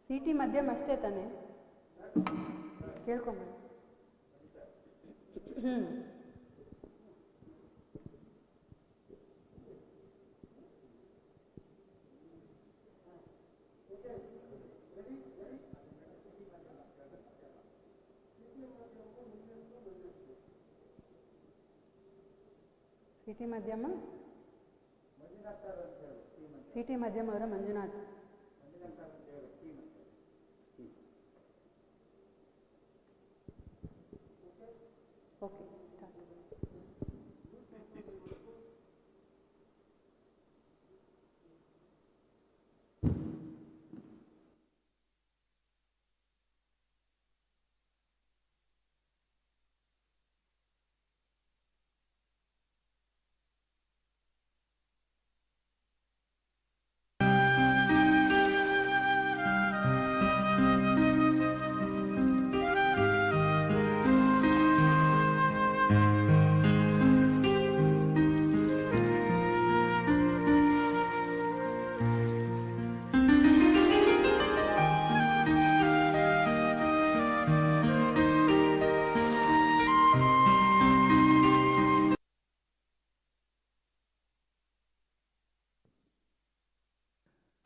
City ಮಧ್ಯಮ ಅಷ್ಟೇ ತಾನೆ ಕೇಳ್ಕೊಂಬ. ಸಿಟಿ ಮಧ್ಯಮ ಸಿಟಿ ಮಧ್ಯಮ ಅವರ ಮಂಜುನಾಥ್. Okay start.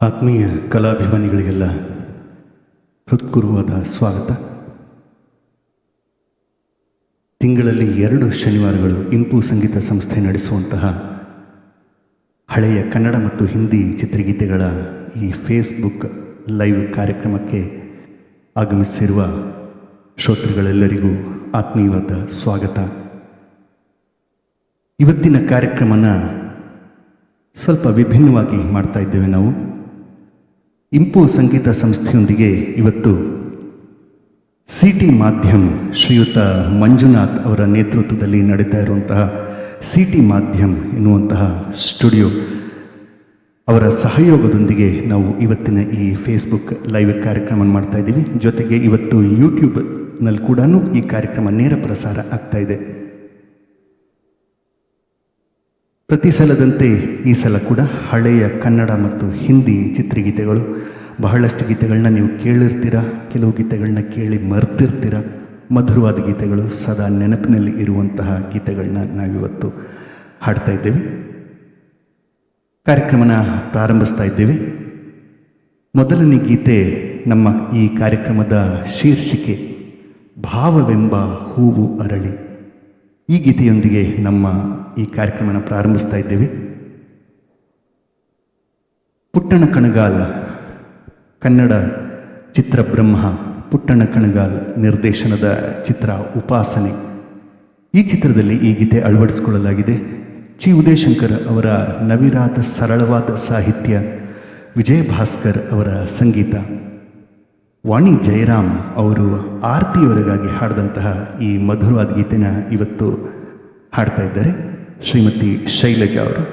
ಆತ್ಮೀಯ ಕಲಾಭಿಮಾನಿಗಳಿಗೆಲ್ಲ ಹೃತ್ಪೂರ್ವವಾದ ಸ್ವಾಗತ. ತಿಂಗಳಲ್ಲಿ 2 ಶನಿವಾರಗಳು ಇಂಪು ಸಂಗೀತ ಸಂಸ್ಥೆ ನಡೆಸುವಂತಹ ಹಳೆಯ ಕನ್ನಡ ಮತ್ತು ಹಿಂದಿ ಚಿತ್ರಗೀತೆಗಳ ಈ ಫೇಸ್ಬುಕ್ ಲೈವ್ ಕಾರ್ಯಕ್ರಮಕ್ಕೆ ಆಗಮಿಸಿರುವ ಶ್ರೋತೃಗಳೆಲ್ಲರಿಗೂ ಆತ್ಮೀಯವಾದ ಸ್ವಾಗತ. ಇವತ್ತಿನ ಕಾರ್ಯಕ್ರಮನ ಸ್ವಲ್ಪ ವಿಭಿನ್ನವಾಗಿ ಮಾಡ್ತಾ ಇದ್ದೇವೆ ನಾವು. ಇಂಪು ಸಂಗೀತ ಸಂಸ್ಥೆಯೊಂದಿಗೆ ಇವತ್ತು ಸಿಟಿ ಮಾಧ್ಯಮ್ ಶ್ರೀಯುತ ಮಂಜುನಾಥ್ ಅವರ ನೇತೃತ್ವದಲ್ಲಿ ನಡೀತಾ ಇರುವಂತಹ ಸಿಟಿ ಮಾಧ್ಯಮ್ ಎನ್ನುವಂತಹ ಸ್ಟುಡಿಯೋ ಅವರ ಸಹಯೋಗದೊಂದಿಗೆ ನಾವು ಇವತ್ತಿನ ಈ ಫೇಸ್ಬುಕ್ ಲೈವ್ ಕಾರ್ಯಕ್ರಮ ಮಾಡ್ತಾ ಇದ್ದೀವಿ. ಜೊತೆಗೆ ಇವತ್ತು ಯೂಟ್ಯೂಬ್ನಲ್ಲಿ ಕೂಡ ಈ ಕಾರ್ಯಕ್ರಮ ನೇರ ಪ್ರಸಾರ ಆಗ್ತಾ ಇದೆ. ಪ್ರತಿ ಸಲದಂತೆ ಈ ಸಲ ಕೂಡ ಹಳೆಯ ಕನ್ನಡ ಮತ್ತು ಹಿಂದಿ ಚಿತ್ರಗೀತೆಗಳು, ಬಹಳಷ್ಟು ಗೀತೆಗಳನ್ನ ನೀವು ಕೇಳಿರ್ತೀರ, ಕೆಲವು ಗೀತೆಗಳನ್ನ ಕೇಳಿ ಮರ್ತಿರ್ತೀರ. ಮಧುರವಾದ ಗೀತೆಗಳು, ಸದಾ ನೆನಪಿನಲ್ಲಿ ಇರುವಂತಹ ಗೀತೆಗಳನ್ನ ನಾವಿವತ್ತು ಹಾಡ್ತಾ ಇದ್ದೇವೆ. ಕಾರ್ಯಕ್ರಮನ ಪ್ರಾರಂಭಿಸ್ತಾ ಇದ್ದೇವೆ. ಮೊದಲನೇ ಗೀತೆ ನಮ್ಮ ಈ ಕಾರ್ಯಕ್ರಮದ ಶೀರ್ಷಿಕೆ ಭಾವವೆಂಬ ಹೂವು ಅರಳಿ. ಈ ಗೀತೆಯೊಂದಿಗೆ ನಮ್ಮ ಈ ಕಾರ್ಯಕ್ರಮನ ಪ್ರಾರಂಭಿಸ್ತಾ ಇದ್ದೇವೆ. ಪುಟ್ಟಣ ಕಣಗಾಲ್ ಕನ್ನಡ ಚಿತ್ರ ಬ್ರಹ್ಮ ಪುಟ್ಟಣ ಕಣಗಾಲ್ ನಿರ್ದೇಶನದ ಚಿತ್ರ ಉಪಾಸನೆ. ಈ ಚಿತ್ರದಲ್ಲಿ ಈ ಗೀತೆ ಅಳವಡಿಸಿಕೊಳ್ಳಲಾಗಿದೆ. ಚಿ ಉದಯಶಂಕರ್ ಅವರ ನವಿರಾದ ಸರಳವಾದ ಸಾಹಿತ್ಯ, ವಿಜಯ ಭಾಸ್ಕರ್ ಅವರ ಸಂಗೀತ, ವಾಣಿ ಜಯರಾಮ್ ಅವರು ಆರತಿಯವರಿಗಾಗಿ ಹಾಡಿದಂತಹ ಈ ಮಧುರವಾದ ಗೀತೆನ ಇವತ್ತು ಹಾಡ್ತಾ ಇದ್ದಾರೆ ಶ್ರೀಮತಿ ಶೈಲಜಾ ಅವರು.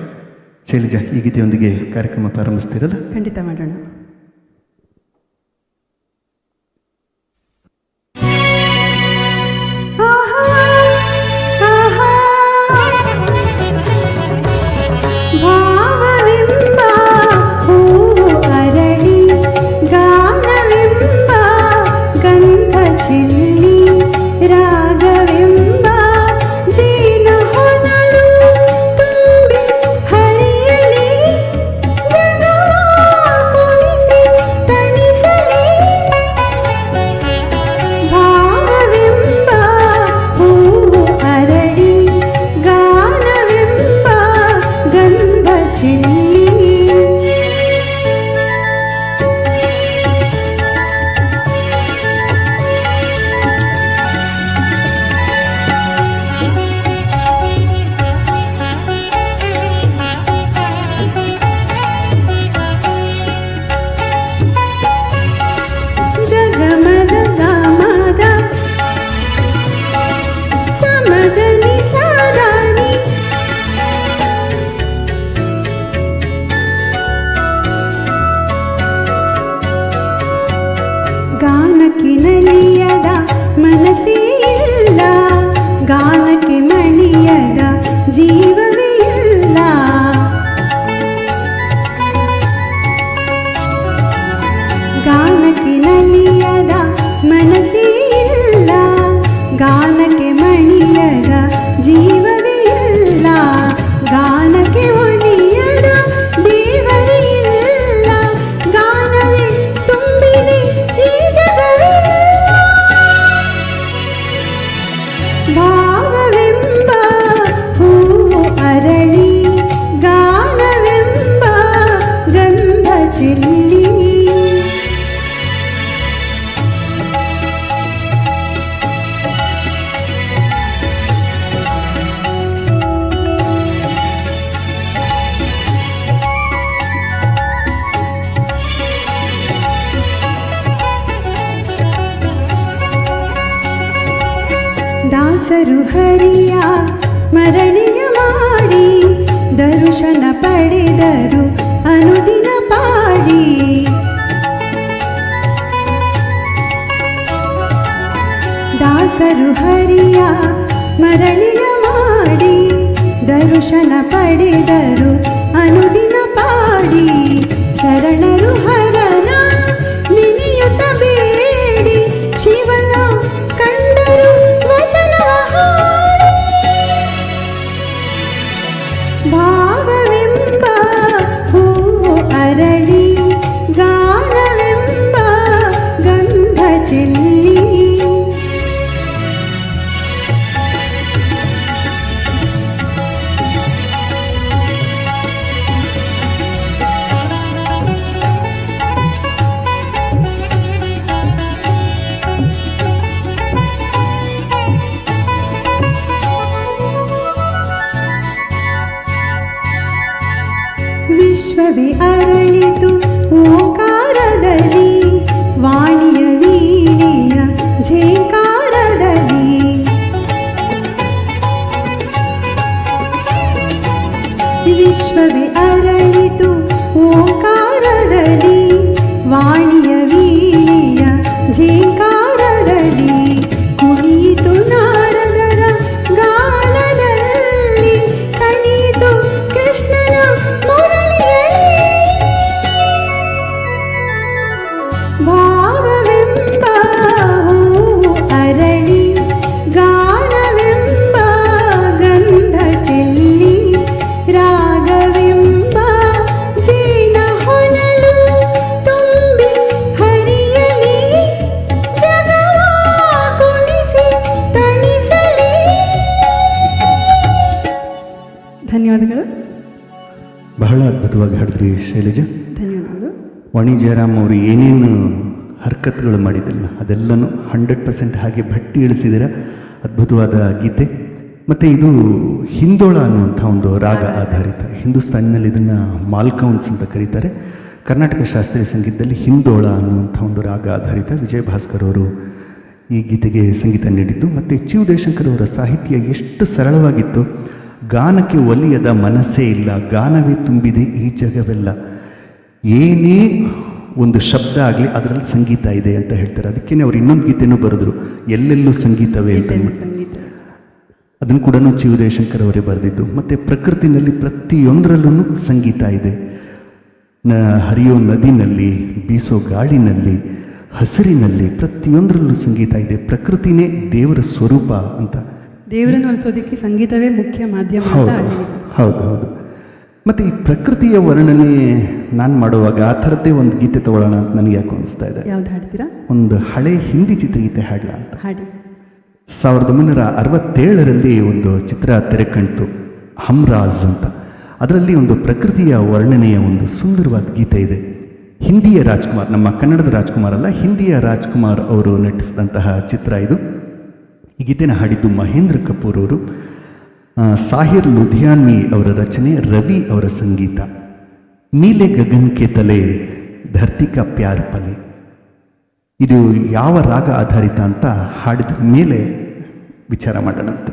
ಶೈಲಜಾ, ಈ ಗೀತೆಯೊಂದಿಗೆ ಕಾರ್ಯಕ್ರಮ ಪ್ರಾರಂಭಿಸ್ತೀರಲ್ಲ? ಖಂಡಿತ ಮಾಡೋಣ. ಗಾನಕ್ಕೆ ದಾಸರು ಹರಿಯ ಸ್ಮರಣೆಯ ಮಾಡಿ ದರ್ಶನ ಪಡೆದರು ಅನುದಿನ ಪಾಡಿ. ದಾಸರು ಹರಿಯ ಸ್ಮರಣೆಯ ಮಾಡಿ ದರ್ಶನ ಪಡೆದರು ಅನುದಿನ ಪಾಡಿ. ಶರಣರು ಹರನ ನೆನೆಯುತ್ತ ಬೇಡಿ ಶಿವನ ಕಂಡರು ವಚನವ ಹಾಡಿ. ಭಾವವೆಂಬ ಹೂವು ಅರಳಿ ಗಾನವೆಂಬ ಗಂಧ ಚೆಲ್ಲಿ. ವಿಶ್ವವೇ ಅರಳಿತು ಓಂಕಾರದಲ್ಲಿ ವಾಣಿಯ ವೀಣೆಯ ಝೇಂಕಾರದಲ್ಲಿ. ವಿಶ್ವವೇ ಅರಳಿತು ಓಂಕಾರದಲ್ಲಿ ವಾಣಿಯ ವೀಣೆಯ ಝೇಂಕಾರದಲ್ಲಿ. ಕುಣಿಯಿತು ನಾರದರ ಗಾನದಲ್ಲಿ ತಣಿಯಿತು ಕೃಷ್ಣನ ಮುರಳಿಯಲ್ಲಿ. ಭಾವವೆಂಬ ಹೂವು ಅರಳಿ ಗಾನವೆಂಬ ಗಂಧ ಚೆಲ್ಲಿ. ರಾಗವೆಂಬ ಜೇನ ಹೊನಲು ತುಂಬಿ ಹರಿಯಲಿ. ಜಗವ ಕುಣಿಸಿ ತಣಿಸಲಿ. ಧನ್ಯವಾದಗಳು. ಬಹಳ ಅದ್ಭುತವಾಗಿ ಹಾಡಿದ್ರಿ ಶೈಲಜಾ. ಧನ್ಯವಾದಗಳು. ವಾಣಿ ಜಯರಾಮ್ ಅವರು ಏನೇನು ಹರ್ಕತ್ಗಳು ಮಾಡಿದಿಲ್ಲ ಅದೆಲ್ಲನೂ 100% ಹಾಗೆ ಭಟ್ಟಿ ಇಳಿಸಿದಿರ. ಅದ್ಭುತವಾದ ಗೀತೆ. ಮತ್ತು ಇದು ಹಿಂದೋಳ ಅನ್ನುವಂಥ ಒಂದು ರಾಗ ಆಧಾರಿತ. ಹಿಂದೂಸ್ತಾನಿನಲ್ಲಿ ಇದನ್ನು ಮಾಲ್ಕೌನ್ಸ್ ಅಂತ ಕರೀತಾರೆ. ಕರ್ನಾಟಕ ಶಾಸ್ತ್ರೀಯ ಸಂಗೀತದಲ್ಲಿ ಹಿಂದೋಳ ಅನ್ನುವಂಥ ಒಂದು ರಾಗ ಆಧಾರಿತ. ವಿಜಯ ಭಾಸ್ಕರ್ ಅವರು ಈ ಗೀತೆಗೆ ಸಂಗೀತ ನೀಡಿದ್ದು. ಮತ್ತು ಚಿ ಉದಯಶಂಕರ್ ಅವರ ಸಾಹಿತ್ಯ ಎಷ್ಟು ಸರಳವಾಗಿತ್ತು. ಗಾನಕ್ಕೆ ಒಲಿಯದ ಮನಸ್ಸೇ ಇಲ್ಲ, ಗಾನವೇ ತುಂಬಿದೆ ಈ ಜಗವೆಲ್ಲ. ಏನೇ ಒಂದು ಶಬ್ದ ಆಗಲಿ ಅದರಲ್ಲಿ ಸಂಗೀತ ಇದೆ ಅಂತ ಹೇಳ್ತಾರೆ. ಅದಕ್ಕೇ ಅವ್ರು ಇನ್ನೊಂದು ಗೀತೆನೂ ಬರೆದ್ರು, ಎಲ್ಲೆಲ್ಲೂ ಸಂಗೀತವೇ ಅಂತ ಅಂದ್ಬಿಟ್ಟು. ಸಂಗೀತ ಅದನ್ನು ಕೂಡ ಚಿ ಉದಯಶಂಕರ್ ಅವರೇ ಬರೆದಿದ್ದು. ಮತ್ತು ಪ್ರಕೃತಿನಲ್ಲಿ ಪ್ರತಿಯೊಂದರಲ್ಲೂ ಸಂಗೀತ ಇದೆ. ಹರಿಯೋ ನದಿನಲ್ಲಿ, ಬೀಸೋ ಗಾಳಿನಲ್ಲಿ, ಹಸಿರಿನಲ್ಲಿ ಪ್ರತಿಯೊಂದರಲ್ಲೂ ಸಂಗೀತ ಇದೆ. ಪ್ರಕೃತಿನೇ ದೇವರ ಸ್ವರೂಪ ಅಂತ. ದೇವರನ್ನು ಒಲಿಸೋದಕ್ಕೆ ಸಂಗೀತವೇ ಮುಖ್ಯ ಮಾಧ್ಯಮ ಅಂತ ಹೌದು ಹೇಳಿದ್ದಾರೆ. ಹೌದು ಹೌದು. ಮತ್ತು ಈ ಪ್ರಕೃತಿಯ ವರ್ಣನೆ ನಾನು ಮಾಡುವಾಗ ಆ ಥರದ್ದೇ ಒಂದು ಗೀತೆ ತಗೊಳ್ಳೋಣ ಅಂತ ನನಗೆ ಯಾಕೆ ಅನಿಸ್ತಾ ಇದೆ. ಯಾವ್ದು ಹಾಡ್ತೀರಾ? ಒಂದು ಹಳೆ ಹಿಂದಿ ಚಿತ್ರಗೀತೆ ಹಾಡಲ ಅಂತ. ಹಾಡಿ. 1967ರಲ್ಲಿ ಒಂದು ಚಿತ್ರ ತೆರೆ ಕಾಣ್ತು, ಹಮ್ರಾಜ್ ಅಂತ. ಅದರಲ್ಲಿ ಒಂದು ಪ್ರಕೃತಿಯ ವರ್ಣನೆಯ ಒಂದು ಸುಂದರವಾದ ಗೀತೆ ಇದೆ. ಹಿಂದಿಯ ರಾಜ್ಕುಮಾರ್, ನಮ್ಮ ಕನ್ನಡದ ರಾಜ್ಕುಮಾರ್ ಅಲ್ಲ, ಹಿಂದಿಯ ರಾಜ್ಕುಮಾರ್ ಅವರು ನಟಿಸಿದಂತಹ ಚಿತ್ರ ಇದು. ಈ ಗೀತೆನ ಹಾಡಿದ್ದು ಮಹೇಂದ್ರ ಕಪೂರ್ ಅವರು. ಸಾಹಿರ್ ಲುಧಿಯಾನ್ವಿ ಅವರ ರಚನೆ, ರವಿ ಅವರ ಸಂಗೀತ. ನೀಲೆ ಗಗನ್ ಕೆ ತಲೆ ಧರ್ತಿ ಕಾ ಪ್ಯಾರ್ ಪಲೆ. ಇದು ಯಾವ ರಾಗ ಆಧಾರಿತ ಅಂತ ಹಾಡಿದ ಮೇಲೆ ವಿಚಾರ ಮಾಡೋಣಂತೆ.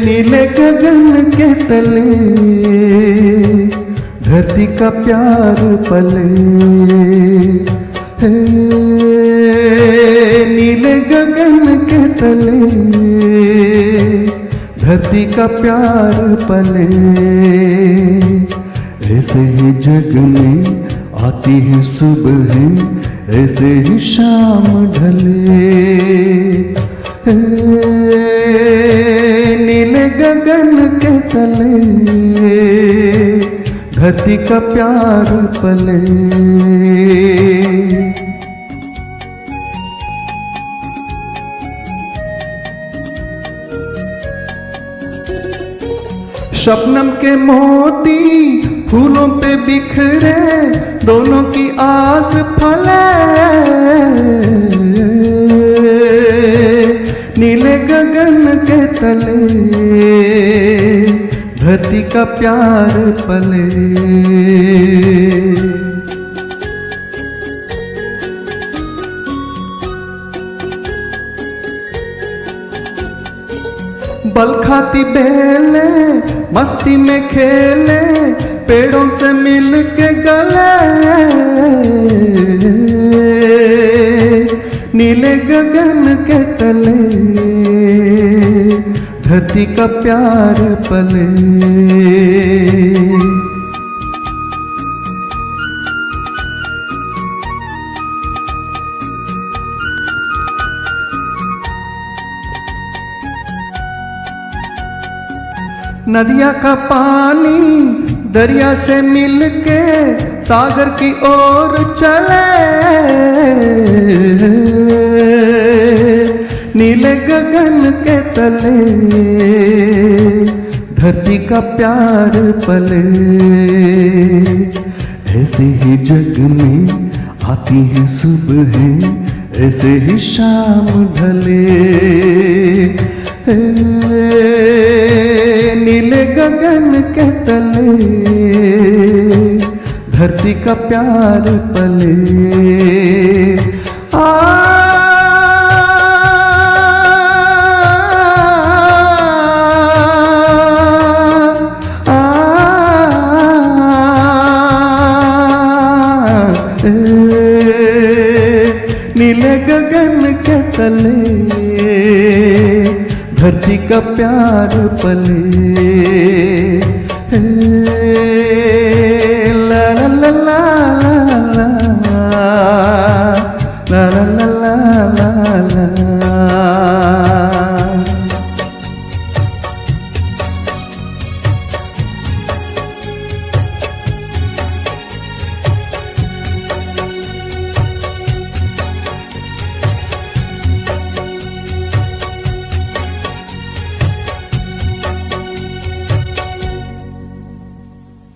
नीले गगन के तले धरती का प्यार पले. नीले गगन के तले धरती का प्यार पले. ऐसे ही जग में आती है सुबह, ऐसे ही शाम ढले. नीले गगन के तले धरती का प्यार पले. शबनम के मोती फूलों पे बिखरे, दोनों की आस फले. तले धरती का प्यार पले। बल खाती बेले मस्ती में खेले पेड़ों से मिल के गले, नीले गगन के तले धरती का प्यार पले। नदिया का पानी दरिया से मिलके सागर की ओर चले, नीले गगन के तले धरती का प्यार पले। ऐसे ही जग में आती है सुबह, ऐसे ही शाम ढले, नीले गगन के तले धरती का प्यार पले। आ नीले गगन के तले धरती का प्यार पले। ला ला ला ला ला ला ला ला ला ला।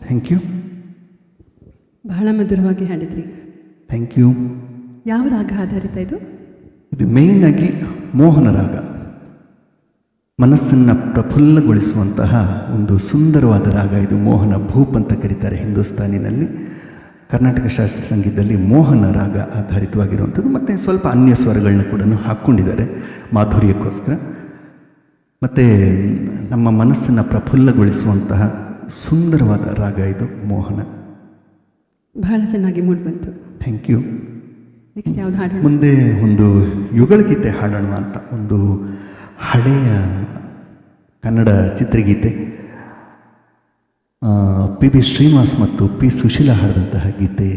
Thank you. ಬಹಳ ಮಧುರವಾಗಿ ಹಾಡಿದ್ರಿ. Thank you. ಯಾವ ರಾಗ ಆಧಾರಿತ ಇದು? ಇದು ಮೇಯ್ನ್ ಆಗಿ ಮೋಹನ ರಾಗ, ಮನಸ್ಸನ್ನು ಪ್ರಫುಲ್ಲಗೊಳಿಸುವಂತಹ ಒಂದು ಸುಂದರವಾದ ರಾಗ ಇದು. ಮೋಹನ ಭೂಪ್ ಅಂತ ಕರೀತಾರೆ ಹಿಂದೂಸ್ತಾನಿನಲ್ಲಿ. ಕರ್ನಾಟಕ ಶಾಸ್ತ್ರೀಯ ಸಂಗೀತದಲ್ಲಿ ಮೋಹನ ರಾಗ ಆಧಾರಿತವಾಗಿರುವಂಥದ್ದು. ಮತ್ತು ಸ್ವಲ್ಪ ಅನ್ಯ ಸ್ವರಗಳನ್ನ ಕೂಡ ಹಾಕ್ಕೊಂಡಿದ್ದಾರೆ ಮಾಧುರ್ಯಕ್ಕೋಸ್ಕರ. ಮತ್ತು ನಮ್ಮ ಮನಸ್ಸನ್ನು ಪ್ರಫುಲ್ಲಗೊಳಿಸುವಂತಹ ಸುಂದರವಾದ ರಾಗ ಇದು ಮೋಹನ. ಬಹಳ ಚೆನ್ನಾಗಿ ಮೂಡಿಬಂತು. Thank you. ನೆಕ್ಸ್ಟ್ ಯಾವ್ದು ಹಾಡೋಣ? ಮುಂದೆ ಒಂದು ಯುಗಳಗೀತೆ ಹಾಡೋಣ ಅಂತ, ಒಂದು ಹಳೆಯ ಕನ್ನಡ ಚಿತ್ರಗೀತೆ, ಪಿ ಬಿ ಶ್ರೀನಿವಾಸ್ ಮತ್ತು ಪಿ ಸುಶೀಲಾ ಹಾಡಿದಂತಹ ಗೀತೆ.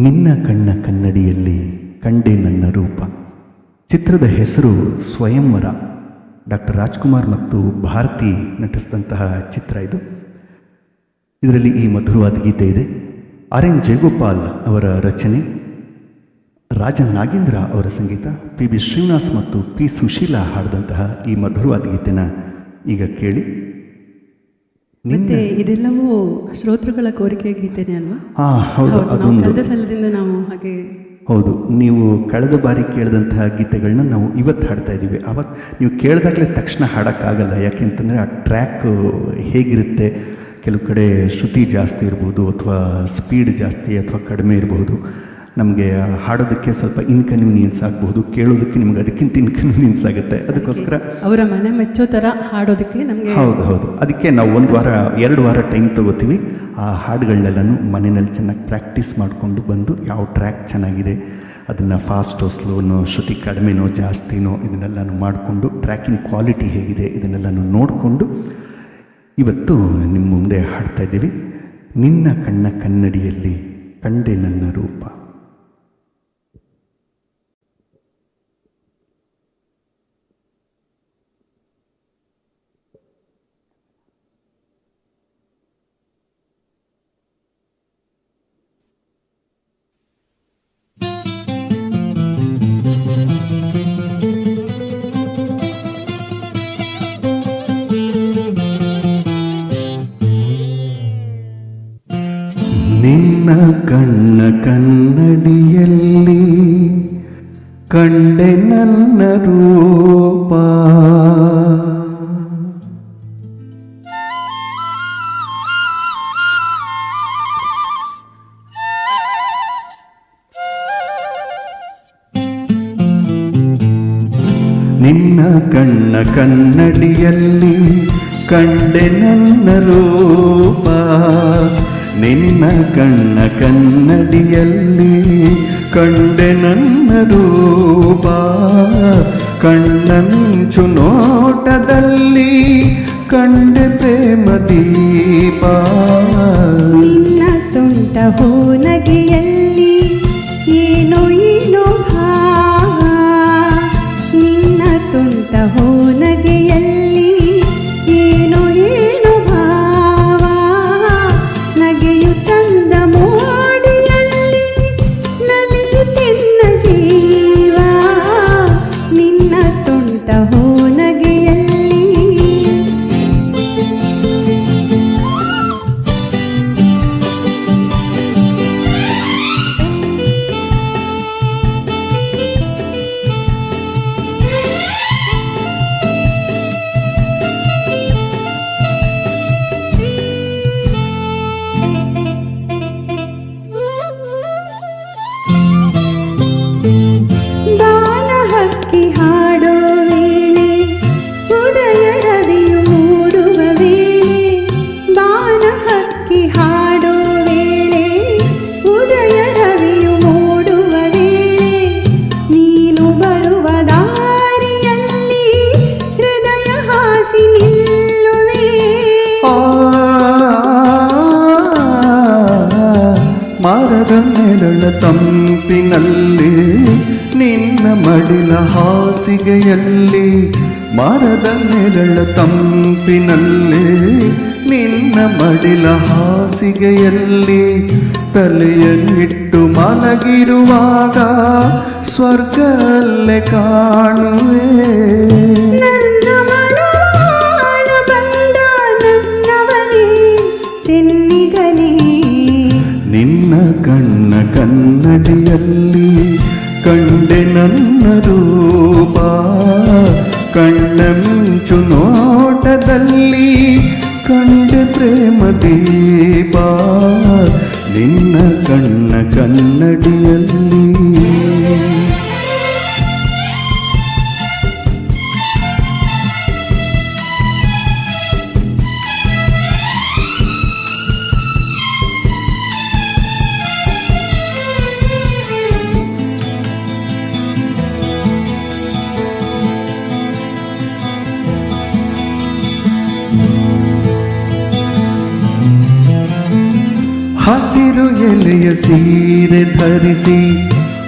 ನಿನ್ನ ಕಣ್ಣ ಕನ್ನಡಿಯಲ್ಲಿ ಕಂಡೆ ನನ್ನ ರೂಪ. ಚಿತ್ರದ ಹೆಸರು ಸ್ವಯಂವರ. ಡಾಕ್ಟರ್ ರಾಜ್ಕುಮಾರ್ ಮತ್ತು ಭಾರತಿ ನಟಿಸಿದಂತಹ ಚಿತ್ರ ಇದು. ಇದರಲ್ಲಿ ಈ ಮಧುರವಾದ ಗೀತೆ ಇದೆ. ಆರ್ ಎನ್ ಜಯಗೋಪಾಲ್ ಅವರ ರಚನೆ, ರಾಜನ್ ನಾಗೇಂದ್ರ ಅವರ ಸಂಗೀತ, ಪಿ ಬಿ ಶ್ರೀನಿವಾಸ್ ಮತ್ತು ಪಿ ಸುಶೀಲಾ ಹಾಡಿದಂತಹ ಈ ಮಧುರವಾದ ಗೀತೆನ ಈಗ ಕೇಳಿ. ಮತ್ತೆ ಇದೆಲ್ಲವೂ ಶ್ರೋತೃಗಳ ಕೋರಿಕೆ ಗೀತೆನೇ ಅಲ್ವಾ? ಹೌದು. ಅದೊಂದು ಕಳೆದ ಸಲದಿಂದ ನಾವು ಹಾಗೆ. ಹೌದು, ನೀವು ಕಳೆದ ಬಾರಿ ಕೇಳಿದಂತಹ ಗೀತೆಗಳನ್ನ ನಾವು ಇವತ್ತು ಹಾಡ್ತಾ ಇದ್ದೀವಿ. ಅವತ್ತು ನೀವು ಕೇಳಿದಾಗಲೇ ತಕ್ಷಣ ಹಾಡೋಕ್ಕಾಗಲ್ಲ. ಯಾಕೆಂತಂದರೆ ಆ ಟ್ರ್ಯಾಕ್ ಹೇಗಿರುತ್ತೆ, ಕೆಲವು ಕಡೆ ಶ್ರುತಿ ಜಾಸ್ತಿ ಇರ್ಬೋದು, ಅಥವಾ ಸ್ಪೀಡ್ ಜಾಸ್ತಿ ಅಥವಾ ಕಡಿಮೆ ಇರಬಹುದು. ನಮಗೆ ಹಾಡೋದಕ್ಕೆ ಸ್ವಲ್ಪ ಇನ್ಕನ್ವೀನಿಯನ್ಸ್ ಆಗಬಹುದು, ಕೇಳೋದಕ್ಕೆ ನಿಮ್ಗೆ ಅದಕ್ಕಿಂತ ಇನ್ಕನ್ವೀನಿಯನ್ಸ್ ಆಗುತ್ತೆ. ಅದಕ್ಕೋಸ್ಕರ ಅವರ ಮನೆ ಮೆಚ್ಚೋ ಥರ ಹಾಡೋದಕ್ಕೆ ನಮಗೆ. ಹೌದು. ಅದಕ್ಕೆ ನಾವು 2 ವಾರ ಟೈಮ್ ತೊಗೋತೀವಿ. ಆ ಹಾಡುಗಳನ್ನೆಲ್ಲನೂ ಮನೆಯಲ್ಲಿ ಚೆನ್ನಾಗಿ ಪ್ರಾಕ್ಟೀಸ್ ಮಾಡಿಕೊಂಡು ಬಂದು ಯಾವ ಟ್ರ್ಯಾಕ್ ಚೆನ್ನಾಗಿದೆ ಅದನ್ನು ಫಾಸ್ಟೋ ಸ್ಲೋನೋ, ಶ್ರುತಿ ಕಡಿಮೆನೋ ಜಾಸ್ತಿನೋ ಇದನ್ನೆಲ್ಲನೂ ಮಾಡಿಕೊಂಡು, ಟ್ರ್ಯಾಕಿಂಗ್ ಕ್ವಾಲಿಟಿ ಹೇಗಿದೆ ಇದನ್ನೆಲ್ಲನೂ ನೋಡಿಕೊಂಡು ಇವತ್ತು ನಿಮ್ಮ ಮುಂದೆ ಹಾಡ್ತಾ ಇದ್ದೀವಿ. ನಿನ್ನ ಕಣ್ಣ ಕನ್ನಡಿಯಲ್ಲಿ ಕಂಡೆ ನನ್ನ ರೂಪ. ನಿನ್ನ ಕಣ್ಣ ಕನ್ನಡಿಯಲ್ಲಿ ಕಂಡೆ ನನ್ನ ರೂಪ. ನಿನ್ನ ಕಣ್ಣ ಕನ್ನಡಿಯಲ್ಲಿ ಕಂಡೆ ನನ್ನ ರೂಪ. ನಿನ್ನ ಕಣ್ಣ ಕನ್ನಡಿಯಲ್ಲಿ ಕಂಡೆ ನನ್ನ ರೂಪ. ಕಣ್ಣ ಮಿಂಚು ನೋಟದಲ್ಲಿ ಕಂಡೆ ಪ್ರೇಮ ದೀಪ. ನಿನ್ನ ತುಂಟ ಹೋನಗೆಯಲ್ಲಿ ಏನೋ ಏನೋ ಭಾವ. ನಿನ್ನ ತುಂಟ ಹೋನಗೆಯಲ್ಲಿ ಏನೋ ಏನೋ ಭಾವ. ನಗೆಯು ತಂದ ಮೋಡಿಯಲ್ಲಿ ನಲಿಯುತ್ತಿನ್ನ ಜೀವ. ನಿನ್ನ ತುಂಟ ಹೋನಗೆಯಲ್ಲಿ ಬಾನ ಹಕ್ಕಿ ಹಾಡೋ ವೇಳೆ ಉದಯ ರವಿಯು ಮೂಡುವ ವೇಳೆ. ಬಾನ ಹಕ್ಕಿ ಹಾಡೋ ವೇಳೆ ಉದಯ ರವಿಯು ಮೂಡುವ ವೇಳೆ. ನೀನು ಬರುವ ದಾರಿಯಲ್ಲಿ ಹೃದಯ ಹಾಸಿ ನಿಲ್ಲುವೆ. ಮರದ ನೆರಳ ತಂಪಿನಲ್ಲಿ ನಿನ್ನ ಮಡಿಲ ಹಾಸಿಗೆಯಲ್ಲಿ. ಮರದ ನೆರಳ ತಂಪಿನಲ್ಲಿ ನಿನ್ನ ಮಡಿಲ ಹಾಸಿಗೆಯಲ್ಲಿ. ತಲೆಯನ್ನಿಟ್ಟು ಮಲಗಿರುವಾಗ ಸ್ವರ್ಗಲ್ಲೇ ಕಾಣುವೆ. ನನ್ನ ಮನವಾಳ ಬಂದ ನನ್ನವನೇ ತೆನ್ನಿಗನೇ. ನಿನ್ನ ಕಣ್ಣ ಕನ್ನಡಿಯಲ್ಲಿ ಕಂಡೆ ನನ್ನ ರೂಪ. ಕಣ್ಣ ಮಿಂಚು ನೋಟದಲ್ಲಿ ಕಂಡೆ ಪ್ರೇಮ ದೀಪ. ನಿನ್ನ ಕಣ್ಣ ಕನ್ನಡಿಯಲ್ಲಿ ಹಸಿರು ಎಲೆಯ ಸೀರೆ ಧರಿಸಿ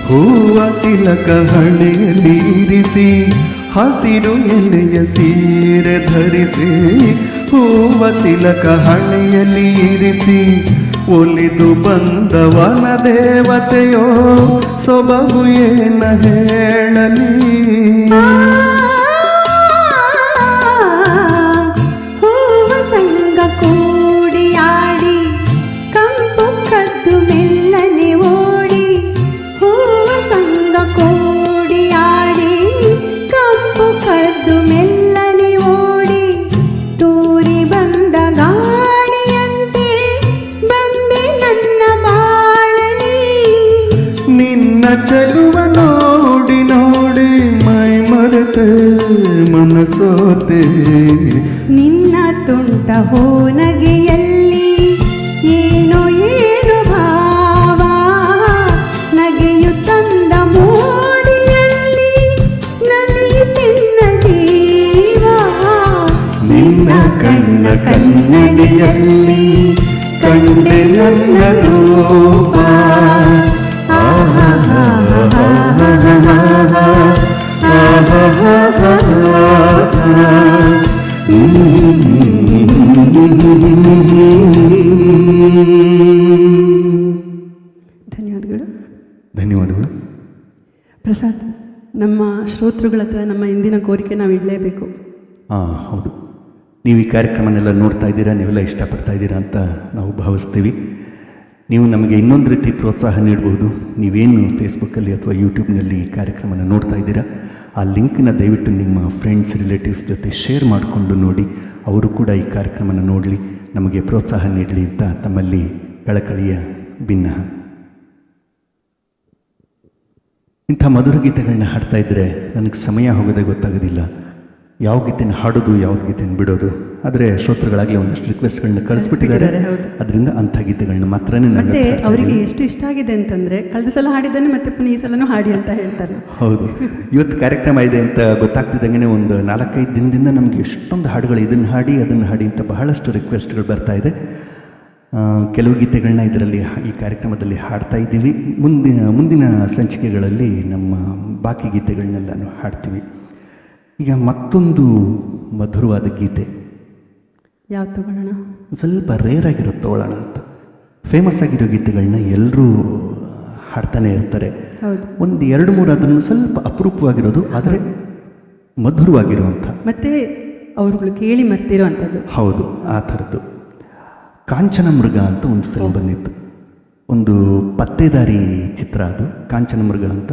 ಹೂವ ತಿಲಕ ಹಣೆಯಲ್ಲಿ ಇರಿಸಿ. ಹಸಿರು ಎಲೆಯ ಸೀರೆ ಧರಿಸಿ ಹೂವ ತಿಲಕ ಹಣೆಯಲ್ಲಿ ಇರಿಸಿ. ಒಲಿದು ಬಂದವನ ದೇವತೆಯೋ ಸೊಬಗು ಏನ ಹೇಳಲಿ. ಹೂವ ಸಂಗ ಕೂಡಿಯಾಡಿ ಕಂಪು ಕದ್ದು ಮೆಲ್ಲನೆ ಓಡಿ. ಹೂವ ಸಂಗ ಕೂಡಿಯಾಡಿ ಕಂಪು ಕದ್ದು ಮೆಲ್ಲನೆ ಓಡಿ. ತೂರಿ ಬಂದ ಗಾಳಿಯಂತೆ ಬಂದೆ ನನ್ನ ಬಾಳಲಿ. ನಿನ್ನ ಚೆಲುವ ನೋಡಿ ನೋಡಿ ಮೈ ಮರೆತೆ ಮನಸೋತೆ. ನಿನ್ನ ತುಂಟ ಹೋನಗೆಯಲ್ಲಿ ಏನೋ ಏನೋ ಭಾವ. ನಗೆಯು ತಂದ ಮೋಡಿಯಲ್ಲಿ ನಲಿಯುತ್ತಿನ್ನ ಜೀವ. ನಿನ್ನ ಕಣ್ಣ ಕನ್ನಡಿಯಲ್ಲಿ ಕಂಡೆ ನನ್ನ ರೂಪ. ಧನ್ಯವಾದಗಳು. ಧನ್ಯವಾದಗಳು. ಪ್ರಸಾದ್, ನಮ್ಮ ಶ್ರೋತೃಗಳ ಹತ್ರ ನಮ್ಮ ಇಂದಿನ ಕೋರಿಕೆ ನಾವು ಇಡಲೇಬೇಕು. ಹೌದು, ನೀವು ಈ ಕಾರ್ಯಕ್ರಮನೆಲ್ಲ ನೋಡ್ತಾ ಇದ್ದೀರಾ, ನೀವೆಲ್ಲ ಇಷ್ಟಪಡ್ತಾ ಇದ್ದೀರಾ ಅಂತ ನಾವು ಭಾವಿಸ್ತೀವಿ. ನೀವು ನಮಗೆ ಇನ್ನೊಂದು ರೀತಿ ಪ್ರೋತ್ಸಾಹ ನೀಡಬಹುದು. ನೀವೇನು ಫೇಸ್ಬುಕ್ಕಲ್ಲಿ ಅಥವಾ ಯೂಟ್ಯೂಬ್ನಲ್ಲಿ ಈ ಕಾರ್ಯಕ್ರಮನ ನೋಡ್ತಾ ಇದ್ದೀರಾ, ಆ ಲಿಂಕ್ನ ದಯವಿಟ್ಟು ನಿಮ್ಮ ಫ್ರೆಂಡ್ಸ್ ರಿಲೇಟಿವ್ಸ್ ಜೊತೆ ಶೇರ್ ಮಾಡಿಕೊಂಡು ನೋಡಿ, ಅವರು ಕೂಡ ಈ ಕಾರ್ಯಕ್ರಮನ ನೋಡಲಿ, ನಮಗೆ ಪ್ರೋತ್ಸಾಹ ನೀಡಲಿ ಅಂತ ತಮ್ಮಲ್ಲಿ ಕಳಕಳಿಯ ಭಿನ್ನ. ಇಂಥ ಮಧುರ ಗೀತೆಗಳನ್ನ ಹಾಡ್ತಾ ಇದ್ದರೆ ನನಗೆ ಸಮಯ ಹೋಗೋದೇ ಗೊತ್ತಾಗೋದಿಲ್ಲ. ಯಾವ ಗೀತೆನ ಹಾಡೋದು, ಯಾವ್ದು ಗೀತೆನ ಬಿಡೋದು. ಆದರೆ ಶ್ರೋತೃಗಳಾಗಲಿ ಒಂದಷ್ಟು ರಿಕ್ವೆಸ್ಟ್ಗಳನ್ನ ಕಳಿಸ್ಬಿಟ್ಟಿದ್ದಾರೆ. ಅದರಿಂದ ಅಂಥ ಗೀತೆಗಳನ್ನ ಮಾತ್ರನೇ ಮತ್ತೆ ಅವರಿಗೆ ಎಷ್ಟು ಇಷ್ಟ ಆಗಿದೆ ಅಂತಂದರೆ ಕಳೆದ ಸಲ ಹಾಡಿದ್ದಾನೆ ಮತ್ತೆ ಪುನಃ ಈ ಸಲನೂ ಹಾಡಿ ಅಂತ ಹೇಳ್ತಾರೆ. ಹೌದು, ಇವತ್ತು ಕಾರ್ಯಕ್ರಮ ಇದೆ ಅಂತ ಗೊತ್ತಾಗ್ತಿದ್ದಂಗೆ ಒಂದು 4-5 ದಿನದಿಂದ ನಮಗೆ ಎಷ್ಟೊಂದು ಹಾಡುಗಳು, ಇದನ್ನು ಹಾಡಿ ಅದನ್ನು ಹಾಡಿ ಅಂತ ಬಹಳಷ್ಟು ರಿಕ್ವೆಸ್ಟ್ಗಳು ಬರ್ತಾ ಇದೆ. ಕೆಲವು ಗೀತೆಗಳನ್ನ ಇದರಲ್ಲಿ ಈ ಕಾರ್ಯಕ್ರಮದಲ್ಲಿ ಹಾಡ್ತಾ ಇದ್ದೀವಿ. ಮುಂದಿನ ಸಂಚಿಕೆಗಳಲ್ಲಿ ನಮ್ಮ ಬಾಕಿ ಗೀತೆಗಳನ್ನೆಲ್ಲನೂ ಹಾಡ್ತೀವಿ. ಈಗ ಮತ್ತೊಂದು ಮಧುರವಾದ ಗೀತೆ ಯಾವ್ದು ತಗೊಳ್ಳೋಣ? ಸ್ವಲ್ಪ ರೇರ್ ಆಗಿರೋ ತಗೊಳ್ಳೋಣ ಅಂತ. ಫೇಮಸ್ ಆಗಿರೋ ಗೀತೆಗಳನ್ನ ಎಲ್ಲರೂ ಹಾಡ್ತಾನೆ ಇರ್ತಾರೆ. ಒಂದು 2-3 ಅದನ್ನು ಸ್ವಲ್ಪ ಅಪರೂಪವಾಗಿರೋದು, ಆದರೆ ಮಧುರವಾಗಿರುವಂಥ, ಮತ್ತೆ ಅವರುಗಳು ಕೇಳಿ ಮರ್ತಿರೋ ಅಂಥದ್ದು. ಹೌದು, ಆ ಥರದ್ದು. ಕಾಂಚನ ಮೃಗ ಅಂತ ಒಂದು ಫಿಲ್ಮ್ ಬಂದಿತ್ತು, ಒಂದು ಪತ್ತೇದಾರಿ ಚಿತ್ರ ಅದು. ಕಾಂಚನ ಮೃಗ ಅಂತ.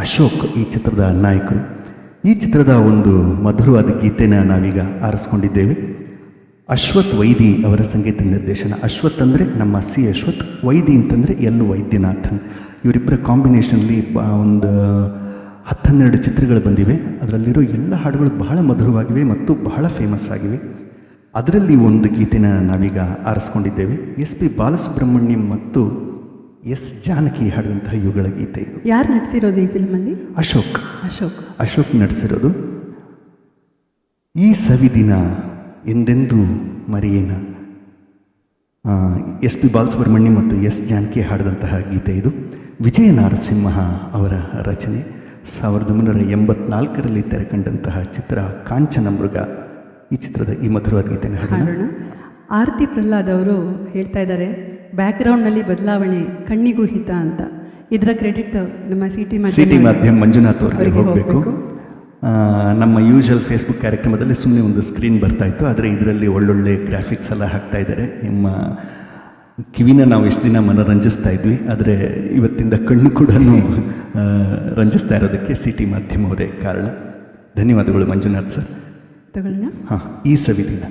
ಅಶೋಕ್ ಈ ಚಿತ್ರದ ನಾಯಕರು. ಈ ಚಿತ್ರದ ಒಂದು ಮಧುರವಾದ ಗೀತೆನ ನಾವೀಗ ಆರಿಸ್ಕೊಂಡಿದ್ದೇವೆ. ಅಶ್ವಥ್ ವೈದಿ ಅವರ ಸಂಗೀತ ನಿರ್ದೇಶನ. ಅಶ್ವಥ್ ಅಂದರೆ ನಮ್ಮ ಸಿ ಅಶ್ವಥ್, ವೈದಿ ಅಂತಂದರೆ ಎಲ್ ವೈದ್ಯನಾಥನ್. ಇವರಿಬ್ಬರ ಕಾಂಬಿನೇಷನಲ್ಲಿ ಒಂದು 10-12 ಚಿತ್ರಗಳು ಬಂದಿವೆ. ಅದರಲ್ಲಿರೋ ಎಲ್ಲ ಹಾಡುಗಳು ಬಹಳ ಮಧುರವಾಗಿವೆ ಮತ್ತು ಬಹಳ ಫೇಮಸ್ ಆಗಿವೆ. ಅದರಲ್ಲಿ ಒಂದು ಗೀತೆನ ನಾವೀಗ ಆರಿಸ್ಕೊಂಡಿದ್ದೇವೆ. ಎಸ್ ಪಿ ಬಾಲಸುಬ್ರಹ್ಮಣ್ಯಂ ಮತ್ತು ಎಸ್ ಜಾನಕಿ ಹಾಡಿದಂತಹ ಇವುಗಳ ಗೀತೆ ಇದು. ಯಾರು ನಟಿಸಿರೋದು ಈ ಫಿಲ್ಮಲ್ಲಿ? ಅಶೋಕ್ ನಟಿಸಿರೋದು. ಈ ಸವಿದಿನ ಎಂದೆಂದೂ ಮರೆಯೇನ. ಎಸ್ ಪಿ ಬಾಲಸುಬ್ರಹ್ಮಣ್ಯಂ ಮತ್ತು ಎಸ್ ಜಾನಕಿ ಹಾಡಿದಂತಹ ಗೀತೆ ಇದು. ವಿಜಯ ನರಸಿಂಹ ಅವರ ರಚನೆ. 1984ರಲ್ಲಿ ತೆರೆಕಂಡಂತಹ ಚಿತ್ರ ಕಾಂಚನ ಮೃಗ. ಈ ಚಿತ್ರದ ಈ ಮಧುರವಾದ ಗೀತೆನ ಹಾಡೋಣ. ಆರತಿ ಪ್ರಹ್ಲಾದ್ ಅವರು ಹೇಳ್ತಾ ಇದ್ದಾರೆ, ಬ್ಯಾಕ್ಗ್ರೌಂಡ್ನಲ್ಲಿ ಬದಲಾವಣೆ ಕಣ್ಣಿಗೂ ಹಿತ ಅಂತ. ಇದರ ಕ್ರೆಡಿಟ್ ನಮ್ಮ ಸಿಟಿ ಮಾಧ್ಯಮ ಮಂಜುನಾಥ್ ಅವರಿಗೆ ಹೋಗಬೇಕು. ನಮ್ಮ ಯೂಶುವಲ್ ಫೇಸ್ಬುಕ್ ಕಾರ್ಯಕ್ರಮದಲ್ಲಿ ಸುಮ್ಮನೆ ಒಂದು ಸ್ಕ್ರೀನ್ ಬರ್ತಾಯಿತ್ತು, ಆದರೆ ಇದರಲ್ಲಿ ಒಳ್ಳೊಳ್ಳೆ ಗ್ರಾಫಿಕ್ಸ್ ಎಲ್ಲ ಹಾಕ್ತಾ ಇದ್ದಾರೆ. ನಿಮ್ಮ ಕಿವಿನ ನಾವು ಇಷ್ಟು ದಿನ ಮನೋರಂಜಿಸ್ತಾ ಇದ್ವಿ, ಆದರೆ ಇವತ್ತಿಂದ ಕಣ್ಣು ಕೂಡ ರಂಜಿಸ್ತಾ ಇರೋದಕ್ಕೆ ಸಿಟಿ ಮಾಧ್ಯಮವರೇ ಕಾರಣ. ಧನ್ಯವಾದಗಳು ಮಂಜುನಾಥ್ ಸರ್. ತಗೊಳ್ಳೋಣ. ಹಾಂ, ಈ ಸವಿದಿನ.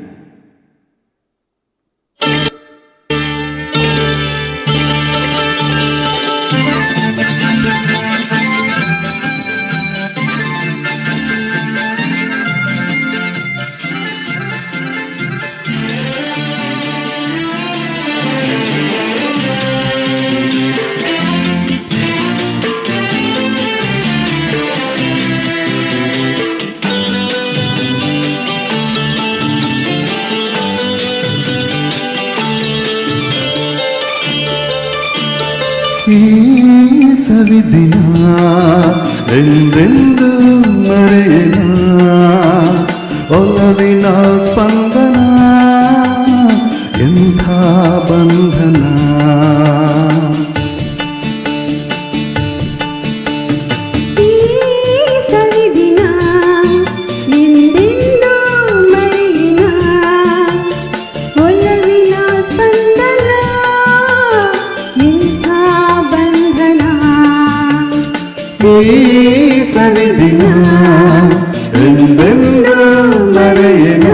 ಈ ಸವಿದಿನ ಎಂದೆಂದು ಮರೆಯನ, ಒಲವಿನ ಸ್ಪಂದನ ಎಂಥ ಬಂಧನ. ಈ ಸವಿದಿನ ಎಂದೆಂದು ಮರೆಯನ.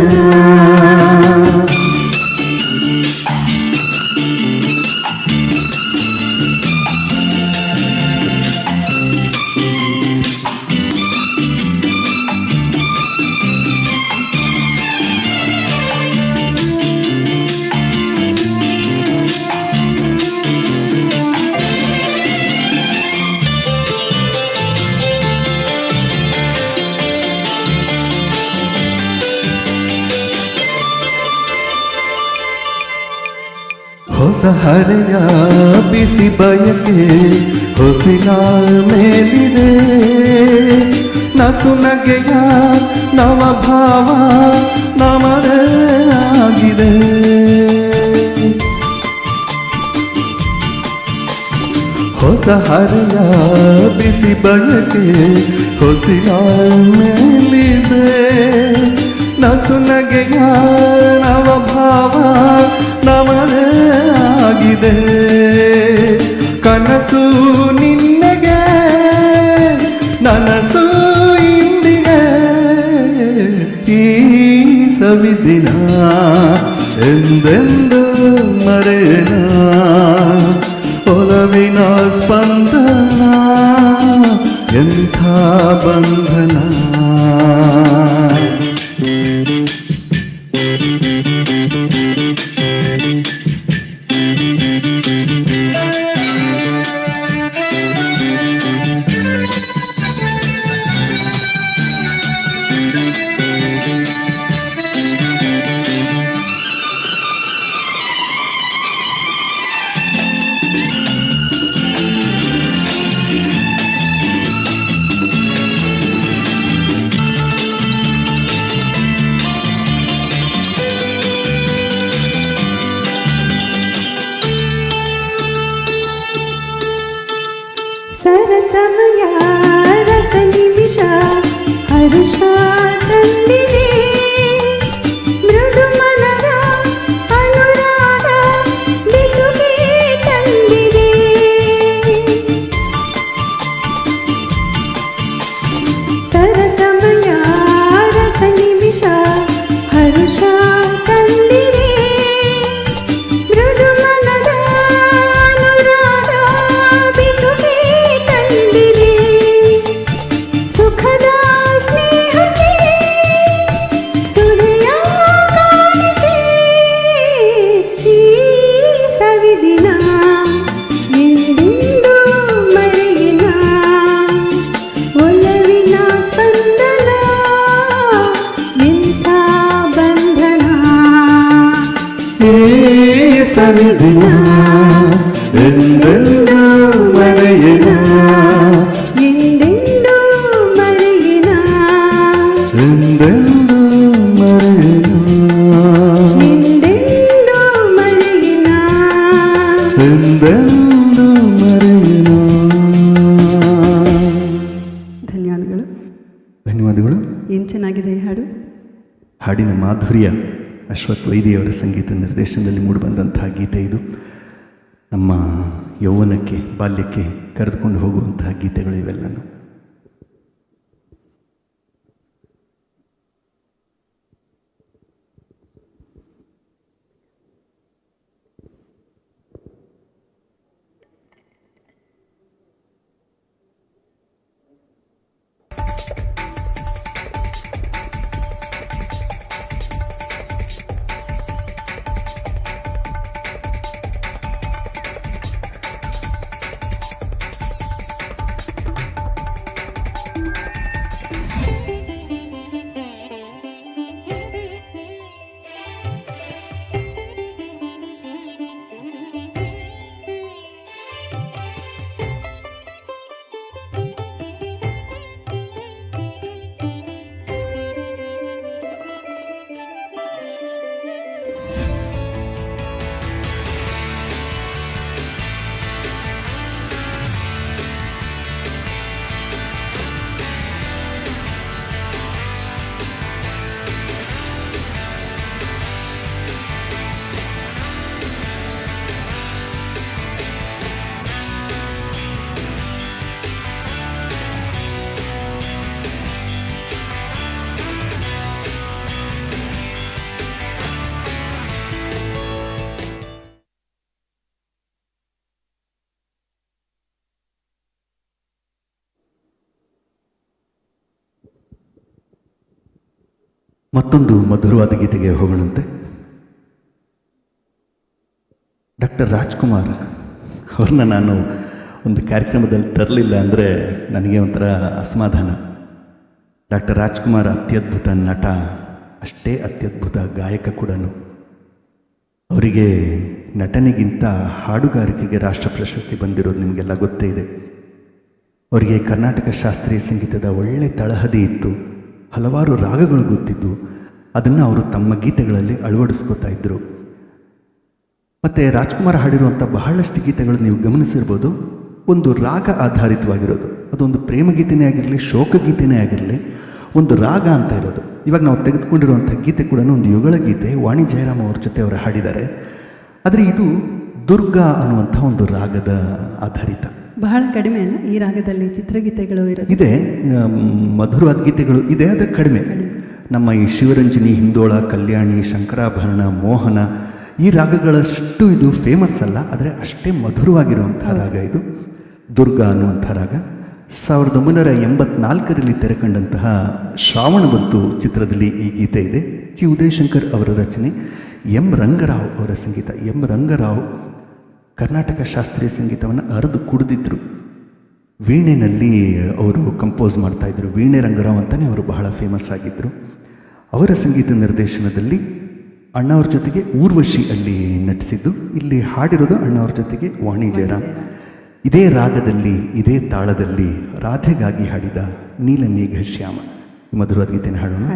ಹೊಸ ಹರೆಯ ಬಿಸಿ ಬಯಕೆ ಹೊಸಿಲ ಮೇಲಿದೆ, ನಸು ನಗೆಯ ನವ ಭಾವ ನಮದೇ ಆಗಿದೆ. ಹೊಸ ಹರೆಯ ಬಿಸಿ ಬಯಕೆ ಹೊಸಿಲ ಮೇಲಿದೆ, ನಸು ನಗೆಯ ನವ ಭಾವ ನಮದೇ ಆಗಿದೆ. ಕನಸು ನಿನ್ನೆಗೆ ನನಸು ಇಂದಿಗೆ ಈ ಸವಿದಿನ ಎಂದೆಂದು ಮರೆಯನ ಒಲವಿನ ಸ್ಪಂದನ ಎಂಥ ಬಂಧನ. ಸರಸಮಯ ರಸ ನಿಮಿಷ ಹರುಷ ತಂದಿದೆ. ಮೃದು ಮನದ ಅನುರಾಗ ಬಿಸುಗೆ ತಂದಿದೆ. ಸರಸಮಯ ರಸ ನಿಮಿಷ ಹರುಷ ತಂದಿದೆ. ಮೃದು ಮನದ ಅನುರಾಗ ಬಿಸುಗೆ ತಂದಿದೆ. ಸುಖದ ಸ್ನೇಹಕ್ಕೆ ಸುಧೆಯ ಕಾಣಿಕೆ ಈ ಸವಿದಿನ ಎಂದೆಂದು ಮರೆಯಿನ ಒಲವಿನ ಸ್ಪಂದನ ಎಂಥ ಬಂಧನ. ಈ ಸವಿದಿನ ಎಂದೆಂದು ಮರೆಯನ ಎಂದೆಂದು ಮರೆಯಿನ ಎಂದೆಂದು ಮರೆಯನ ಎಂದೆಂದು ಮರೆಯಿನ. ಎಂದೆಂದು ಮರೆಯನ. ಧನ್ಯವಾದಗಳು. ಧನ್ಯವಾದಗಳು. ಏನು ಚೆನ್ನಾಗಿದೆ ಈ ಹಾಡು. ಹಾಡಿನ ಮಾಧುರ್ಯ ಅಶ್ವಥ್ ವೈದಿಯವರ ಸಂಗೀತ ನಿರ್ದೇಶನದಲ್ಲಿ ಮೂಡಿಬಂದಂತಹ ಗೀತೆ ಇದು. ನಮ್ಮ ಯೌವನಕ್ಕೆ ಬಾಲ್ಯಕ್ಕೆ ಕರೆದುಕೊಂಡು ಹೋಗುವಂತಹ ಗೀತೆಗಳು ಇವೆಲ್ಲನೂ. ಮತ್ತೊಂದು ಮಧುರವಾದ ಗೀತೆಗೆ ಹೋಗೋಣಂತೆ. ಡಾಕ್ಟರ್ ರಾಜ್ಕುಮಾರ್ ಅವ್ರನ್ನ ನಾನು ಒಂದು ಕಾರ್ಯಕ್ರಮದಲ್ಲಿ ತರಲಿಲ್ಲ ಅಂದರೆ ನನಗೆ ಒಂಥರ ಅಸಮಾಧಾನ. ಡಾಕ್ಟರ್ ರಾಜ್ಕುಮಾರ್ ಅತ್ಯದ್ಭುತ ನಟ, ಅಷ್ಟೇ ಅತ್ಯದ್ಭುತ ಗಾಯಕ ಕೂಡ. ಅವರಿಗೆ ನಟನೆಗಿಂತ ಹಾಡುಗಾರಿಕೆಗೆ ರಾಷ್ಟ್ರ ಪ್ರಶಸ್ತಿ ಬಂದಿರೋದು ನಿಮಗೆಲ್ಲ ಗೊತ್ತೇ ಇದೆ. ಅವರಿಗೆ ಕರ್ನಾಟಕ ಶಾಸ್ತ್ರೀಯ ಸಂಗೀತದ ಒಳ್ಳೆ ತಳಹದಿ ಇತ್ತು, ಹಲವಾರು ರಾಗಗಳು ಗೊತ್ತಿದ್ದು, ಅದನ್ನು ಅವರು ತಮ್ಮ ಗೀತೆಗಳಲ್ಲಿ ಅಳವಡಿಸ್ಕೋತಾ ಇದ್ದರು. ಮತ್ತು ರಾಜ್ಕುಮಾರ್ ಹಾಡಿರುವಂಥ ಬಹಳಷ್ಟು ಗೀತೆಗಳು ನೀವು ಗಮನಿಸಿರ್ಬೋದು, ಒಂದು ರಾಗ ಆಧಾರಿತವಾಗಿರೋದು. ಅದೊಂದು ಪ್ರೇಮಗೀತೆನೇ ಆಗಿರಲಿ, ಶೋಕಗೀತೆನೇ ಆಗಿರಲಿ, ಒಂದು ರಾಗ ಅಂತ ಇರೋದು. ಇವಾಗ ನಾವು ತೆಗೆದುಕೊಂಡಿರುವಂಥ ಗೀತೆ ಕೂಡ ಒಂದು ಯುಗಳ ಗೀತೆ. ವಾಣಿ ಜಯರಾಮ್ ಅವ್ರ ಜೊತೆ ಅವರು ಹಾಡಿದ್ದಾರೆ. ಆದರೆ ಇದು ದುರ್ಗಾ ಅನ್ನುವಂಥ ಒಂದು ರಾಗದ ಆಧಾರಿತ. ಬಹಳ ಕಡಿಮೆ ಅಲ್ಲ ಈ ರಾಗದಲ್ಲಿ ಚಿತ್ರಗೀತೆಗಳು ಇರೋದು? ಇದೆ, ಮಧುರವಾದ ಗೀತೆಗಳು ಇದೆ, ಆದರೆ ಕಡಿಮೆ. ನಮ್ಮ ಈ ಶಿವರಂಜನಿ, ಹಿಂದೋಳ, ಕಲ್ಯಾಣಿ, ಶಂಕರಾಭರಣ, ಮೋಹನ ಈ ರಾಗಗಳಷ್ಟು ಇದು ಫೇಮಸ್ ಅಲ್ಲ, ಆದರೆ ಅಷ್ಟೇ ಮಧುರವಾಗಿರುವಂಥ ರಾಗ ಇದು ದುರ್ಗಾ ಅನ್ನುವಂಥ ರಾಗ. 1984ರಲ್ಲಿ ತೆರೆಕಂಡಂತಹ ಶ್ರಾವಣ ಬಂತು ಚಿತ್ರದಲ್ಲಿ ಈ ಗೀತೆ ಇದೆ. ಜಿ ಉದಯಶಂಕರ್ ಅವರ ರಚನೆ, ಎಂ ರಂಗರಾವ್ ಅವರ ಸಂಗೀತ. ಎಂ ರಂಗರಾವ್ ಕರ್ನಾಟಕ ಶಾಸ್ತ್ರೀಯ ಸಂಗೀತವನ್ನು ಅರೆದು ಕುಡಿದಿದ್ರು. ವೀಣೆನಲ್ಲಿ ಅವರು ಕಂಪೋಸ್ ಮಾಡ್ತಾಯಿದ್ರು. ವೀಣೆ ರಂಗರಾವ್ ಅಂತಲೇ ಅವರು ಬಹಳ ಫೇಮಸ್ ಆಗಿದ್ದರು. ಅವರ ಸಂಗೀತ ನಿರ್ದೇಶನದಲ್ಲಿ ಅಣ್ಣವ್ರ ಜೊತೆಗೆ ಊರ್ವಶಿ ಅಲ್ಲಿ ನಟಿಸಿದ್ದು. ಇಲ್ಲಿ ಹಾಡಿರೋದು ಅಣ್ಣವ್ರ ಜೊತೆಗೆ ವಾಣಿ ಜಯರಾಮ್. ಇದೇ ರಾಗದಲ್ಲಿ, ಇದೇ ತಾಳದಲ್ಲಿ ರಾಧೆಗಾಗಿ ಹಾಡಿದ ನೀಲಮೇಘ ಶ್ಯಾಮ ಮಧುರವಾದ ಗೀತೆನ ಹಾಡೋಣ.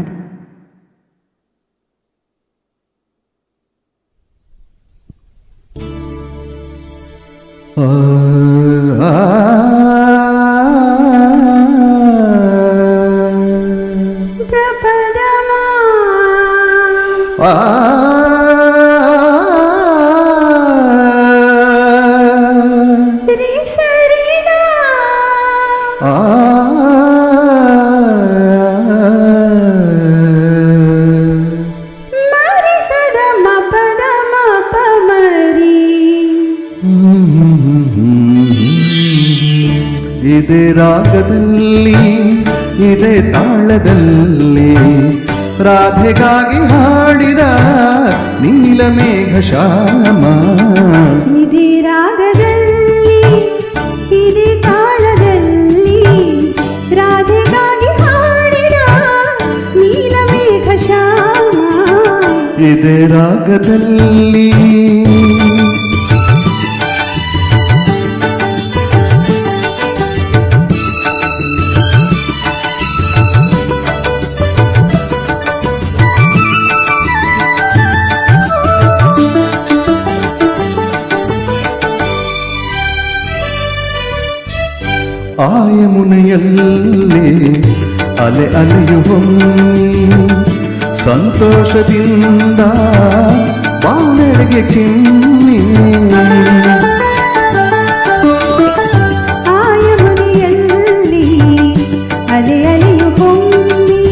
ಇದೇ ರಾಗದಲ್ಲಿ, ಇದೇ ತಾಳದಲ್ಲಿ ರಾಧೆಗಾಗಿ ಹಾಡಿದ ನೀಲಮೇಘ ಶ್ಯಾಮ. ಇದೇ ರಾಗದಲ್ಲಿ, ಇದೇ ತಾಳದಲ್ಲಿ ರಾಧೆಗಾಗಿ ಹಾಡಿದ ನೀಲಮೇಘ ಶ್ಯಾಮ. ಇದೇ ರಾಗದಲ್ಲಿ, ಆಯಮುನೆಯಲ್ಲಿ ಅಲೆ ಅಲೆಯುವೊಮ್ಮಿ ಸಂತೋಷದಿಂದ ಬಾನೆಡೆಗೆ ಚಿಮ್ಮಿ. ಆಯಮುನೆಯಲ್ಲಿ ಅಲೆ ಅಲೆಯುವೊಮ್ಮಿ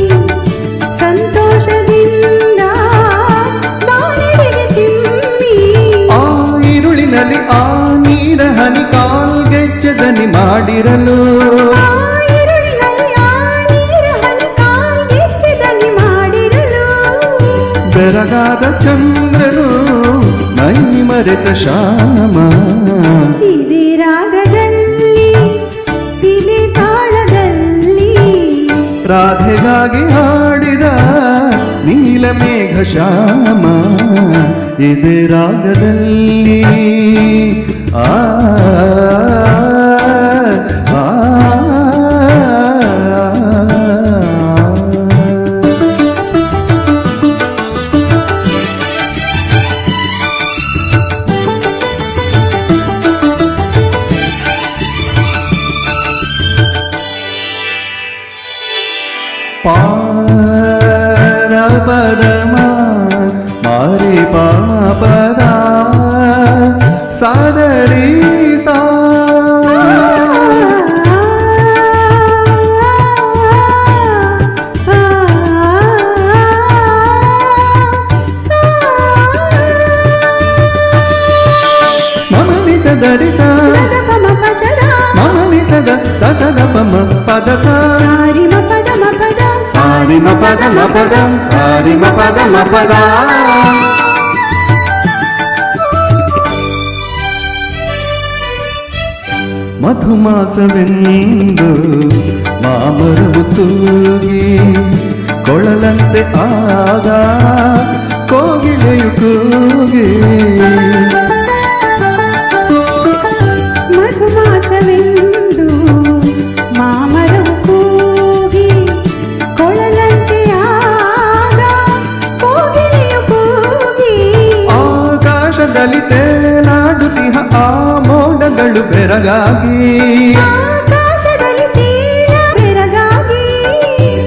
ಸಂತೋಷದಿಂದ ಬಾನೆಡೆಗೆ ಚಿಮ್ಮಿ. ಆ ഇരുಳಿನಲ್ಲಿ ಆ ನೀರ ಹನಿ ಕಾಲ್ಗೆಜ್ಜೆದನಿ ಮಾಡಿರಲು, ಬೆರಗಾದ ಚಂದ್ರನು ಮೈ ಮರೆತ ಶ್ಯಾಮ. ಇದೇ ರಾಗದಲ್ಲಿ, ಇದೇ ತಾಳದಲ್ಲಿ ರಾಧೆಗಾಗಿ ಹಾಡಿದ ನೀಲಮೇಘ ಶ್ಯಾಮ. ಇದೇ ರಾಗದಲ್ಲಿ ಆ ಪದಮ ಮಾರಿ ಪಾಮ ಪದ ಸಾದರಿ ಸಾ. ಮಮನಿ ಸದರಿ ಸಾ ಮಮನಿ ಸದ ಸದ ಪಮ ಪದ ಸಾರಿ ಮ ಪದ ಮ ಪದ ಸಾರಿ ಮ ಪದ ಮ ಪದ ಸಾರಿ ಮ ಪದ ಮ ಪದ. ಮಧುಮಾಸವೆಂದು ಮಾಮರವು ತೂಗಿ ಕೊಳಲಂತೆ ಆಗ ಕೋಗಿಲೆಯು ಕೂಗಿ. ಮಧುಮಾಸವೆಂದು ಮಾಮರವು ಕೂಗಿ ಕೊಳಲಂತೆ ಆಗ ಕೋಗಿಲೆಯು ಕೂಗಿ. ಆಕಾಶದಲ್ಲಿ ತೇಲಾಡುತ್ತಿಹ ಆ ಮೋಡಗಳು ಬೆರಗಾಗಿ, ಆಕಾಶದಲ್ಲಿ ತೇಲ ಬೆರಗಾಗಿ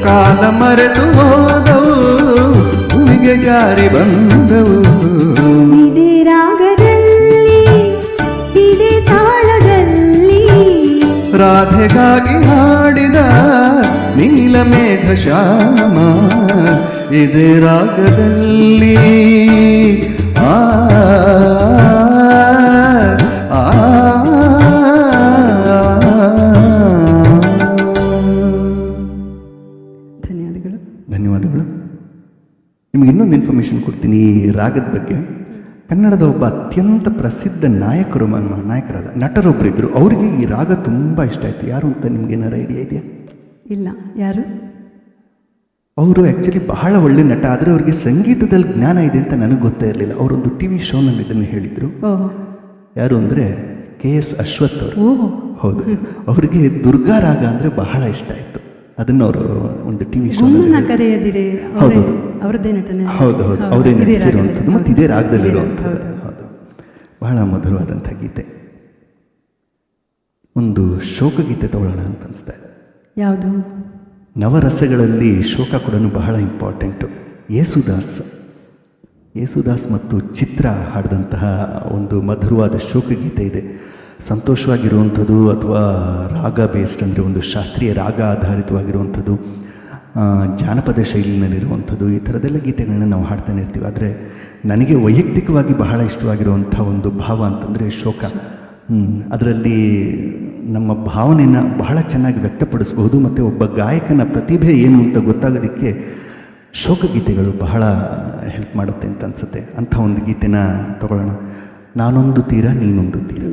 ಕಾಲ ಮರೆತು ಹೋದವು ಭೂಮಿಗೆ ಜಾರಿ ಬಂದವು. ಇದೇ ರಾಗದ ರಾಧೆಗಾಗಿ ಹಾಡಿದ ನೀಲಮೇಘ ಶ್ಯಾಮ ಇದೇ ರಾಗದಲ್ಲಿ ಆ ಆ ಧನ್ಯವಾದಗಳು. ಧನ್ಯವಾದಗಳು. ನಿಮಗೆ ಇನ್ನೊಂದು ಇನ್ಫಾರ್ಮೇಷನ್ ಕೊಡ್ತೀನಿ ಈ ರಾಗದ ಬಗ್ಗೆ. ಕನ್ನಡದ ಒಬ್ಬ ಅತ್ಯಂತ ಪ್ರಸಿದ್ಧ ನಾಯಕರಲ್ಲ ನಟರೊಬ್ಬರಿದ್ದರು, ಅವರಿಗೆ ಈ ರಾಗ ತುಂಬ ಇಷ್ಟ ಆಯಿತು. ಯಾರು ಅಂತ ನಿಮ್ಗೇನಾರ ಐಡಿಯಾ ಇದೆಯಾ? ಇಲ್ಲ, ಯಾರು? ಅವರು ಆ್ಯಕ್ಚುಲಿ ಬಹಳ ಒಳ್ಳೆ ನಟ, ಆದರೆ ಅವರಿಗೆ ಸಂಗೀತದಲ್ಲಿ ಜ್ಞಾನ ಇದೆ ಅಂತ ನನಗೆ ಗೊತ್ತೇ ಇರಲಿಲ್ಲ. ಅವರೊಂದು ಟಿ ವಿ ಶೋನಲ್ಲಿ ಇದನ್ನು ಹೇಳಿದರು. ಓಹ್, ಯಾರು ಅಂದರೆ KS ಅಶ್ವಥ್ ಅವರು. ಓಹ್, ಹೌದು, ಅವರಿಗೆ ದುರ್ಗಾ ರಾಗ ಅಂದರೆ ಬಹಳ ಇಷ್ಟ ಆಯಿತು. ಅದನ್ನು ಅವರು ಒಂದು ಟಿ ವಿ ಶೋ ಗುಮ್ಮನ ಕರೆಯದಿರೆ ಹೌದು ಅವರದ್ದೇ ನಟನೆ. ಹೌದು ಹೌದು, ಅವರೇ ನಡೆಸಿರುವಂಥದ್ದು ಮತ್ತು ಇದೇ ರಾಗದಲ್ಲಿರುವಂಥದ್ದು. ಹೌದು. ಹೌದು, ಬಹಳ ಮಧುರವಾದಂಥ ಗೀತೆ. ಒಂದು ಶೋಕಗೀತೆ ತಗೊಳ್ಳೋಣ ಅಂತ ಅನಿಸ್ತಾ ಇದೆ. ಯಾವುದು? ನವರಸಗಳಲ್ಲಿ ಶೋಕ ಕೂಡ ಬಹಳ ಇಂಪಾರ್ಟೆಂಟು. ಯೇಸುದಾಸ್ ಮತ್ತು ಚಿತ್ರ ಹಾಡಿದಂತಹ ಒಂದು ಮಧುರವಾದ ಶೋಕಗೀತೆ ಇದೆ. ಸಂತೋಷವಾಗಿರುವಂಥದ್ದು ಅಥವಾ ರಾಗ ಬೇಸ್ಡ್ ಅಂದರೆ ಒಂದು ಶಾಸ್ತ್ರೀಯ ರಾಗ ಆಧಾರಿತವಾಗಿರುವಂಥದ್ದು, ಜಾನಪದ ಶೈಲಿನಲ್ಲಿರುವಂಥದ್ದು, ಈ ಥರದ್ದೆಲ್ಲ ಗೀತೆಗಳನ್ನ ನಾವು ಹಾಡ್ತಾನೆ ಇರ್ತೀವಿ. ಆದರೆ ನನಗೆ ವೈಯಕ್ತಿಕವಾಗಿ ಬಹಳ ಇಷ್ಟವಾಗಿರುವಂಥ ಒಂದು ಭಾವ ಅಂತಂದರೆ ಶೋಕ. ಅದರಲ್ಲಿ ನಮ್ಮ ಭಾವನೆಯನ್ನು ಬಹಳ ಚೆನ್ನಾಗಿ ವ್ಯಕ್ತಪಡಿಸಬಹುದು ಮತ್ತು ಒಬ್ಬ ಗಾಯಕನ ಪ್ರತಿಭೆ ಏನು ಅಂತ ಗೊತ್ತಾಗೋದಕ್ಕೆ ಶೋಕಗೀತೆಗಳು ಬಹಳ ಹೆಲ್ಪ್ ಮಾಡುತ್ತೆ ಅಂತ ಅನಿಸುತ್ತೆ. ಅಂಥ ಒಂದು ಗೀತೆನ ತಗೊಳ್ಳೋಣ. ನಾನೊಂದು ತೀರ ನೀನೊಂದು ತೀರ.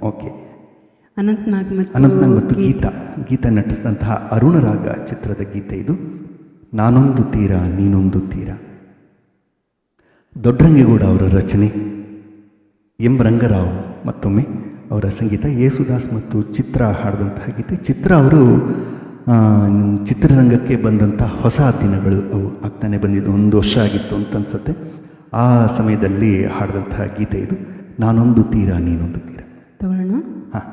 ಓಕೆ. ಅನಂತ್ನಾಗ್ ಮತ್ತು ಗೀತಾ ನಟಿಸಿದಂತಹ ಅರುಣರಾಗ ಚಿತ್ರದ ಗೀತೆ ಇದು. ನಾನೊಂದು ತೀರ ನೀನೊಂದು ತೀರ. ದೊಡ್ಡರಂಗೇಗೌಡ ಅವರ ರಚನೆ, ಎಂ ರಂಗರಾವ್ ಮತ್ತೊಮ್ಮೆ ಅವರ ಸಂಗೀತ, ಯೇಸುದಾಸ್ ಮತ್ತು ಚಿತ್ರ ಹಾಡಿದಂತಹ ಗೀತೆ. ಚಿತ್ರ ಅವರು ಚಿತ್ರರಂಗಕ್ಕೆ ಬಂದಂಥ ಹೊಸ ದಿನಗಳು ಅವು ಆಗ್ತಾನೆ ಬಂದಿದ್ದು, 1 ವರ್ಷ ಆಗಿತ್ತು ಅಂತ ಅನ್ಸುತ್ತೆ. ಆ ಸಮಯದಲ್ಲಿ ಹಾಡಿದಂತಹ ಗೀತೆ ಇದು, ನಾನೊಂದು ತೀರ ನೀನೊಂದು ತೀರ. ತಗೊಳ್ಳೋಣ. ಹಾಂ.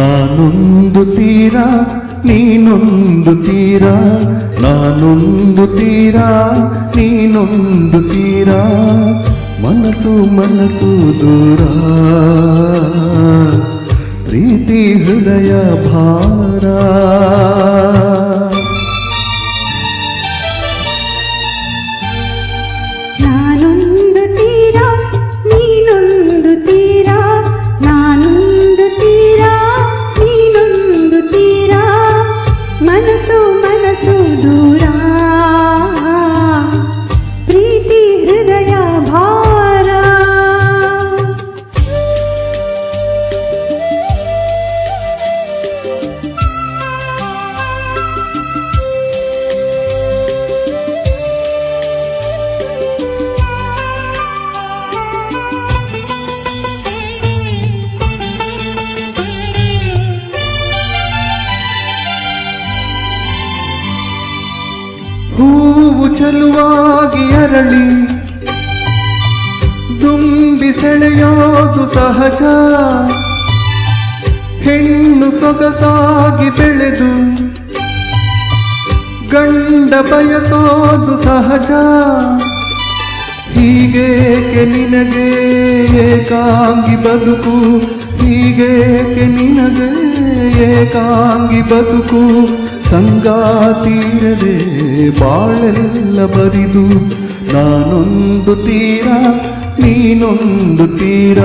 ನಾನೊಂದು ತೀರ ನೀನೊಂದು ತೀರ, ನಾನೊಂದು ತೀರ ನೀನೊಂದು ತೀರ, ಮನಸ್ಸು ಮನಸ್ಸು ದೂರ, ಪ್ರೀತಿ ಹೃದಯ ಭಾರ. ನಾನೊಂದು ತೀರ ನೀನೊಂದು ತೀರ, ನಾನೊಂದು ತೀರ ನೀನೊಂದು ತೀರ, ಮನಸ್ಸು ಮನಸ್ಸು ದೂರ, ಪ್ರೀತಿ ಹೃದಯ ಭಾರ. ಹೂವು ಚೆಲುವಾಗಿ ಅರಳಿ ದುಂಬಿ ಸೆಳೆಯೋದು ಸಹಜ, ಹೆಣ್ಣು ಸೊಗಸಾಗಿ ಬೆಳೆದು ಗಂಡ ಬಯಸೋದು ಸಹಜ. ಹೀಗೇಕೆ ನಿನಗೆ ಏಕಾಂಗಿ ಬದುಕು, ಹೀಗೇಕೆ ನಿನಗೆ ಏಕಾಂಗಿ ಬದುಕು, ಸಂಗಾತೀರದೆ ಬಾಳೆಲ್ಲ ಬರಿದು. ನಾನೊಂದು ತೀರ ನೀನೊಂದು ತೀರ,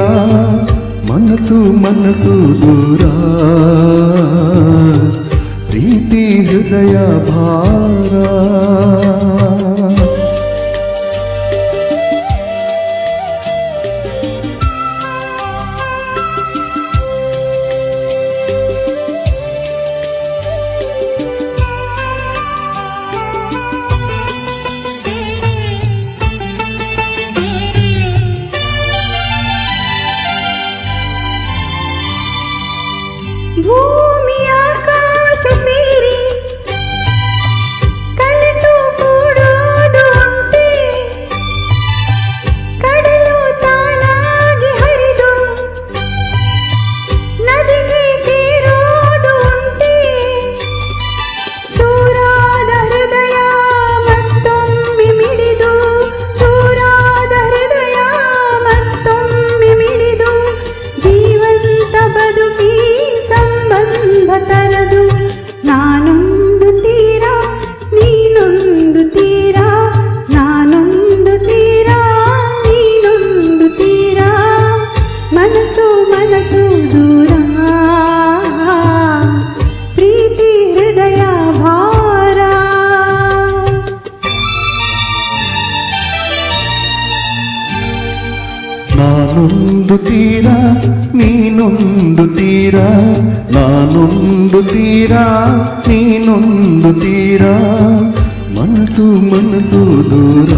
ಮನಸ್ಸು ಮನಸ್ಸು ದೂರ, ಪ್ರೀತಿ ಹೃದಯ ಭಾರ. ಭೂಮಿ ಆಕಾಶ ಸೇರಿ ಕಲಿತು ನಾನೊಂದು ತೀರ ನೀನೊಂದು ತೀರ, ನಾನೊಂದು ತೀರ ನೀನೊಂದು ತೀರ, ಮನಸ್ಸು ಮನಸ್ಸು ದೂರ,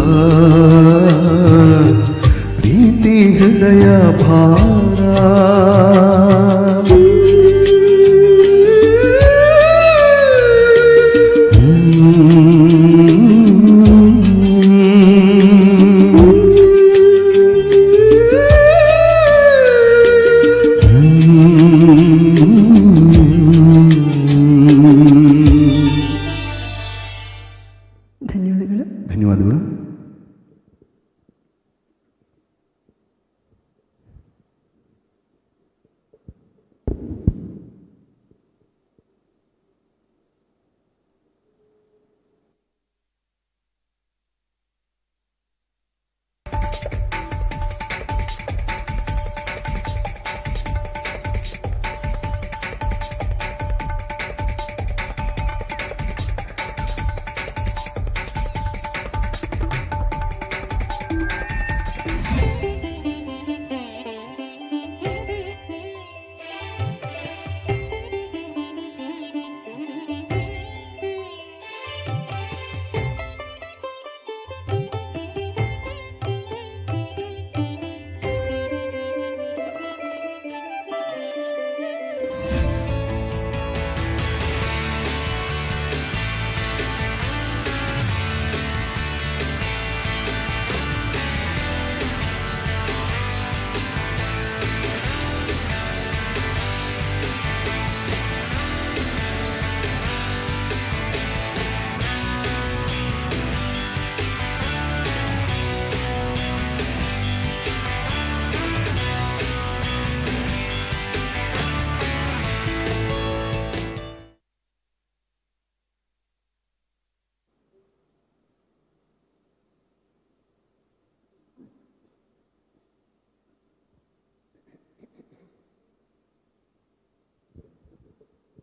ಪ್ರೀತಿ ಹೃದಯ ಭಾರ. ಧನ್ಯವಾದಗಳು. ಧನ್ಯವಾದಗಳು.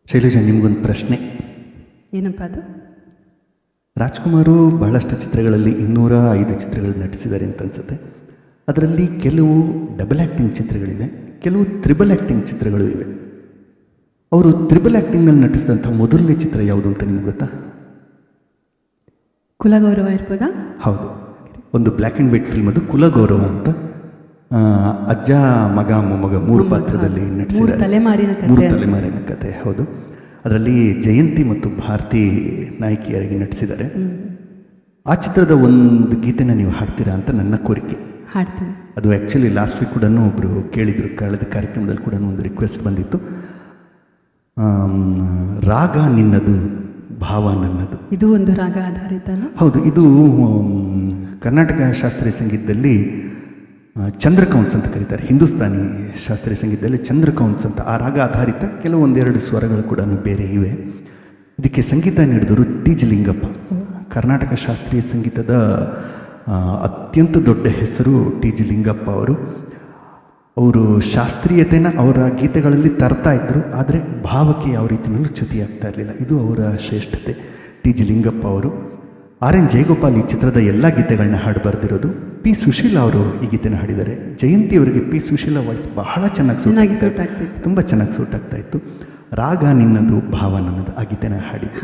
ಶೈಲಜಾ, ನಿಮಗೊಂದು ಪ್ರಶ್ನೆ. ಏನಪ್ಪ ಅದು? ರಾಜ್ಕುಮಾರು ಬಹಳಷ್ಟು ಚಿತ್ರಗಳಲ್ಲಿ 205 ಚಿತ್ರಗಳು ನಟಿಸಿದ್ದಾರೆ ಅಂತ ಅನಿಸುತ್ತೆ. ಅದರಲ್ಲಿ ಕೆಲವು ಡಬಲ್ ಆ್ಯಕ್ಟಿಂಗ್ ಚಿತ್ರಗಳಿವೆ, ಕೆಲವು ತ್ರಿಬಲ್ ಆ್ಯಕ್ಟಿಂಗ್ ಚಿತ್ರಗಳು ಇವೆ. ಅವರು ತ್ರಿಬಲ್ ಆ್ಯಕ್ಟಿಂಗ್ನಲ್ಲಿ ನಟಿಸಿದಂಥ ಮೊದಲನೇ ಚಿತ್ರ ಯಾವುದು ಅಂತ ನಿಮ್ಗೆ ಗೊತ್ತಾ? ಕುಲಗೌರವ ಇರ್ಬೋದಾ? ಹೌದು, ಒಂದು ಬ್ಲ್ಯಾಕ್ ಆ್ಯಂಡ್ ವೈಟ್ ಫಿಲ್ಮ್, ಅದು ಕುಲಗೌರವ ಅಂತ. ಅಜ್ಜ ಮಗ ಮೊಮ್ಮಗ 3 ಪಾತ್ರದಲ್ಲಿ ನಟಿಸಿದ್ದಾರೆ. 3 ತಲೆಮಾರಿನ ಕತೆ. ಹೌದು, ಅದರಲ್ಲಿ ಜಯಂತಿ ಮತ್ತು ಭಾರತಿ ನಾಯಕಿಯರಿಗೆ ನಟಿಸಿದ್ದಾರೆ. ಆ ಚಿತ್ರದ ಒಂದು ಗೀತೆನ ನೀವು ಹಾಡ್ತೀರಾ ಅಂತ ನನ್ನ ಕೋರಿಕೆ. ಹಾಡ್ತೀನಿ. ಅದು ಆ್ಯಕ್ಚುಲಿ ಲಾಸ್ಟ್ ವೀಕ್ ಕೂಡ ಒಬ್ಬರು ಕೇಳಿದರು, ಕಳೆದ ಕಾರ್ಯಕ್ರಮದಲ್ಲಿ ಕೂಡ ಒಂದು ರಿಕ್ವೆಸ್ಟ್ ಬಂದಿತ್ತು. ರಾಗ ನಿನ್ನದು, ಭಾವ ನನ್ನದು. ಇದು ಒಂದು ರಾಗ ಆಧಾರಿತ ಅಲ್ಲ? ಹೌದು, ಇದು ಕರ್ನಾಟಕ ಶಾಸ್ತ್ರೀಯ ಸಂಗೀತದಲ್ಲಿ ಚಂದ್ರಕೌನ್ಸ್ ಅಂತ ಕರೀತಾರೆ. ಹಿಂದೂಸ್ತಾನಿ ಶಾಸ್ತ್ರೀಯ ಸಂಗೀತದಲ್ಲಿ ಚಂದ್ರಕೌನ್ಸ್ ಅಂತ ಆ ರಾಗ ಆಧಾರಿತ ಕೆಲವೊಂದೆರಡು ಸ್ವರಗಳು ಕೂಡ ಬೇರೆ ಇವೆ. ಇದಕ್ಕೆ ಸಂಗೀತ ನೀಡಿದವರು ಟಿ ಜಿ ಲಿಂಗಪ್ಪ. ಕರ್ನಾಟಕ ಶಾಸ್ತ್ರೀಯ ಸಂಗೀತದ ಅತ್ಯಂತ ದೊಡ್ಡ ಹೆಸರು ಟಿ ಜಿ ಲಿಂಗಪ್ಪ ಅವರು. ಅವರು ಶಾಸ್ತ್ರೀಯತೆನ ಅವರ ಗೀತೆಗಳಲ್ಲಿ ತರ್ತಾ ಇದ್ದರು, ಆದರೆ ಭಾವಕ್ಕೆ ಯಾವ ರೀತಿಯಲ್ಲೂ ಚ್ಯುತಿಯಾಗ್ತಾ ಇರಲಿಲ್ಲ. ಇದು ಅವರ ಶ್ರೇಷ್ಠತೆ. ಟಿ ಜಿ ಲಿಂಗಪ್ಪ ಅವರು. ಆರ್ ಎನ್ ಜಯಗೋಪಾಲ್ ಈ ಚಿತ್ರದ ಎಲ್ಲ ಗೀತೆಗಳನ್ನ ಹಾಡು ಬರೆದಿರೋದು. ಪಿ ಸುಶೀಲಾ ಅವರು ಈ ಗೀತೆನ ಹಾಡಿದ್ದಾರೆ. ಜಯಂತಿ ಅವರಿಗೆ ಪಿ ಸುಶೀಲಾ ವಾಯ್ಸ್ ಬಹಳ ಚೆನ್ನಾಗಿ ಸೂಟ್ ಆಗ್ತಾಯಿತ್ತು, ತುಂಬ ಚೆನ್ನಾಗಿ ಸೂಟ್ ಆಗ್ತಾ ಇತ್ತು. ರಾಗ ನಿನ್ನದು, ಭಾವ ನನ್ನದು, ಆ ಗೀತೆನ ಹಾಡಿದ್ದು.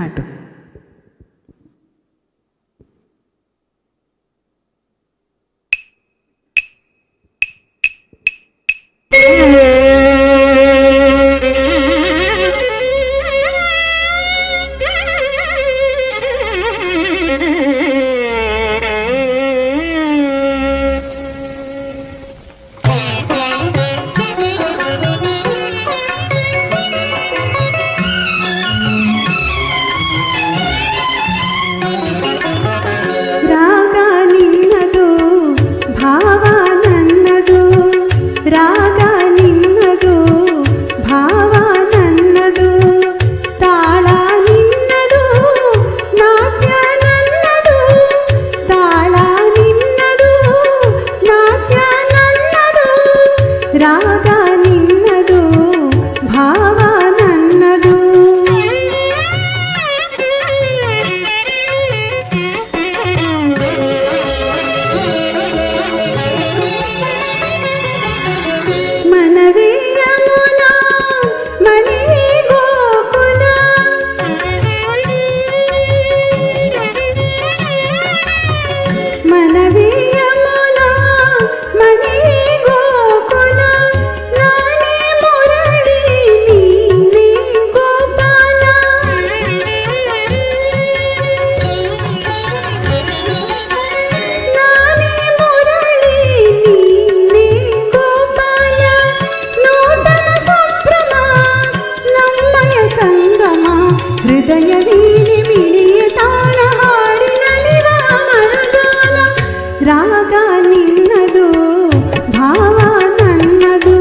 ಮನವೇ ಯಮುನಾ ಮನೆ ಗೋಕುಲ ನಾನೇ ಮುರಳಿ ನೀನೇ ಗೋಪಾಲ ನಾನೇ ಮುರಳಿ ನೀನೇ ಗೋಪಾಲ ನೂತನ ಸಂಭ್ರಮ ನಮ್ಮಯ ಸಂಗಮ ಹೃದಯ ವೀಣೆ ಮಿಡಿಯ ತಾಳ ಹಾಡಿನಲಿವ ಮನಗಾಲ ರಾಗ ನಿನ್ನದು ಭಾವ ನನ್ನದು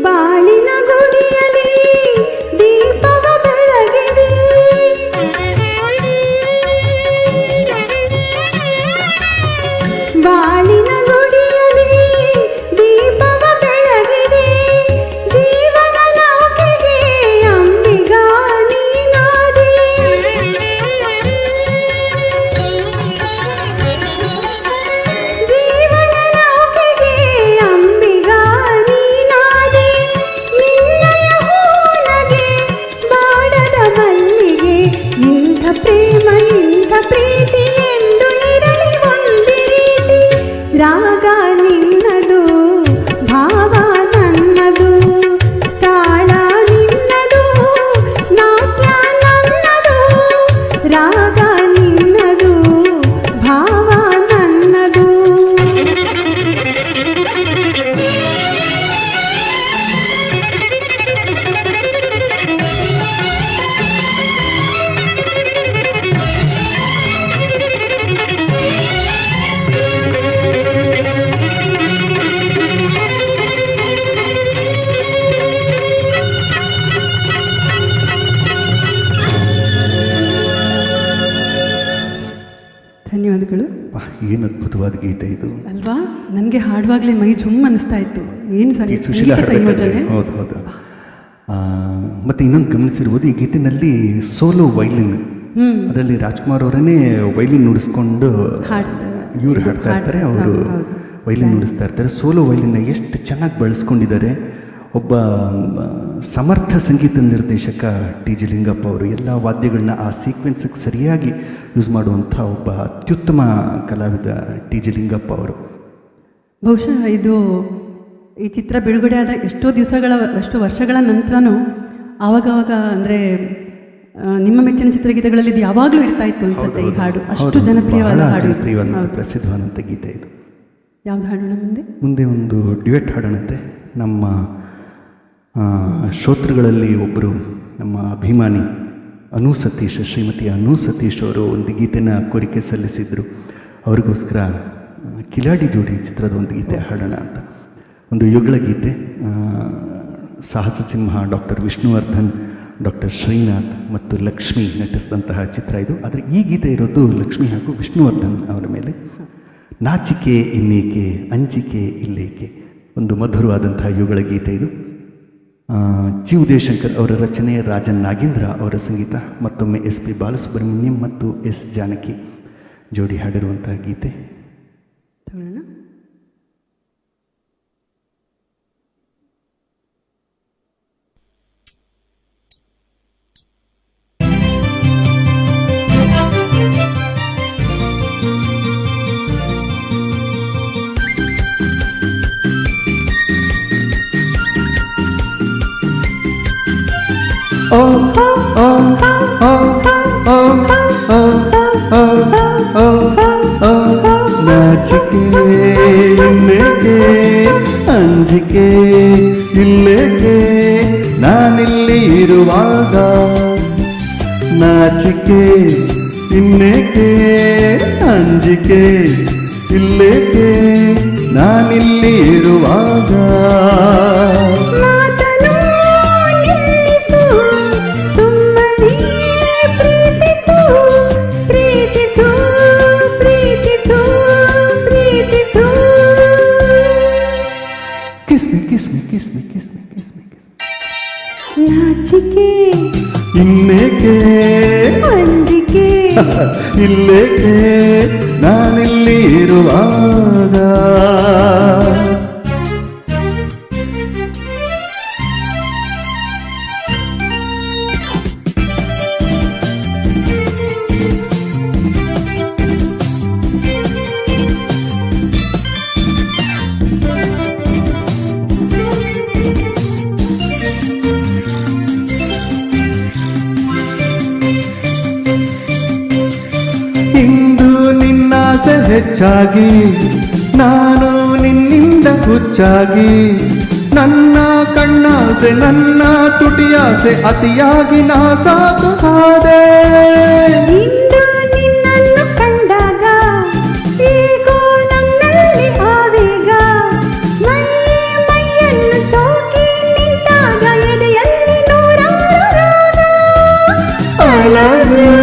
ಬಾಳಿನ ಗುಡಿಯಲ್ಲಿ ದೀಪವ ಬೆಳಗಿದೆ ಬಾಳಿನ ಗುಡಿಯಲ್ಲಿ ದೀಪವ ಬೆಳಗಿದೆ ಜೀವನ ನೌಕೆಗೆ ಅಂಬಿಗಾ ನೀನಾದೆ ಜೀವನ ನೌಕೆಗೆ ಅಂಬಿಗಾ ನೀನಾದೆ ನಿನ್ನಯ ಹೂನಗೆ ಬಾಡದ ಮಲ್ಲಿಗೆ ಇಂಥ ಪ್ರೇಮ ಇಂಥ ಪ್ರೀತಿ ಎಂದು ಇರಲಿ ಒಂದೇ ರೀತಿ ರಾಗ ನಿನ್ನದು ಭಾವ ನನ್ನದು ತಾಳ ನಿನ್ನದು ನಾಟ್ಯ ನನ್ನದು ರಾಗ ನಿನ್ನದು ಭಾವ ನನ್ನದು ಧನ್ಯವಾದಗಳು. ವಾಹ್, ಏನು ಅದ್ಭುತವಾದ ಗೀತೆ ಇದು. ಅಲ್ವಾ? ನನಗೆ ಹಾಡುವಾಗಲೇ ಮೈ ಜುಮ್ ಅನಿಸ್ತಾ ಇತ್ತು. ಏನು ಸರಿ ಈ ಸುಶೀಲಾ ಸಂಯೋಜನೆ. ಹೌದು ಹೌದು. ಮತ್ತು ಇನ್ನೊಂದು ಗಮನಿಸಿರ್ಬೋದು, ಈ ಗೀತೆನಲ್ಲಿ ಸೋಲೋ ವೈಲಿನ್, ಅದರಲ್ಲಿ ರಾಜ್ಕುಮಾರ್ ಅವರನ್ನೇ ವೈಲಿನ್ ನುಡಿಸ್ಕೊಂಡು ಇವ್ರು ಹಾಡ್ತಾ ಇರ್ತಾರೆ, ಅವರು ವೈಲಿನ್ ನುಡಿಸ್ತಾ ಇರ್ತಾರೆ. ಸೋಲೋ ವೈಲಿನ್ನ ಎಷ್ಟು ಚೆನ್ನಾಗಿ ಬಳಸ್ಕೊಂಡಿದ್ದಾರೆ. ಒಬ್ಬ ಸಮರ್ಥ ಸಂಗೀತ ನಿರ್ದೇಶಕ ಟಿ ಜಿ ಲಿಂಗಪ್ಪ ಅವರು ಎಲ್ಲ ವಾದ್ಯಗಳನ್ನ ಆ ಸೀಕ್ವೆನ್ಸಿಗೆ ಸರಿಯಾಗಿ ಯೂಸ್ ಮಾಡುವಂಥ ಒಬ್ಬ ಅತ್ಯುತ್ತಮ ಕಲಾವಿದ ಟಿ ಜಿ ಲಿಂಗಪ್ಪ ಅವರು. ಬಹುಶಃ ಇದು ಈ ಚಿತ್ರ ಬಿಡುಗಡೆ ಆದ ಎಷ್ಟೋ ವರ್ಷಗಳ ನಂತರನೂ ಆವಾಗವಾಗ ಅಂದರೆ ನಿಮ್ಮ ಮೆಚ್ಚಿನ ಚಿತ್ರಗೀತೆಗಳಲ್ಲಿ ಇದು ಯಾವಾಗಲೂ ಇರ್ತಾ ಇತ್ತು ಅನ್ಸುತ್ತೆ. ಈ ಹಾಡು ಅಷ್ಟು ಜನಪ್ರಿಯವಾದ ಹಾಡು, ಜನಪ್ರಿಯವಾದ ಪ್ರಸಿದ್ಧವಾದಂಥ ಗೀತೆ ಇದು. ಯಾವ್ದು ಹಾಡೋಣ ಮುಂದೆ ಒಂದು ಡ್ಯುಯೆಟ್ ಹಾಡೋಣಂತೆ. ನಮ್ಮ ಶ್ರೋತೃಗಳಲ್ಲಿ ಒಬ್ಬರು ನಮ್ಮ ಅಭಿಮಾನಿ ಅನು ಸತೀಶ್, ಶ್ರೀಮತಿ ಅನು ಸತೀಶ್ ಅವರು ಒಂದು ಗೀತೆನ ಕೋರಿಕೆ ಸಲ್ಲಿಸಿದರು. ಅವ್ರಿಗೋಸ್ಕರ ಕಿಲಾಡಿ ಜೋಡಿ ಚಿತ್ರದ ಒಂದು ಗೀತೆ ಹಾಡೋಣ ಅಂತ. ಒಂದು ಯುಗಳ ಗೀತೆ, ಸಾಹಸ ಸಿಂಹ, ಡಾಕ್ಟರ್ ವಿಷ್ಣುವರ್ಧನ್, ಡಾಕ್ಟರ್ ಶ್ರೀನಾಥ್ ಮತ್ತು ಲಕ್ಷ್ಮಿ ನಟಿಸಿದಂತಹ ಚಿತ್ರ ಇದು. ಆದರೆ ಈ ಗೀತೆ ಇರೋದು ಲಕ್ಷ್ಮಿ ಹಾಗೂ ವಿಷ್ಣುವರ್ಧನ್ ಅವರ ಮೇಲೆ. ನಾಚಿಕೆ ಇನ್ನೇಕೆ ಅಂಜಿಕೆ ಇಲ್ಲೇಕೆ, ಒಂದು ಮಧುರವಾದಂತಹ ಯುಗಳ ಗೀತೆ ಇದು. ಜಿ ಉದಯಶಂಕರ್ ಅವರ ರಚನೆ, ರಾಜನ್ ನಾಗೇಂದ್ರ ಅವರ ಸಂಗೀತ, ಮತ್ತೊಮ್ಮೆ ಎಸ್ ಪಿ ಬಾಲಸುಬ್ರಹ್ಮಣ್ಯಂ ಮತ್ತು ಎಸ್ ಜಾನಕಿ ಜೋಡಿ ಹಾಡಿರುವಂತಹ ಗೀತೆ. ನಾಚಿಕೆ ಇನ್ನೇಕೆ ಅಂಜಿಕೆ ಇಲ್ಲೇಕೆ ನಾನಿಲ್ಲಿ ಇರುವಾಗ, ನಾಚಿಕೆ ಇನ್ನೇಕೆ ಅಂಜಿಕೆ ಇಲ್ಲೇಕೆ ನಾನಿಲ್ಲಿ ಇರುವಾಗ. ನಾಚಿಕೆ ಇನ್ನೇಕೆ ಅಂಜಿಕೆ ಇಲ್ಲೇಕೆ ನಾನಿಲ್ಲಿ ಇರುವಾಗ. ಹೆಚ್ಚಾಗಿ ನಾನು ನಿನ್ನಿಂದ ಹುಚ್ಚಾಗಿ ನನ್ನ ಕಣ್ಣಾಸೆ ನನ್ನ ತುಟಿಯಾಸೆ ಅತಿಯಾಗಿ ನಾ ಸಾಕು ಹಾದೆ ಇಂದು ನಿನ್ನನ್ನು ಕಂಡಾಗ ಈಗೋ ನನ್ನಲ್ಲಿ ಆವೇಗ ಮೈಯನ್ನು ಸೋಕಿ ನಿಂತಾಗ ಎದೆಯಲ್ಲಿ ನೂರಾರು ರಾಗ. I love you,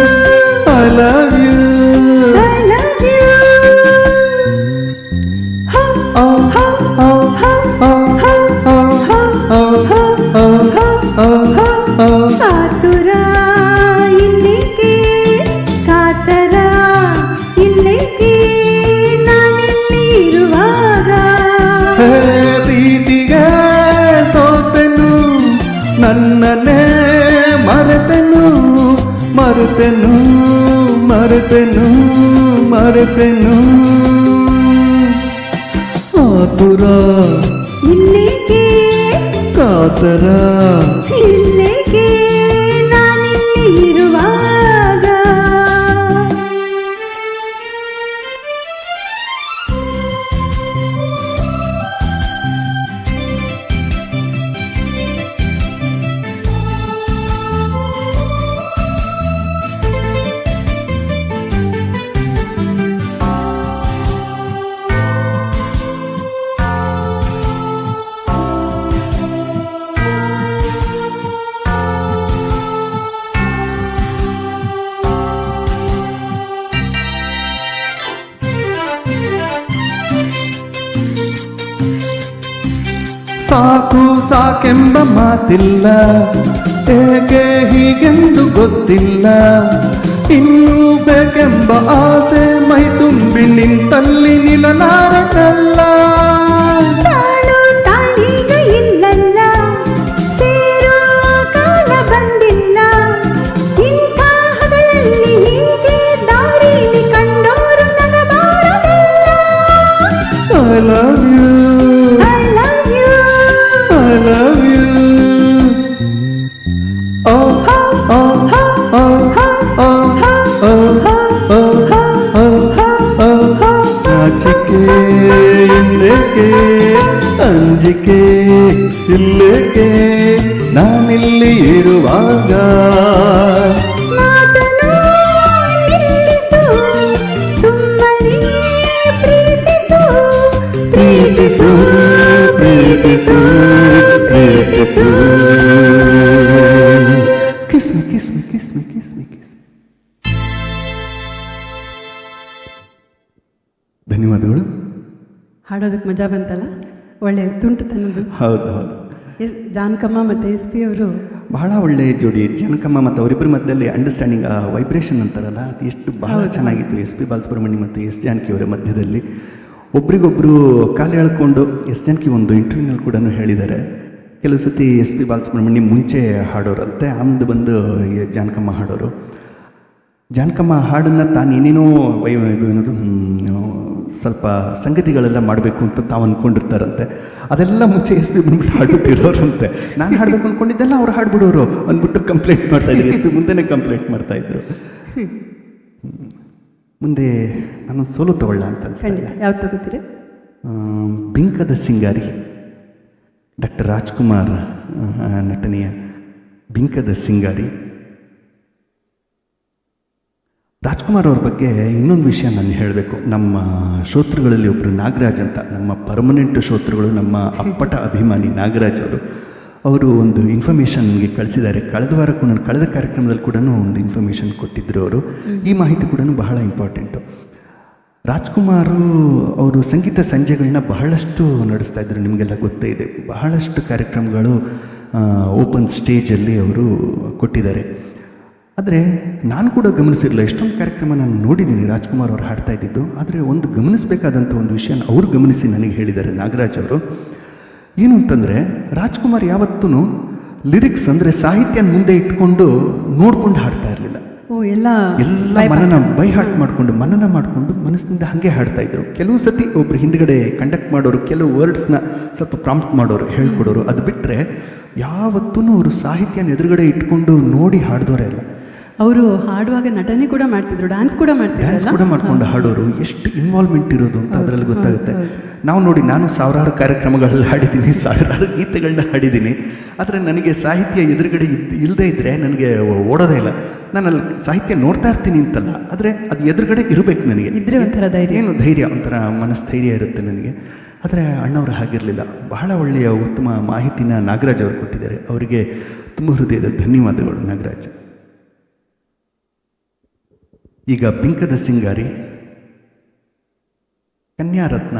I love you. I love you. Ho, Oh, ho, oh, ho, oh, ho, oh, ho, oh, ho, oh, ho, oh, ho. oh. ಕಾತುರ ಇಲ್ಲಿಗೆ ಕಾತರ ಇಲ್ಲಿಗೆ ನಾನಿಲ್ಲಿ ಇರುವಾಗ ಹೇ ಪ್ರೀತಿಗೆ ಸೋತೆನು ನನ್ನನ್ನೇ ಮರೆತೆನು ಮರೆತೆನು ಮರೆತೆನು ಮರೆತೆನು ಆತುರ ಇಲ್ಲಿಗೆ ಕಾತರ ಇಲ್ಲಿಗೆ ನಾನಿಲ್ಲಿ ಇರುವಾಗ ಸಾಕು ಸಾಕೆಂಬ ಮಾತಿಲ್ಲ ಏಕೆ ಹೀಗೆಂದು ಗೊತ್ತಿಲ್ಲ ಇನ್ನೂ ಬೇಕೆಂಬ ಆಸೆ ಮೈ ತುಂಬಿ ನಿಂತಲ್ಲಿ ನಿಲ್ಲಲಾರನಲ್ಲ ತಾಳು ತಾಳೀಗ ಇಲ್ಲಲ್ಲ ಸೇರೋ ಕಾಲ ಬಂದಿಲ್ಲ ಇಂಥ ಹಗಲಲ್ಲಿ ಹೀಗೆ ದಾರಿಲಿ ಕಂಡೋರು ನಗಬಾರದಲ್ಲ. I love you, I love you. I love you. Oh, Ho, oh, ho, oh, ho, oh, ho, oh, ho, oh, ho, oh, ho, oh. ho. ನಾಚಿಕೆ ಇಲ್ಲೇಕೆ ಅಂಜಿಕೆ ಇಲ್ಲೇಕೆ ನಾನಿಲ್ಲಿ ಇರುವಾಗ ಮಾತನು ನಿಲ್ಲಿಸು ಸುಮ್ಮನೆ ಪ್ರೀತಿಸು ಪ್ರೀತಿಸು ಪ್ರೀತಿಸು ಪ್ರೀತಿಸು kiss me kiss me kiss me kiss me kiss ಧನ್ಯವಾದಗಳು. ಹಾಡೋದಕ್ಕೆ ಮಜಾ ಬಂತಲ್ಲ, ಒಳ್ಳೆ ತುಂಟುತನದ್ದು. ಹೌದು ಹೌದು, ಜಾನಕಮ್ಮ ಮತ್ತು ಎಸ್ ಪಿ ಅವರು ಬಹಳ ಒಳ್ಳೆಯ ಜೋಡಿ. ಜನಕಮ್ಮ ಮತ್ತು ಅವರಿಬ್ಬರ ಮಧ್ಯದಲ್ಲಿ ಅಂಡರ್ಸ್ಟ್ಯಾಂಡಿಂಗ್, ಆ ವೈಬ್ರೇಷನ್ ಅಂತಾರಲ್ಲ, ಅದು ಎಷ್ಟು ಬಹಳ ಚೆನ್ನಾಗಿತ್ತು. ಎಸ್ ಪಿ ಬಾಲಸುಬ್ರಹ್ಮಣ್ಯ ಮತ್ತು ಎಸ್ ಜಾನಕಿ ಅವರ ಮಧ್ಯದಲ್ಲಿ ಒಬ್ರಿಗೊಬ್ಬರು ಕಾಲು ಎಳ್ಕೊಂಡು. ಎಸ್ ಜಾನಕಿ ಒಂದು ಇಂಟರ್ವ್ಯೂನಲ್ಲಿ ಕೂಡ ಹೇಳಿದ್ದಾರೆ, ಕೆಲವು ಸತಿ ಎಸ್ ಪಿ ಬಾಲಸುಬ್ರಹ್ಮಣ್ಯ ಮುಂಚೆ ಹಾಡೋರಂತೆ, ಆಮೇಲೆ ಬಂದು ಜಾನಕಮ್ಮ ಹಾಡೋರು. ಜಾನಕಮ್ಮ ಹಾಡನ್ನು ತಾನು ಏನೇನೋ ಏನದು ಸ್ವಲ್ಪ ಸಂಗತಿಗಳೆಲ್ಲ ಮಾಡಬೇಕು ಅಂತ ತಾವು ಅಂದ್ಕೊಂಡಿರ್ತಾರಂತೆ. ಅದೆಲ್ಲ ಮುಂಚೆ ಎಸ್ ಪಿ ಬಂದ್ಬಿಟ್ಟು ಹಾಡ್ಬಿಟ್ಟಿರೋರಂತೆ. ನಾನು ಹಾಡಬೇಕು ಅಂದ್ಕೊಂಡಿದ್ದೆಲ್ಲ ಅವ್ರು ಹಾಡ್ಬಿಡೋರು ಅಂದ್ಬಿಟ್ಟು ಕಂಪ್ಲೇಂಟ್ ಮಾಡ್ತಾಯಿದ್ರು. ಎಸ್ ಪಿ ಮುಂದೆನೇ ಕಂಪ್ಲೇಂಟ್ ಮಾಡ್ತಾಯಿದ್ರು. ಮುಂದೆ ನಾನು ಸೋಲು ತಗೊಳ್ಳ ಅಂತ ಖಂಡಿತ. ಅನ್ಸ್ತಾ. ಯಾವ್ದು ತಗೋತೀರಿ? ಬಿಂಕದ ಸಿಂಗಾರಿ, ಡಾಕ್ಟರ್ ರಾಜ್ಕುಮಾರ್ ನಟನೆಯ ಬಿಂಕದ ಸಿಂಗಾರಿ. ರಾಜ್ಕುಮಾರ್ ಅವ್ರ ಬಗ್ಗೆ ಇನ್ನೊಂದು ವಿಷಯ ನಾನು ಹೇಳಬೇಕು. ನಮ್ಮ ಶ್ರೋತೃಗಳಲ್ಲಿ ಒಬ್ಬರು ನಾಗರಾಜ್ ಅಂತ, ನಮ್ಮ ಪರ್ಮನೆಂಟ್ ಶ್ರೋತೃಗಳು, ನಮ್ಮ ಅಪ್ಪಟ ಅಭಿಮಾನಿ ನಾಗರಾಜ್ ಅವರು ಒಂದು ಇನ್ಫಾರ್ಮೇಷನ್ಗೆ ಕಳಿಸಿದ್ದಾರೆ. ಕಳೆದ ವಾರಕ್ಕೂ ನಾನು ಕಳೆದ ಕಾರ್ಯಕ್ರಮದಲ್ಲಿ ಕೂಡ ಒಂದು ಇನ್ಫಾರ್ಮೇಷನ್ ಕೊಟ್ಟಿದ್ದರು ಅವರು. ಈ ಮಾಹಿತಿ ಕೂಡ ಬಹಳ ಇಂಪಾರ್ಟೆಂಟು. ರಾಜ್ಕುಮಾರು ಅವರು ಸಂಗೀತ ಸಂಜೆಗಳನ್ನ ಬಹಳಷ್ಟು ನಡೆಸ್ತಾ ಇದ್ದರು, ನಿಮಗೆಲ್ಲ ಗೊತ್ತೇ ಇದೆ. ಬಹಳಷ್ಟು ಕಾರ್ಯಕ್ರಮಗಳು ಓಪನ್ ಸ್ಟೇಜಲ್ಲಿ ಅವರು ಕೊಟ್ಟಿದ್ದಾರೆ. ಆದರೆ ನಾನು ಕೂಡ ಗಮನಿಸಿರಲಿಲ್ಲ, ಎಷ್ಟೊಂದು ಕಾರ್ಯಕ್ರಮ ನಾನು ನೋಡಿದ್ದೀನಿ ರಾಜ್ಕುಮಾರ್ ಅವರು ಹಾಡ್ತಾ ಇದ್ದಿದ್ದು. ಆದರೆ ಒಂದು ಗಮನಿಸಬೇಕಾದಂಥ ಒಂದು ವಿಷಯ ಅವರು ಗಮನಿಸಿ ನನಗೆ ಹೇಳಿದ್ದಾರೆ, ನಾಗರಾಜ್ ಅವರು. ಏನು ಅಂತಂದರೆ, ರಾಜ್ಕುಮಾರ್ ಯಾವತ್ತೂ ಲಿರಿಕ್ಸ್ ಅಂದರೆ ಸಾಹಿತ್ಯ ಮುಂದೆ ಇಟ್ಕೊಂಡು ನೋಡ್ಕೊಂಡು ಹಾಡ್ತಾ ಇರಲಿಲ್ಲ. ಎಲ್ಲ ಮನನ ಬೈ ಹಾರ್ಟ್ ಮಾಡಿಕೊಂಡು ಮನನ ಮಾಡಿಕೊಂಡು ಮನಸ್ಸಿನಿಂದ ಹಾಗೆ ಹಾಡ್ತಾ ಇದ್ರು. ಕೆಲವು ಸತಿ ಒಬ್ರು ಹಿಂದ್ಗಡೆ ಕಂಡಕ್ಟ್ ಮಾಡೋರು, ಕೆಲವು ವರ್ಡ್ಸ್ನ ಸ್ವಲ್ಪ ಪ್ರಾಂಪ್ಟ್ ಮಾಡೋರು, ಹೇಳ್ಕೊಡೋರು. ಅದು ಬಿಟ್ಟರೆ ಯಾವತ್ತೂ ಅವರು ಸಾಹಿತ್ಯನ ಎದುರುಗಡೆ ಇಟ್ಕೊಂಡು ನೋಡಿ ಹಾಡ್ದೋರೇ ಇಲ್ಲ. ಅವರು ಹಾಡುವಾಗ ನಟನೆ ಕೂಡ ಮಾಡ್ತಿದ್ರು, ಡ್ಯಾನ್ಸ್ ಕೂಡ ಡ್ಯಾನ್ಸ್ ಮಾಡ್ತಿದ್ರು. ಕೂಡ ಮಾಡ್ಕೊಂಡು ಹಾಡೋರು, ಎಷ್ಟು ಇನ್ವಾಲ್ವ್ಮೆಂಟ್ ಇರೋದು ಅಂತ ಅದರಲ್ಲಿ ಗೊತ್ತಾಗುತ್ತೆ. ನಾವು ನೋಡಿ, ನಾನು ಸಾವಿರಾರು ಕಾರ್ಯಕ್ರಮಗಳಲ್ಲಿ ಹಾಡಿದ್ದೀನಿ, ಸಾವಿರಾರು ಗೀತೆಗಳನ್ನ ಹಾಡಿದ್ದೀನಿ. ಆದರೆ ನನಗೆ ಸಾಹಿತ್ಯ ಎದುರುಗಡೆ ಇಲ್ಲದೇ ಇದ್ದರೆ ನನಗೆ ಓಡೋದೇ ಇಲ್ಲ. ನಾನು ಅಲ್ಲಿ ಸಾಹಿತ್ಯ ನೋಡ್ತಾ ಇರ್ತೀನಿ ಅಂತಲ್ಲ, ಆದರೆ ಅದು ಎದುರುಗಡೆ ಇರಬೇಕು ನನಗೆ. ಇದ್ರೆ ಒಂಥರ ಧೈರ್ಯ, ಏನು ಧೈರ್ಯ, ಒಂಥರ ಮನಸ್ಥೈರ್ಯ ಇರುತ್ತೆ ನನಗೆ. ಆದರೆ ಅಣ್ಣವರು ಹಾಗಿರಲಿಲ್ಲ. ಬಹಳ ಒಳ್ಳೆಯ ಉತ್ತಮ ಮಾಹಿತಿನ ನಾಗರಾಜ್ ಅವರು ಕೊಟ್ಟಿದ್ದಾರೆ. ಅವರಿಗೆ ತುಂಬ ಹೃದಯದ ಧನ್ಯವಾದಗಳು ನಾಗರಾಜ್. ಈಗ ಬಿಂಕದ ಸಿಂಗಾರಿ, ಕನ್ಯಾರತ್ನ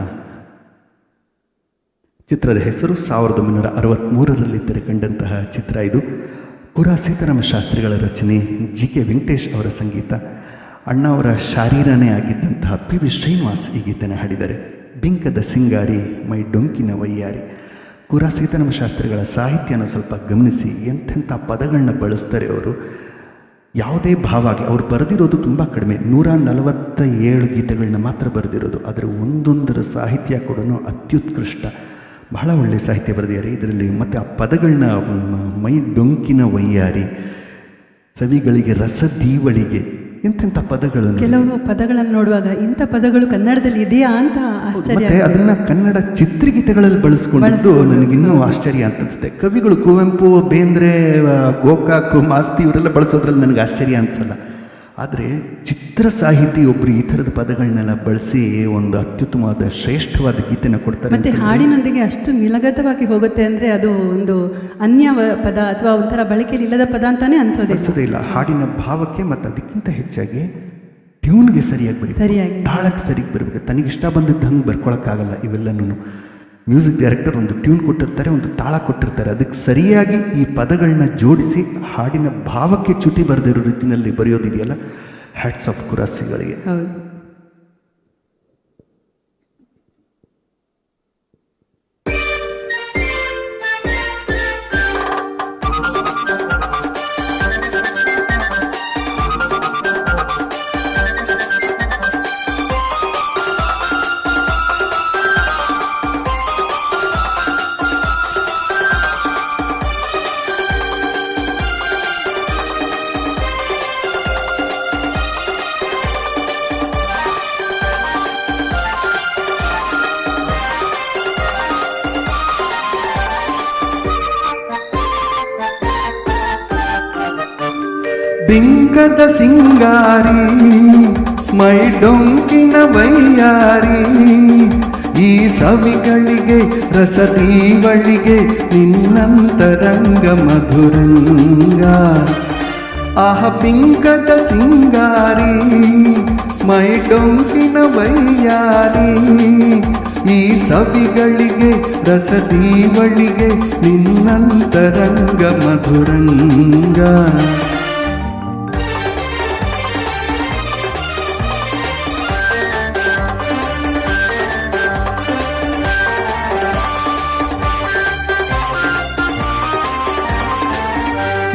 ಚಿತ್ರದ ಹೆಸರು. 1963ರಲ್ಲಿ ತೆರೆಕಂಡಂತಹ ಚಿತ್ರ ಇದು. ಪುರಾ ಸೀತಾರಾಮ ಶಾಸ್ತ್ರಿಗಳ ರಚನೆ, ಜಿ ಕೆ ವೆಂಕಟೇಶ್ ಅವರ ಸಂಗೀತ, ಅಣ್ಣ ಅವರ ಶಾರೀರನೇ ಆಗಿದ್ದಂತಹ ಪಿ ವಿ ಶ್ರೀನಿವಾಸ್ ಈ ಗೀತೆನ ಹಾಡಿದ್ದಾರೆ. ಬಿಂಕದ ಸಿಂಗಾರಿ ಮೈ ಡೊಂಕಿನ ವಯ್ಯಾರಿ. ಪುರಾ ಸೀತಾರಾಮ ಶಾಸ್ತ್ರಿಗಳ ಸಾಹಿತ್ಯನ ಸ್ವಲ್ಪ ಗಮನಿಸಿ, ಎಂಥೆಂಥ ಪದಗಳನ್ನ ಬಳಸ್ತಾರೆ ಅವರು. ಯಾವುದೇ ಭಾವ ಆಗಲಿ, ಅವ್ರು ಬರೆದಿರೋದು ತುಂಬ ಕಡಿಮೆ, 147 ಗೀತೆಗಳನ್ನ ಮಾತ್ರ ಬರೆದಿರೋದು. ಆದರೆ ಒಂದೊಂದರ ಸಾಹಿತ್ಯ ಕೂಡ ಅತ್ಯುತ್ಕೃಷ್ಟ. ಬಹಳ ಒಳ್ಳೆಯ ಸಾಹಿತ್ಯ ಬರೆದಿದ್ದಾರೆ ಇದರಲ್ಲಿ. ಮತ್ತು ಆ ಪದಗಳನ್ನ ಮೈ ಡೊಂಕಿನ ವಯ್ಯಾರಿ, ಸವಿಗಳಿಗೆ ರಸದೀವಳಿಗೆ, ಎಂತೆಂಥ ಪದಗಳನ್ನು, ಕೆಲವು ಪದಗಳನ್ನು ನೋಡುವಾಗ ಇಂಥ ಪದಗಳು ಕನ್ನಡದಲ್ಲಿ ಇದೆಯಾ ಅಂತ ಆಶ್ಚರ್ಯ. ಮತ್ತೆ ಅದನ್ನ ಕನ್ನಡ ಚಿತ್ರಗೀತೆಗಳಲ್ಲಿ ಬಳಸ್ಕೊಂಡಿದ್ದು ನನಗಿನ್ನೂ ಆಶ್ಚರ್ಯ ಅಂತ ಅನಿಸುತ್ತೆ. ಕವಿಗಳು ಕುವೆಂಪು, ಬೇಂದ್ರೆ, ಗೋಕಾಕ್, ಮಾಸ್ತಿ ಇವರೆಲ್ಲ ಬಳಸೋದ್ರಲ್ಲಿ ನನಗೆ ಆಶ್ಚರ್ಯ ಅನಿಸಲ್ಲ. ಆದರೆ ಚಿತ್ರ ಸಾಹಿತಿ ಒಬ್ಬರು ಈ ಥರದ ಪದಗಳನ್ನೆಲ್ಲ ಬಳಸಿ ಒಂದು ಅತ್ಯುತ್ತಮವಾದ ಶ್ರೇಷ್ಠವಾದ ಗೀತೆನ ಕೊಡ್ತಾರೆ. ಮತ್ತೆ ಹಾಡಿನೊಂದಿಗೆ ಅಷ್ಟು ನಿಲಗತವಾಗಿ ಹೋಗುತ್ತೆ ಅಂದರೆ ಅದು ಒಂದು ಅನ್ಯ ಪದ ಅಥವಾ ಒಂಥರ ಬಳಕೆಯಲ್ಲಿ ಇಲ್ಲದ ಪದ ಅಂತಾನೆ ಅನ್ಸೋದೇ ಇಲ್ಲ. ಹಾಡಿನ ಭಾವಕ್ಕೆ ಮತ್ತು ಅದಕ್ಕಿಂತ ಹೆಚ್ಚಾಗಿ ಟ್ಯೂನ್ಗೆ ಸರಿಯಾಗಿ ಬರೀ, ಸರಿಯಾಗಿ ತಾಳಕ್ಕೆ ಸರಿಯಾಗಿ ಬರಬೇಕು. ತನಗಿಷ್ಟ ಬಂದಿದ್ದು ಹಂಗೆ ಬರ್ಕೊಳಕ್ಕಾಗಲ್ಲ. ಇವೆಲ್ಲನೂ ಮ್ಯೂಸಿಕ್ ಡೈರೆಕ್ಟರ್ ಒಂದು ಟ್ಯೂನ್ ಕೊಟ್ಟಿರ್ತಾರೆ, ಒಂದು ತಾಳ ಕೊಟ್ಟಿರ್ತಾರೆ, ಅದಕ್ಕೆ ಸರಿಯಾಗಿ ಈ ಪದಗಳನ್ನ ಜೋಡಿಸಿ ಹಾಡಿನ ಭಾವಕ್ಕೆ ಚ್ಯುತಿ ಬರೆದಿರೋ ರೀತಿಯಲ್ಲಿ ಬರೆಯೋದಿದೆಯಲ್ಲ, ಹ್ಯಾಟ್ಸ್ ಆಫ್ ಕುರಾಸಿಗಳಿಗೆ. ಹೌದು. ಬಿಂಕದ ಸಿಂಗಾರಿ ಮೈ ಡೊಂಕಿನ ವಯ್ಯಾರಿ, ಈ ಸವಿಗಳಿಗೆ ರಸದೀವಳಿಗೆ ನಿನ್ನಂತರಂಗ ಮಧುರಂಗ. ಆಹ ಬಿಂಕದ ಸಿಂಗಾರಿ ಮೈ ಡೊಂಕಿನ ವಯ್ಯಾರಿ, ಈ ಸವಿಗಳಿಗೆ ರಸದೀವಳಿಗೆ ನಿನ್ನಂತರಂಗ ಮಧುರಂಗ.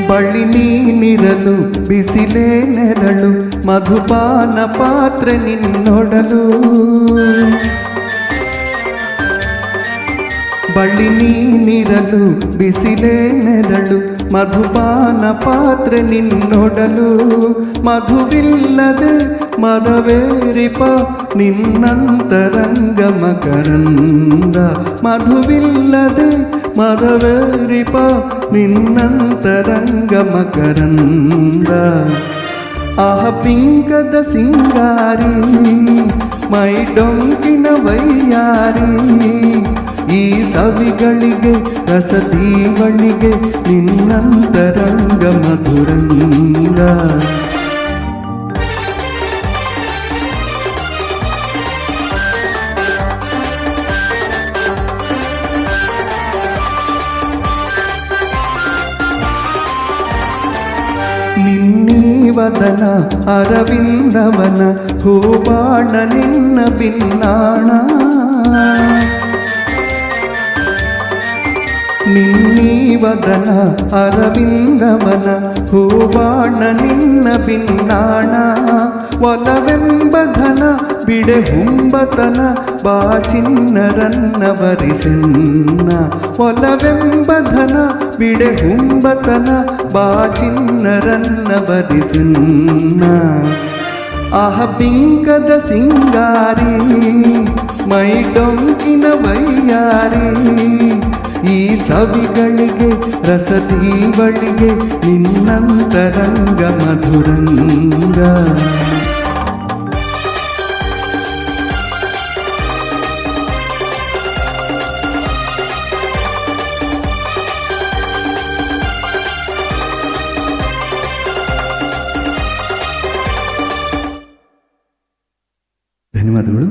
ಬಳ್ಳಿ ನೀನಿರಲು ಬಿಸಿಲೇ ನೆರಳು, ಮಧುಪಾನ ಪಾತ್ರೆ ನಿನ್ನೊಡಲು. ಬಳ್ಳಿ ನೀನಿರಲು ಬಿಸಿಲೇ ನೆರಳು, ಮಧುಪಾನ ಪಾತ್ರೆ ನಿನ್ನೊಡಲು. ಮಧುವಿಲ್ಲದೆ ಮದವೇರಿಪ ನಿನ್ನಂತರಂಗ ಮಕರಂದ. ಮಧುವಿಲ್ಲದೆ ಮದವೇರಿಪ ನಿನ್ನಂತರಂಗ ಮಕರಂದ. ಆಹ ಬಿಂಕದ ಸಿಂಗಾರಿ ಮೈ ಡೊಂಕಿನ ವಯ್ಯಾರಿ, ಈ ಸವಿಗಳಿಗೆ ರಸದೀವಳಿಗೆ ನಿನ್ನಂತರಂಗ ಮಧುರಂಗ. ನಿನ್ನೀವದನ ಅರವಿಂದವನ ಹೂಬಾಣ ನಿನ್ನ ಭಿನ್ನಾಣ. ನಿನ್ನೀವದನ ಅರವಿಂದವನ ಹೂಬಾಣ ನಿನ್ನ ಭಿನ್ನಾಣ. ಒಲವೆಂಬಧನ ಬಿಡೆ ಹುಂಬತನ ಬಾ ಚಿನ್ನರನ್ನ ವರಿಸೆನ್ನ ಒಲವೆಂಬಧನ ಬಿಡೆ ಹುಂಬತನ ಬಾ ಚಿನ್ನರನ್ನ ವರಿಸೆನ್ನ ಆಹ ಬಿಂಕದ ಸಿಂಗಾರಿ ಮೈ ಡೊಂಕಿನ ವೈಯಾರಿ ಈ ಸವಿಗಳಿಗೆ ರಸದೀವಳಿಗೆ ನಿನ್ನಂತರಂಗ ಮಧುರಂಗ ಧನ್ಯವಾದಗಳು.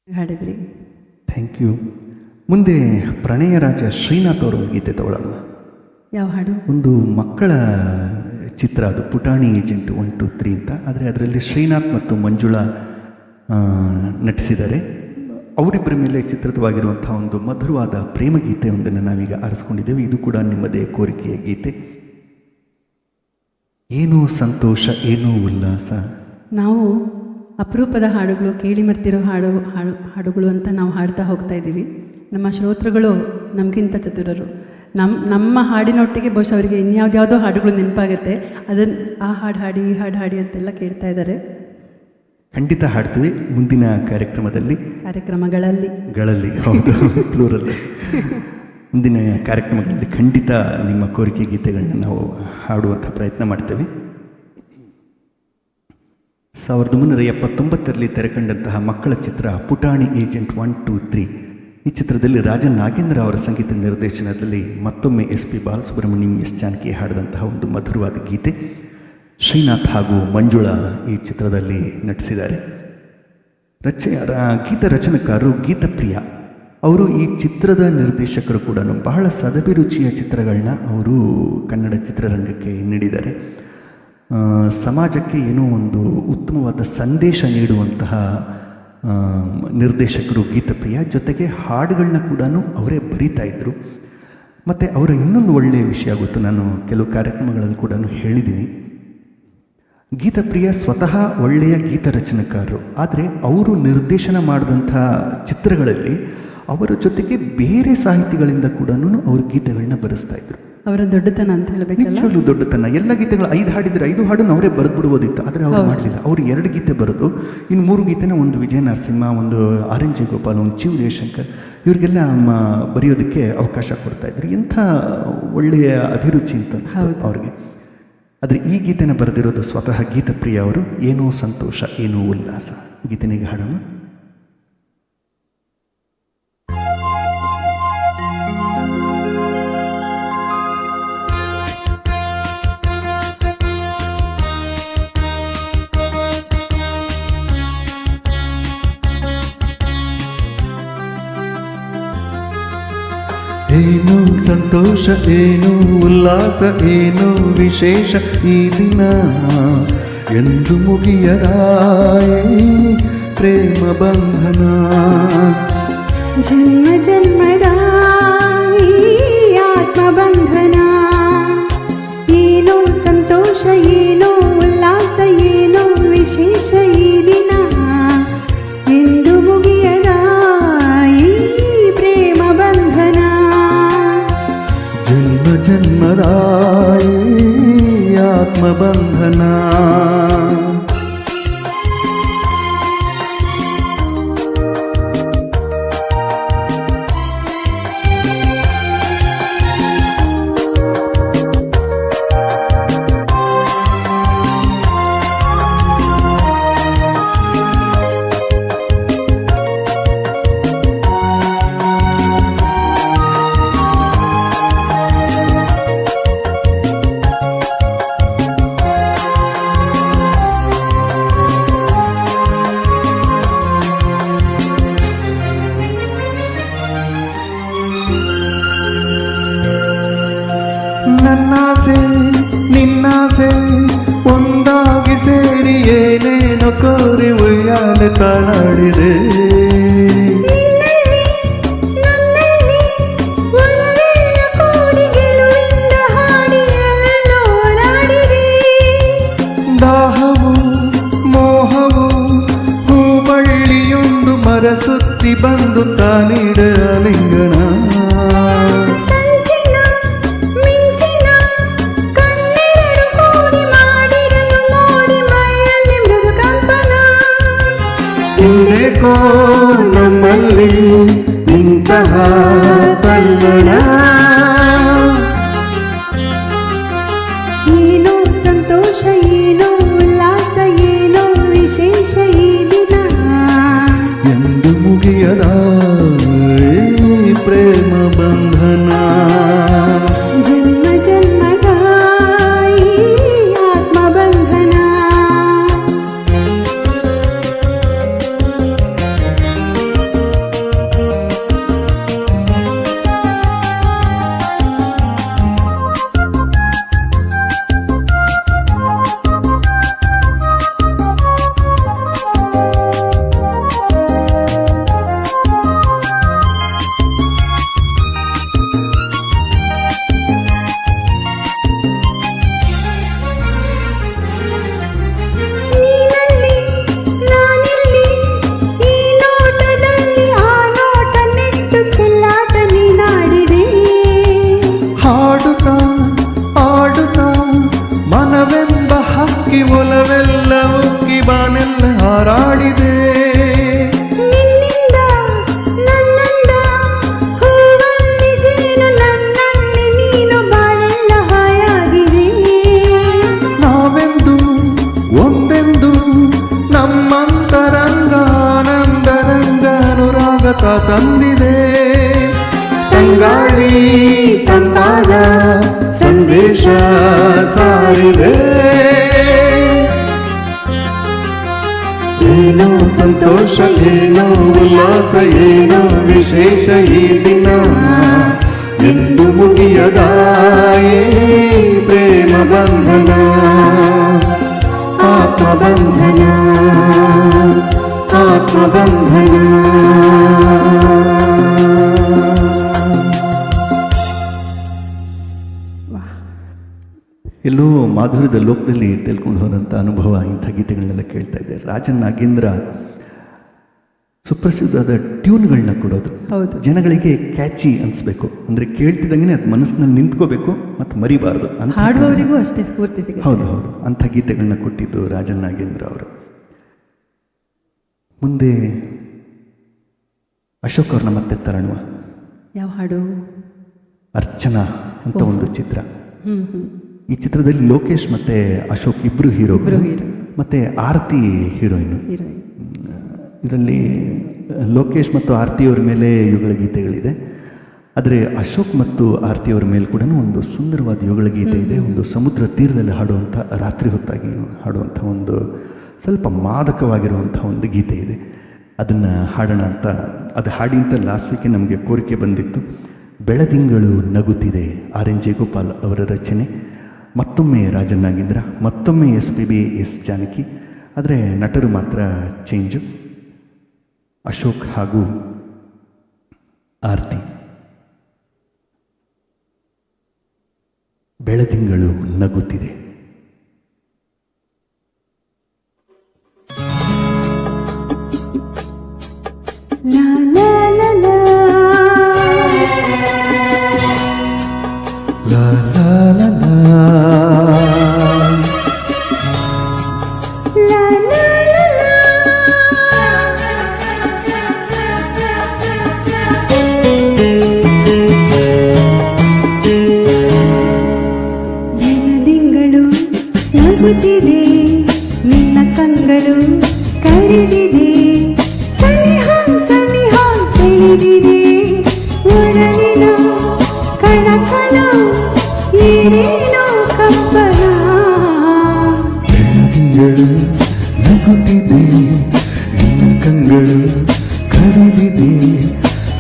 ಹಾಡಿದ್ರಿ. Thank you. ಮುಂದೆ ಪ್ರಣಯ ರಾಜ ಶ್ರೀನಾಥ್ ಅವರ ಒಂದು ಗೀತೆ ತಗೊಳ್ಳೋಣ. ಯಾವ ಹಾಡು? ಒಂದು ಮಕ್ಕಳ ಚಿತ್ರ, ಅದು ಪುಟಾಣಿ ಏಜೆಂಟ್ 1, 2, 3 ಅಂತ. ಆದರೆ ಅದರಲ್ಲಿ ಶ್ರೀನಾಥ್ ಮತ್ತು ಮಂಜುಳಾ ನಟಿಸಿದ್ದಾರೆ. ಅವರಿಬ್ಬರ ಮೇಲೆ ಚಿತ್ರಿತವಾಗಿರುವಂಥ ಒಂದು ಮಧುರವಾದ ಪ್ರೇಮ ಗೀತೆ ಒಂದನ್ನು ನಾವೀಗ ಆರಿಸ್ಕೊಂಡಿದ್ದೇವೆ. ಇದು ಕೂಡ ನಿಮ್ಮದೇ ಕೋರಿಕೆಯ ಗೀತೆ. ಏನೋ ಸಂತೋಷ, ಏನೋ ಉಲ್ಲಾಸ. ನಾವು ಅಪರೂಪದ ಹಾಡುಗಳು, ಕೇಳಿ ಮರ್ತಿರೋ ಹಾಡುಗಳು ಅಂತ ನಾವು ಹಾಡ್ತಾ ಹೋಗ್ತಾ ಇದ್ದೀವಿ. ನಮ್ಮ ಶ್ರೋತೃಗಳು ನಮಗಿಂತ ಚತುರರು. ನಮ್ಮ ಹಾಡಿನೊಟ್ಟಿಗೆ ಬಹುಶಃ ಅವರಿಗೆ ಇನ್ಯಾವುದ್ಯಾವುದೋ ಹಾಡುಗಳು ನೆನಪಾಗುತ್ತೆ. ಅದನ್ನು ಆ ಹಾಡು ಹಾಡಿ, ಈ ಹಾಡು ಹಾಡಿ ಅಂತೆಲ್ಲ ಕೇಳ್ತಾ ಇದ್ದಾರೆ. ಖಂಡಿತ ಹಾಡ್ತೀವಿ ಮುಂದಿನ ಕಾರ್ಯಕ್ರಮಗಳಲ್ಲಿ. ಹೌದು, ಪ್ಲೂರಲ್. ಮುಂದಿನ ಕಾರ್ಯಕ್ರಮಗಳಲ್ಲಿ ಖಂಡಿತ ನಿಮ್ಮ ಕೋರಿಕೆ ಗೀತೆಗಳನ್ನ ನಾವು ಹಾಡುವಂಥ ಪ್ರಯತ್ನ ಮಾಡ್ತೇವೆ. 1979ರಲ್ಲಿ ತೆರೆಕಂಡಂತಹ ಮಕ್ಕಳ ಚಿತ್ರ ಪುಟಾಣಿ ಏಜೆಂಟ್ 1, 2, 3. ಈ ಚಿತ್ರದಲ್ಲಿ ರಾಜನ್ ನಾಗೇಂದ್ರ ಅವರ ಸಂಗೀತ ನಿರ್ದೇಶನದಲ್ಲಿ ಮತ್ತೊಮ್ಮೆ SP ಬಾಲಸುಬ್ರಹ್ಮಣ್ಯಂ, S ಜಾನಕಿ ಹಾಡಿದಂತಹ ಒಂದು ಮಧುರವಾದ ಗೀತೆ. ಶ್ರೀನಾಥ್ ಹಾಗೂ ಮಂಜುಳಾ ಈ ಚಿತ್ರದಲ್ಲಿ ನಟಿಸಿದ್ದಾರೆ. ಗೀತ ರಚನೆಕಾರರು ಗೀತಪ್ರಿಯ ಅವರು. ಈ ಚಿತ್ರದ ನಿರ್ದೇಶಕರು ಕೂಡ ಬಹಳ ಸದಭಿರುಚಿಯ ಚಿತ್ರಗಳನ್ನ ಅವರು ಕನ್ನಡ ಚಿತ್ರರಂಗಕ್ಕೆ ನೀಡಿದ್ದಾರೆ. ಸಮಾಜಕ್ಕೆ ಏನೋ ಒಂದು ಉತ್ತಮವಾದ ಸಂದೇಶ ನೀಡುವಂತಹ ನಿರ್ದೇಶಕರು ಗೀತಪ್ರಿಯ. ಜೊತೆಗೆ ಹಾಡುಗಳನ್ನ ಕೂಡ ಅವರೇ ಬರೀತಾ ಇದ್ದರು. ಮತ್ತು ಅವರ ಇನ್ನೊಂದು ಒಳ್ಳೆಯ ವಿಷಯ ಗೊತ್ತು, ನಾನು ಕೆಲವು ಕಾರ್ಯಕ್ರಮಗಳಲ್ಲಿ ಕೂಡ ಹೇಳಿದ್ದೀನಿ. ಗೀತಪ್ರಿಯ ಸ್ವತಃ ಒಳ್ಳೆಯ ಗೀತ ರಚನೆಕಾರರು. ಆದರೆ ಅವರು ನಿರ್ದೇಶನ ಮಾಡಿದಂಥ ಚಿತ್ರಗಳಲ್ಲಿ ಅವರ ಜೊತೆಗೆ ಬೇರೆ ಸಾಹಿತಿಗಳಿಂದ ಕೂಡ ಅವರು ಗೀತೆಗಳನ್ನ ಬರೆಸ್ತಾ ಇದ್ರು. ಅವರ ದೊಡ್ಡತನ ಅಂತ ಹೇಳಬೇಕಲ್ಲ. ನಿಜವಾಗ್ಲೂ ದೊಡ್ಡತನ. ಎಲ್ಲ ಗೀತೆಗಳು 5 ಹಾಡಿದ್ರೆ 5 ಹಾಡನ್ನು ಅವರೇ ಬರೆದು ಬಿಡ್ಬೋದಿತ್ತು. ಆದರೆ ಅವರು ಮಾಡಲಿಲ್ಲ. ಅವರು 2 ಗೀತೆ ಬರೆದು ಇನ್ನು 3 ಗೀತೆನ ಒಂದು ವಿಜಯ ನರಸಿಂಹ, ಒಂದು RN ಜಯಗೋಪಾಲ್, ಒಂದು ಚಿ ಉದಯಶಂಕರ್ ಇವರಿಗೆಲ್ಲ ಬರೆಯೋದಕ್ಕೆ ಅವಕಾಶ ಕೊಡ್ತಾ ಇದ್ರು. ಎಂಥ ಒಳ್ಳೆಯ ಅಭಿರುಚಿ ಅಂತ ಅನಿಸ್ತು ಅವ್ರಿಗೆ. ಆದರೆ ಈ ಗೀತೆನ ಬರೆದಿರೋದು ಸ್ವತಃ ಗೀತಪ್ರಿಯ ಅವರು. ಏನೋ ಸಂತೋಷ, ಏನೋ ಉಲ್ಲಾಸ ಗೀತೆನಿಗೆ ಹಾಡೋಣ. ಏನೋ ಸಂತೋಷ, ಏನೋ ಉಲ್ಲಾಸ, ಏನೋ ವಿಶೇಷ ಈ ದಿನ ಎಂದು ಮುಗಿಯರಾಯೇ ಪ್ರೇಮ ಬಂಧನ. ಜನ್ಮ ಜನ್ಮದ ಈ ಆತ್ಮ ಬಂಧನ. ಏನೋ ಸಂತೋಷ, ಏನೋ ಉಲ್ಲಾಸ, ಏನೋ ವಿಶೇಷ ಈ ದಿನ ಎಂದು ಮುಗಿಯದ ಈ ಪ್ರೇಮ ಬಂಧನ. ಜನ್ಮ ಜನ್ಮದ ಈ ಆತ್ಮ ಬಂಧನ. ನನ್ನಾಸೆ ನಿನ್ನಾಸೆ ಒಂದಾಗಿ ಸೇರಿ ಏನೇನೋ ಕೋರಿ ಉಯ್ಯಾಲೆ ತಾಳಾಡಿದೆ. ನಿನ್ನಲ್ಲಿ ನನ್ನಲ್ಲಿ ಒಲವೆಲ್ಲ ಕೂಡಿ ಗೆಲುವಿಂದ ಹಾಡಿ ಎಲ್ಲೋ ಓಲಾಡಿದೆ. ನನ್ನಲ್ಲಿ ಇಂತಹ ತಲ್ಲಣ ಏನೋ ಸಂತೋಷ ಏನೋ ಉಲ್ಲಾಸ ಏನೋ ವಿಶೇಷ ಈ ದಿನ ಎಂದು ಮುಗಿಯದ ಈ ಪ್ರೇಮ ಬಂಧನ ಜನ್ಮ ಜನ್ಮದ ಈ ಆತ್ಮಬಂಧನ ನೀನಲ್ಲಿ ನಾನಿಲ್ಲಿ ಈ ನೋಟದಲ್ಲಿ ಆ ನೋಟ ನೆಟ್ಟು ಚೆಲ್ಲಾಟ ನೀನಾಡಿದೆ ಹಾಡುತ್ತಾ ಆಡುತ್ತಾ ಮನವೆಂಬ ಹಕ್ಕಿ ಒಲವೆಲ್ಲ ಉಕ್ಕಿ ಬಾನೆಲ್ಲ ಹಾರಾಡಿದೆ ನಿನ್ನಿಂದ ನನ್ನಂದ ಹೂವಲ್ಲಿ ಜೇನು ನನ್ನಲ್ಲಿ ನೀನು ಬಾಳೆಲ್ಲ ಹಾಯಾಗಿದೆ ನಾವೆಂದು ಒಂದೆಂದು ನಮ್ಮಂತರಂಗ ಆನಂದರಂಗ ಅನುರಾಗ ತಂದಿದೆ ತಂಗಾಳಿ ತಂಪಾದ ಸಂದೇಶ ಸಾರಿದೆ ಏನೋ ಸಂತೋಷ ಏನೋ ಉಲ್ಲಾಸ ಏನೋ ವಿಶೇಷ ಈ ದಿನ ಎಂದು ಮುಗಿಯದ ಈ ಪ್ರೇಮ ಬಂಧನ ಆತ್ಮಬಂಧನ ಆತ್ಮಬಂಧನ ಎಲ್ಲೋ ಮಾಧುರ್ಯದ ಲೋಕದಲ್ಲಿ ತೆಲ್ಕೊಂಡು ಹೋದಂಥ ಅನುಭವ ಇಂಥ ಗೀತೆಗಳನ್ನೆಲ್ಲ ಕೇಳ್ತಾ ಇದ್ದೆ. ರಾಜನ್ ನಾಗೇಂದ್ರ ಸುಪ್ರಸಿದ್ಧವಾದ ಟ್ಯೂನ್ಗಳನ್ನ ಕೊಡೋದು, ಹೌದು. ಜನಗಳಿಗೆ ಕ್ಯಾಚಿ ಅನಿಸ್ಬೇಕು, ಅಂದರೆ ಕೇಳ್ತಿದ್ದಂಗೆ ಅದು ಮನಸ್ಸಿನಲ್ಲಿ ನಿಂತ್ಕೋಬೇಕು ಮತ್ತು ಮರಿಬಾರ್ದು ಅಂತ. ಹಾಡುವವರಿಗೂ ಅಷ್ಟೇ ಸ್ಫೂರ್ತಿ ಸಿಗುತ್ತೆ. ಹೌದು ಹೌದು, ಅಂಥ ಗೀತೆಗಳನ್ನ ಕೊಟ್ಟಿದ್ದು ರಾಜನ್ ನಾಗೇಂದ್ರ ಅವರು. ಮುಂದೆ ಅಶೋಕ್ ಅವ್ರನ್ನ ಮತ್ತೆ ತರಣುವ. ಯಾವ ಹಾಡು? ಅರ್ಚನಾ ಅಂತ ಒಂದು ಚಿತ್ರ. ಹ್ಞೂ ಹ್ಞೂ. ಈ ಚಿತ್ರದಲ್ಲಿ ಲೋಕೇಶ್ ಮತ್ತು ಅಶೋಕ್ ಇಬ್ಬರು ಹೀರೋಗಳು, ಹೀರೋ. ಮತ್ತು ಆರತಿ ಹೀರೋಯಿನು. ಹೀರೋಯಿನ್. ಇದರಲ್ಲಿ ಲೋಕೇಶ್ ಮತ್ತು ಆರತಿಯವರ ಮೇಲೆ ಯುಗಳ ಗೀತೆಗಳಿದೆ. ಆದರೆ ಅಶೋಕ್ ಮತ್ತು ಆರತಿಯವರ ಮೇಲೆ ಕೂಡ ಒಂದು ಸುಂದರವಾದ ಯುಗಳ ಗೀತೆ ಇದೆ. ಒಂದು ಸಮುದ್ರ ತೀರದಲ್ಲಿ ಹಾಡುವಂಥ, ರಾತ್ರಿ ಹೊತ್ತಾಗಿ ಹಾಡುವಂಥ ಒಂದು ಸ್ವಲ್ಪ ಮಾದಕವಾಗಿರುವಂಥ ಒಂದು ಗೀತೆ ಇದೆ. ಅದನ್ನು ಹಾಡೋಣ ಅಂತ, ಅದು ಹಾಡಿ ಅಂತ ಲಾಸ್ಟ್ ವೀಕೆ ನಮಗೆ ಕೋರಿಕೆ ಬಂದಿತ್ತು. ಬೆಳದಿಂಗಳು ನಗುತ್ತಿದೆ, ಆರ್ ಎನ್ ಜಯಗೋಪಾಲ್ ಅವರ ರಚನೆ. ಮತ್ತೊಮ್ಮೆ ರಾಜನ್ ನಾಗೇಂದ್ರ, ಮತ್ತೊಮ್ಮೆ SPB ಎಸ್ ಜಾನಕಿ. ಆದರೆ ನಟರು ಮಾತ್ರ ಚೇಂಜು, ಅಶೋಕ್ ಹಾಗೂ ಆರತಿ. ಬೆಳದಿಂಗಳು ನಗುತ್ತಿದೆ. ಲಾ ಲಾ ಲಾ ಲಾ ಲಾ ಲಾ ಲಾ ಲಾ. ಲಾ ಲಾ ಲಾ ಲಾ. ಬೆಳದಿಂಗಳು ನಗುತ್ತಿದೆ, ನಿನ್ನ ಕಂಗಳು ಕರೆದಿದೆ, ಸನಿಹ ಸನಿಹ ಸೆಳೆದಿದೆ, ಒಡಲಿನ ಕಣ ಕಣ ಏನೇನೋ ಕಂಪನ. ಬೆಳದಿಂಗಳು ನಗುತ್ತಿದೆ, ನಿನ್ನ ಕಂಗಳು ಕರೆದಿದೆ,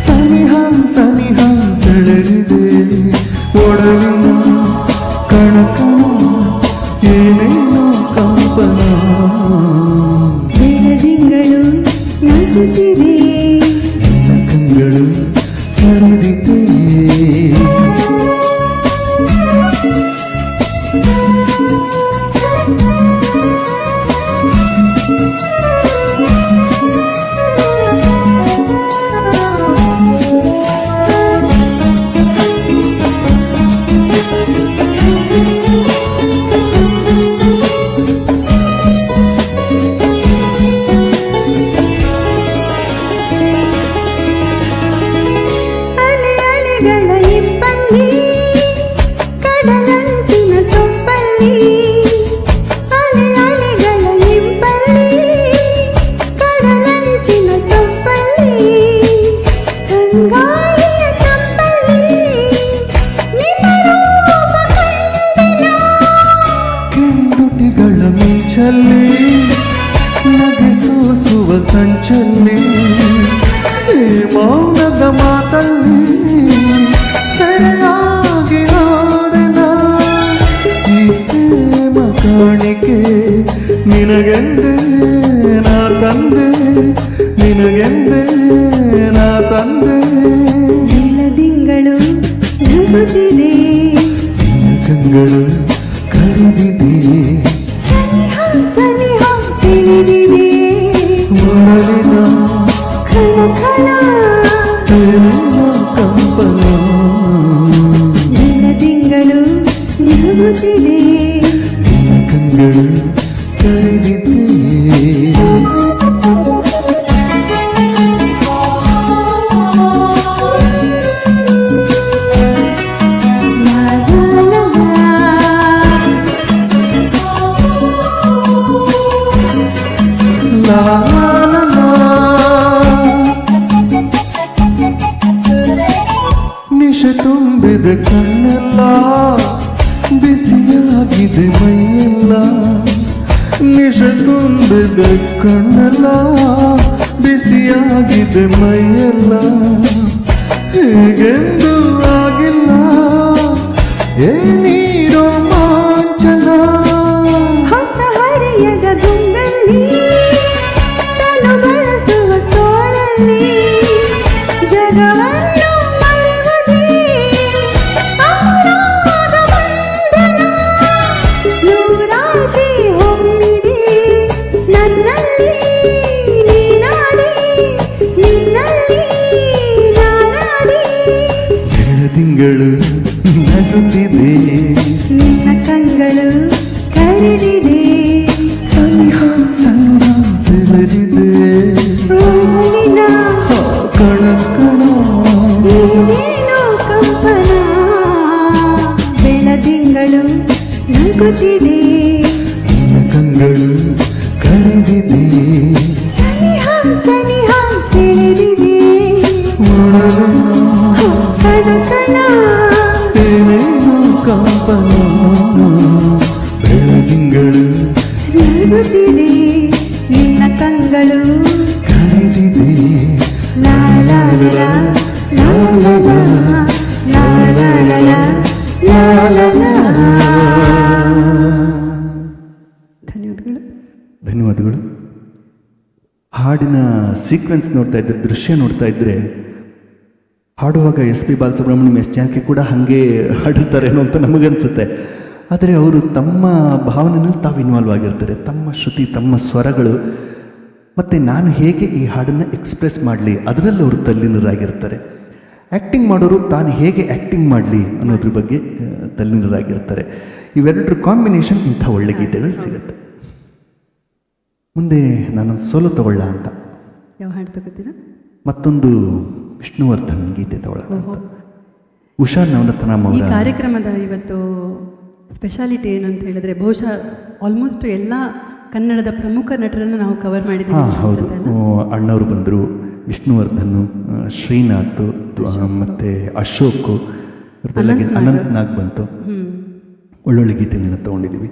ಸನಿಹ ಸನಿಹ ಸೆಳೆದಿದೆ, ಒಡಲಿನ ಕಣ ಕಣ ಏನೇನೋ ಕಂಪನ. ಬೆಳದಿಂಗಳು ನಗುತ್ತಿದೆ, ನಿನ್ನ ಕಂಗಳು ಕರೆದಿದೆ. ಅಲೆಗಳ ಇಬ್ಬಲ್ಲಿ ಕಡಲಂಚಿನ ಸೊಪ್ಪಲ್ಲಿ ಅಲೆಗಳ ಇಬ್ಬಲ್ಲಿ ಕಡಲಂಚಿನ ಸೊಪ್ಪಲ್ಲಿ ತಂಗಾಳಿಯ ತಂಪಲ್ಲಿ ನಿನ್ನ ರೂಪ ಕಂಡೆನ ಕೆಂದುಟಿಗಳ ಮಿಂಚಲ್ಲಿ ನಗೆ ಸೋಸುವ ಸಂಚಲ್ಲಿ ಈ ಮೌನದ ಮಾತಲ್ಲಿ ಸೆರೆಯಾಗಿ ಹೋದೆನ ಈ ಪ್ರೇಮ ಕಾಣಿಕೆ ನಿನಗೆಂದೇ ನಾ ತಂದೆ ನಿನಗೆಂದೇ ನಾ ತಂದೆ ಬೆಳದಿಂಗಳು ನಗುತ್ತಿದೆ ನಿನ್ನ ಕಂಗಳು ಕರೆದಿದೆ ಸನಿಹ ಸನಿಹ ತಿಳಿದಿದೆ ಒಡಲಿನ ಖಣ ಖಣ ಪ್ರೇಮಿನ ಕಂಪನ ಬೆಳದಿಂಗಳು ನಗುತ್ತಿದೆ ನಿನ್ನ ಕಂಗಳು ಕರೆದಿದೆ ಲಾ ಲಾ ಲಾ ಲಾ ಲಾ ಲಾ. ನಿಶೆ ತುಂಬಿದ ಕಣ್ಣೆಲ್ಲ ಬಿಸಿಯಾಗಿದೆ ಮೈಯೆಲ್ಲ ನಿಶೆ ತುಂಬಿದ ಕಣ್ಣೆಲ್ಲ ಬಿಸಿಯಾಗಿದೆ ಮೈಯೆಲ್ಲ ಹೇಗೆಂದು ಆಗಿಲ್ಲ ಏನಿರೋ ಮಾಂಚನ ಹೊಸ ಹರಿಯದ ಗುಂಗಲ್ಲಿ ತನು ಬಳಸುವ ತೋಳಲ್ಲಿ ಜಗವನ್ನು ಮರೆಯುವುದೇ ಅನುರಾಗ ಬಂಧನ ನೂರಾಸೆ ಹೊಮ್ಮಿದೆ ನನ್ನಲ್ಲಿ ನೀನಾಡಿ ನಿನ್ನಲ್ಲಿ ನಾನಾಡಿ ಬೆಳದಿಂಗಳು ನಗುತ್ತಿದೆ ನಿನ್ನ ಕಂಗಳು ಕರೆದಿದೆ ಸನಿಹ ಸಂಗ ಸೆಳೆದಿದೆ ಒಡಲಿನ ಕಣ ಕಣ ಏನೇನೋ ಕಂಪನ ಬೆಳದಿಂಗಳು ನಗುತ್ತಿದೆ ನಿನ್ನ ಕಂಗಳು ಕರೆದಿದೆ ಸನಿಹ ಸನಿಹ ತಿಳಿದಿದೆ ಒಡಲಿನ ಕಣ ಕಣ ಏನೇನೋ ಕಂಪನ ಬೆಳದಿಂಗಳು ನಗುತ್ತಿದೆ ನಿನ್ನ ಕಂಗಳು ಕರೆದಿದೆ ಲಾ ಲಾ ಲಾ ಲಾ ಲಾ ಲಾ ಲಾ ಲಾ ಲಾ ಲಾ ಲಾ ಲಾ ಧನ್ಯವಾದಗಳು. ಧನ್ಯವಾದಗಳು. ಹಾಡಿನ ಸೀಕ್ವೆನ್ಸ್ ನೋಡ್ತಾ ಇದ್ದರೆ, ದೃಶ್ಯ ನೋಡ್ತಾ ಇದ್ದರೆ, ಹಾಡುವಾಗ S P Balasubrahmanyam, S Janaki ಕೂಡ ಹಾಗೆ ಹಾಡಿರ್ತಾರೇನೋ ಅಂತ ನಮಗನ್ಸುತ್ತೆ. ಆದರೆ ಅವರು ತಮ್ಮ ಭಾವನೆಯಲ್ಲಿ ತಾವು ಇನ್ವಾಲ್ವ್ ಆಗಿರ್ತಾರೆ. ತಮ್ಮ ಶ್ರುತಿ, ತಮ್ಮ ಸ್ವರಗಳು, ಮತ್ತು ನಾನು ಹೇಗೆ ಈ ಹಾಡನ್ನು ಎಕ್ಸ್ಪ್ರೆಸ್ ಮಾಡಲಿ ಅದರಲ್ಲಿ ಅವರು ತಲ್ಲೀನರಾಗಿರ್ತಾರೆ. ಆ್ಯಕ್ಟಿಂಗ್ ಮಾಡೋರು ತಾನು ಹೇಗೆ ಆ್ಯಕ್ಟಿಂಗ್ ಮಾಡಲಿ ಅನ್ನೋದ್ರ ಬಗ್ಗೆ ತಲ್ಲೀನರಾಗಿರ್ತಾರೆ. ಇವೆರಡರ ಕಾಂಬಿನೇಷನ್ ಇಂಥ ಒಳ್ಳೆ ಗೀತೆಗಳು ಸಿಗುತ್ತೆ. ಮುಂದೆ ನಾನೊಂದು ಸೋಲೋ ತಗೊಳ್ಳ ಅಂತ, ಯಾವ ಹಾಡು ತಗೋತೀರಾ? ಮತ್ತೊಂದು ವಿಷ್ಣುವರ್ಧನ್ ಗೀತೆ ತಗೊಳ್ಳೋಣ ಅಂತ. ಉಷಾ ನವರತ್ನಂ ಈ ಅವರ ಕಾರ್ಯಕ್ರಮದ ಇವತ್ತು ಸ್ಪೆಷಾಲಿಟಿ ಏನು ಅಂತ ಹೇಳಿದ್ರೆ, ಬಹುಶಃ ಆಲ್ಮೋಸ್ಟ್ ಎಲ್ಲ ಕನ್ನಡದ ಪ್ರಮುಖ ನಟರನ್ನು ನಾವು ಕವರ್ ಮಾಡಿದ್ದೀವಿ ಹಾಂ ಹೌದು, ಅನ್ಸುತ್ತೆ ಅಲ್ಲ? ಅಣ್ಣವರು ಬಂದರು, ವಿಷ್ಣುವರ್ಧನ್, ಶ್ರೀನಾಥ್ ಮತ್ತು ಅಶೋಕ್, ಇವ್ರದ್ದೆಲ್ಲ ಗೀತೆ, ಅನಂತ್ನಾಗ್ ಬಂತು. ಒಳ್ಳೊಳ್ಳೆ ಗೀತೆಗಳನ್ನ ತೊಗೊಂಡಿದ್ದೀವಿ.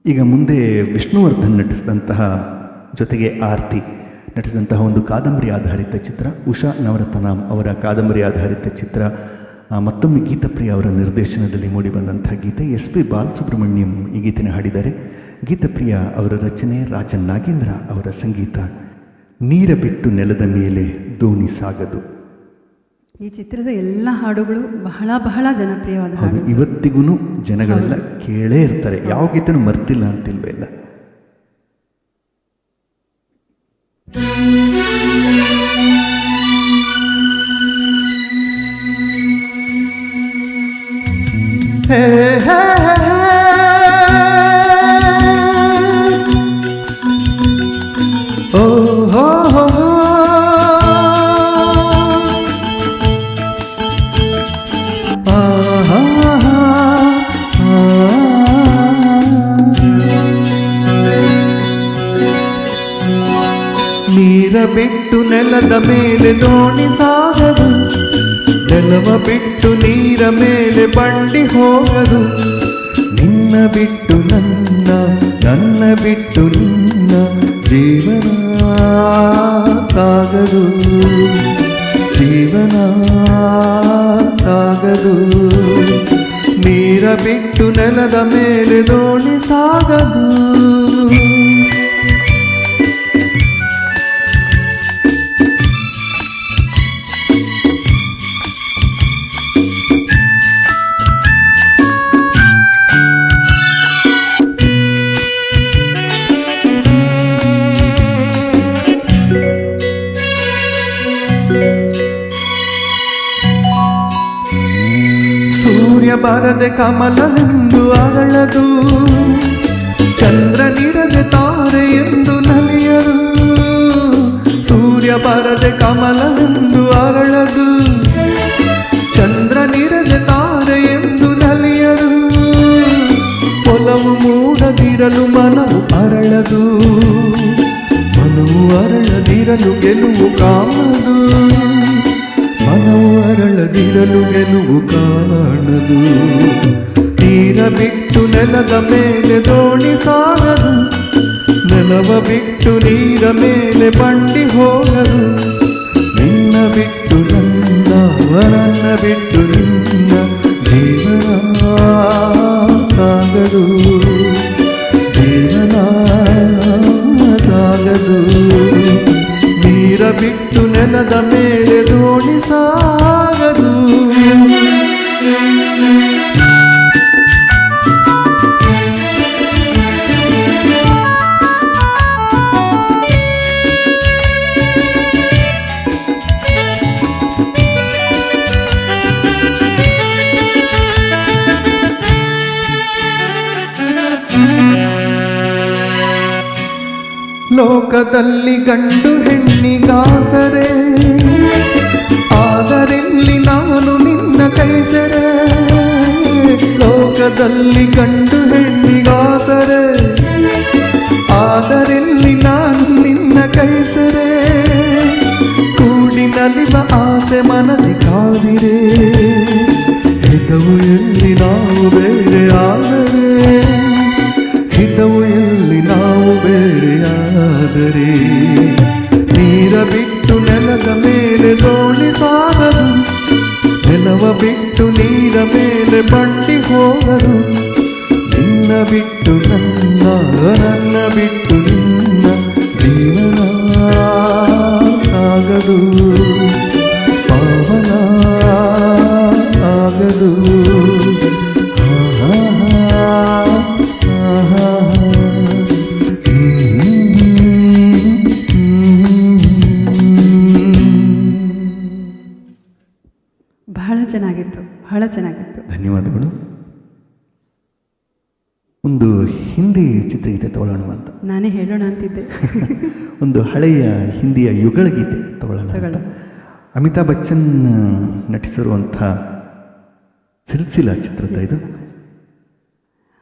ಈಗ ಮುಂದೆ ವಿಷ್ಣುವರ್ಧನ್ ನಟಿಸಿದಂತಹ, ಜೊತೆಗೆ ಆರ್ತಿ ನಟಿಸಿದಂತಹ ಒಂದು ಕಾದಂಬರಿ ಆಧಾರಿತ ಚಿತ್ರ, ಉಷಾ ನವರತ್ನಂ ಅವರ ಕಾದಂಬರಿ ಆಧಾರಿತ ಚಿತ್ರ, ಮತ್ತೊಮ್ಮೆ ಗೀತಪ್ರಿಯ ಅವರ ನಿರ್ದೇಶನದಲ್ಲಿ ಮೂಡಿಬಂದಂಥ ಗೀತೆ. ಎಸ್ ಪಿ ಬಾಲಸುಬ್ರಹ್ಮಣ್ಯಂ ಈ ಗೀತೆನ ಹಾಡಿದ್ದಾರೆ. ಗೀತಪ್ರಿಯ ಅವರ ರಚನೆ, ರಾಜನ್ ನಾಗೇಂದ್ರ ಅವರ ಸಂಗೀತ. ನೀರ ಬಿಟ್ಟು ನೆಲದ ಮೇಲೆ ದೋಣಿ ಸಾಗದು. ಈ ಚಿತ್ರದ ಎಲ್ಲ ಹಾಡುಗಳು ಬಹಳ ಬಹಳ ಜನಪ್ರಿಯವಾದ ಹೌದು, ಹಾಡು. ಇವತ್ತಿಗೂ ಜನಗಳೆಲ್ಲ ಕೇಳೇ ಇರ್ತಾರೆ. ಯಾವ ಗೀತೆನೂ ಮರ್ತಿಲ್ಲ ಅಂತಿಲ್ವೇ ಇಲ್ಲ. ಹೇ ಹೇ ಓ ಹೋ ಹೋ ನೆಲದ ಮೇಲೆ ದೋಣಿ ಸಾಗದು, ನೆಲವ ಬಿಟ್ಟು ನೀರ ಮೇಲೆ ಬಂಡಿ ಹೋಗದು. ನಿನ್ನ ಬಿಟ್ಟು ನನ್ನ, ನನ್ನ ಬಿಟ್ಟು ನಿನ್ನ ಜೀವನ ಸಾಗದು, ಜೀವನ ಸಾಗದು. ನೀರ ಬಿಟ್ಟು ನೆಲದ ಮೇಲೆ ದೋಣಿ ಸಾಗದು. ಸೂರ್ಯ ಬರದೆ ಕಮಲವೆಂದು ಅರಳದು, ಚಂದ್ರನಿರದೆ ತಾರೆ ಎಂದು ನಲಿಯರು. ಸೂರ್ಯ ಬರದೆ ಕಮಲವೆಂದು ಅರಳದು, ಚಂದ್ರನಿರದೆ ತಾರೆ ಎಂದು ನಲಿಯರು. ಒಲವು ಮೂಡದಿರಲು ಮನವು ಅರಳದು, ಮನವು ಅರಳದಿರಲು ಗೆಲುವು ಕಾಣದು, ಮನವು ಅರಳದಿರಲು ಗೆಲುವು ಕಾಣದು. ನೀರ ಬಿಟ್ಟು ನೆಲದ ಮೇಲೆ ದೋಣಿ ಸಾಗದು, ನೆಲವ ಬಿಟ್ಟು ನೀರ ಮೇಲೆ ಬಂಡಿ ಹೋಗದು. ನಿನ್ನ ಬಿಟ್ಟು ನನ್ನ, ನನ್ನ ಬಿಟ್ಟು ನಿನ್ನ ಜೀವನ ಸಾಗದು, ಜೀವನ ಸಾಗದು. ನೀರ ಬಿಟ್ಟು ನೆಲದ ಮೇಲೆ ದೋಣಿ ಸಾಗದು. ಲೋಕದಲ್ಲಿ ಗಂಡು ಹೆಣ್ಣಿಗಾಸರೆ, ಆದರೆಲ್ಲಿ ನಾನು ನಿನ್ನ ಕೈಸರೆ. ಲೋಕದಲ್ಲಿ ಗಂಡು ಹೆಣ್ಣಿಗಾಸರೆ, ಆದರೆಲ್ಲಿ ನಾನು ನಿನ್ನ ಕೈಸರೆ. ಕೂಡಿ ನಲಿವ ಆಸೆ ಮನದಿ ಕಾದಿರೆ, ಹಿತವು ಎಲ್ಲಿ ನಾವು ಬೇರೆ ಆದರೆ, ಹಿತವು ಎಲ್ಲಿ ನಾವು ಬೇರೆಯಾದರೆ. ನೀರ ಬಿಟ್ಟು ನೆಲದ ಮೇಲೆ ದೋಣಿ ಸಾಗದು, ನೆಲವ ಬಿಟ್ಟು ನೀರ ಮೇಲೆ ಬಂಡಿ ಹೋಗದು. ನಿನ್ನ ಬಿಟ್ಟು ನನ್ನ, ನನ್ನ ಬಿಟ್ಟು ನಿನ್ನ ಜೀವನ ಸಾಗದು, ಪಾವನ ಆಗದು. ಬಹಳ ಚೆನ್ನಾಗಿತ್ತು, ಬಹಳ ಚೆನ್ನಾಗಿತ್ತು. ಧನ್ಯವಾದಗಳು. ಒಂದು ಹಿಂದಿ ಚಿತ್ರಗೀತೆ ತಗೊಳ್ಳೋಣ ಅಂತ ನಾನೇ ಹೇಳೋಣ ಅಂತಿದ್ದೆ. ಒಂದು ಹಳೆಯ ಹಿಂದಿಯ ಯುಗಳ ಗೀತೆ ತಗೊಳ್ಳೋಣ ಅಂತ. ಅಮಿತಾಬ್ ಬಚ್ಚನ್ ನಟಿಸಿರುವಂಥ ಸಿಲ್ಸಿಲಾ ಚಿತ್ರದ ಇದು.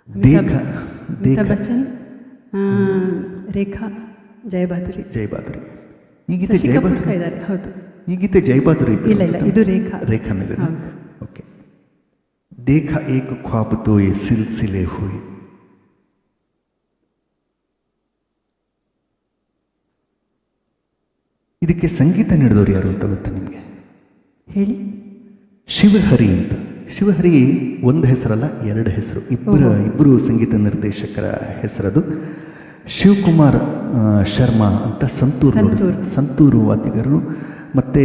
ಅಮಿತಾಬ್ ಬಚ್ಚನ್, ರೇಖಾ ಜಯಬಾದುರಿ. ಜಯಬಾದುರಿ. ಈ ಗೀತೆ ಜಯಬಾದುರಿ ಇದ್ದಾರೆ. ಹೌದು, ಈ ಗೀತೆ ಜಯಬಾದುರಿ. ಇಲ್ಲ ಇಲ್ಲ, ಇದು ರೇಖಾ. ರೇಖಾ ಮೇಲೆ. ಓಕೆ. देखा एक ख्वाब तो ये सिलसिले हुए. ಇದಕ್ಕೆ ಸಂಗೀತ ನೀಡಿದವರು ಯಾರು ಅಂತ ಗೊತ್ತಾ ನಿಮಗೆ? ಹೇಳಿ. ಶಿವಹರಿ ಅಂತ. ಶಿವಹರಿ ಒಂದು ಹೆಸರಲ್ಲ, ಎರಡು ಹೆಸರು, ಇಬ್ಬರು ಸಂಗೀತ ನಿರ್ದೇಶಕರ ಹೆಸರದು. ಶಿವಕುಮಾರ್ ಶರ್ಮಾ ಅಂತ ಸಂತೂರು ವಾದ್ಯಗಾರರು, ಮತ್ತು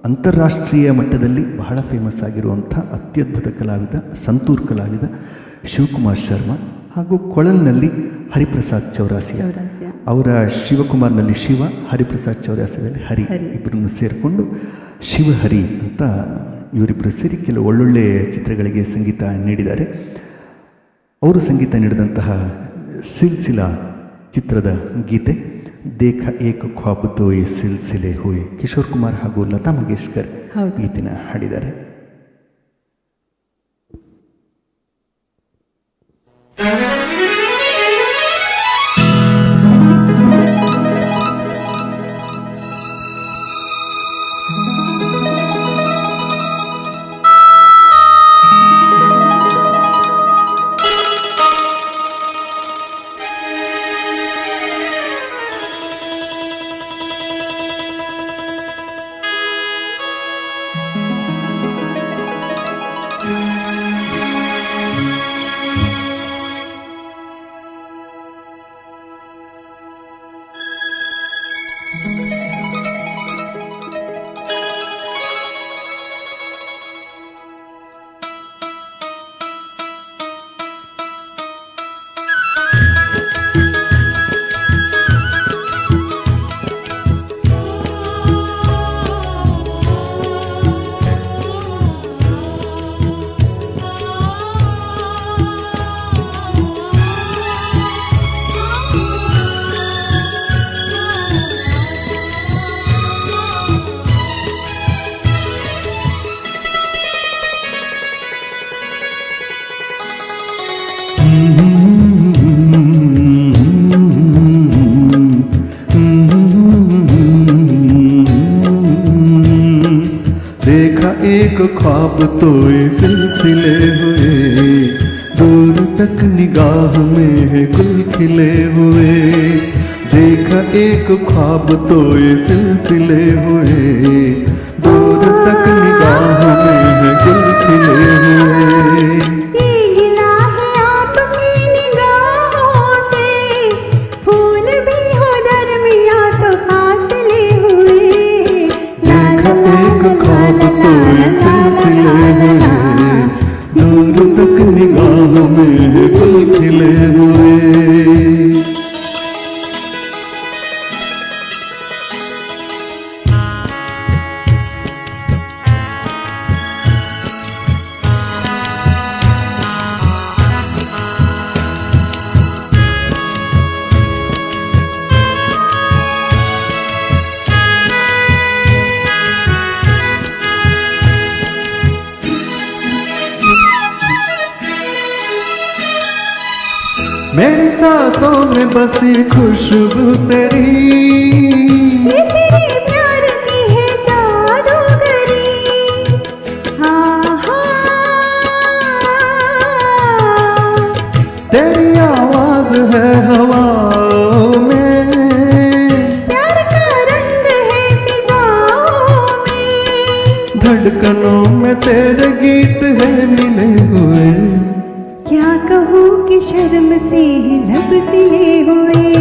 ಅಂತಾರಾಷ್ಟ್ರೀಯ ಮಟ್ಟದಲ್ಲಿ ಬಹಳ ಫೇಮಸ್ ಆಗಿರುವಂಥ ಅತ್ಯದ್ಭುತ ಕಲಾವಿದ, ಸಂತೂರ್ ಕಲಾವಿದ ಶಿವಕುಮಾರ್ ಶರ್ಮಾ. ಹಾಗೂ ಕೊಳಲ್ನಲ್ಲಿ ಹರಿಪ್ರಸಾದ್ ಚೌರಾಸಿಯಾ. ಅವರ ಶಿವಕುಮಾರ್ನಲ್ಲಿ ಶಿವ, ಹರಿಪ್ರಸಾದ್ ಚೌರಾಸಿಯಲ್ಲಿ ಹರಿ, ಇಬ್ಬರನ್ನು ಸೇರಿಕೊಂಡು ಶಿವಹರಿ ಅಂತ ಇವರಿಬ್ಬರು ಸೇರಿ ಕೆಲವು ಒಳ್ಳೊಳ್ಳೆ ಚಿತ್ರಗಳಿಗೆ ಸಂಗೀತ ನೀಡಿದ್ದಾರೆ. ಅವರು ಸಂಗೀತ ನೀಡಿದಂತಹ ಸಿಲ್ಸಿಲಾ ಚಿತ್ರದ ಗೀತೆ ದೇಖ ಏಕ ಖ್ವಾಬ್ ದೋ ಯೇ ಸಿಲ್ಸಿಲೆ ಹುಯೆ, ಕಿಶೋರ್ ಕುಮಾರ್ ಹಾಗೂ ಲತಾ ಮಂಗೇಶ್ಕರ್ ಗೀತಿನ ಹಾಡಿದ್ದಾರೆ. देखा एक ख्वाब तो ये सिलसिले हुए, दूर तक निगाह में है गुल खिले हुए। देखा एक ख्वाब तो ये सिलसिले हुए, दूर तक निगाह में है गुल खिले हुए। ये गिला है आपकी निगाहों से, फूल भी हो दरमियां तो फासले हुए। देखा एक ख्वाब तो ये सिलसिले हुए, दूर तक निगाह में है गुल खिले हुए। मेरी सांसों में बसी खुशबू तेरी, ये तेरे प्यार की है जादूगरी। हाँ हाँ, तेरी आवाज है हवाओं में, प्यार का रंग है फिजाओं में। धड़कनों में तेरे गीत है मिले हुए। क्या कहूँ कि शर्म से लब सिले हुए।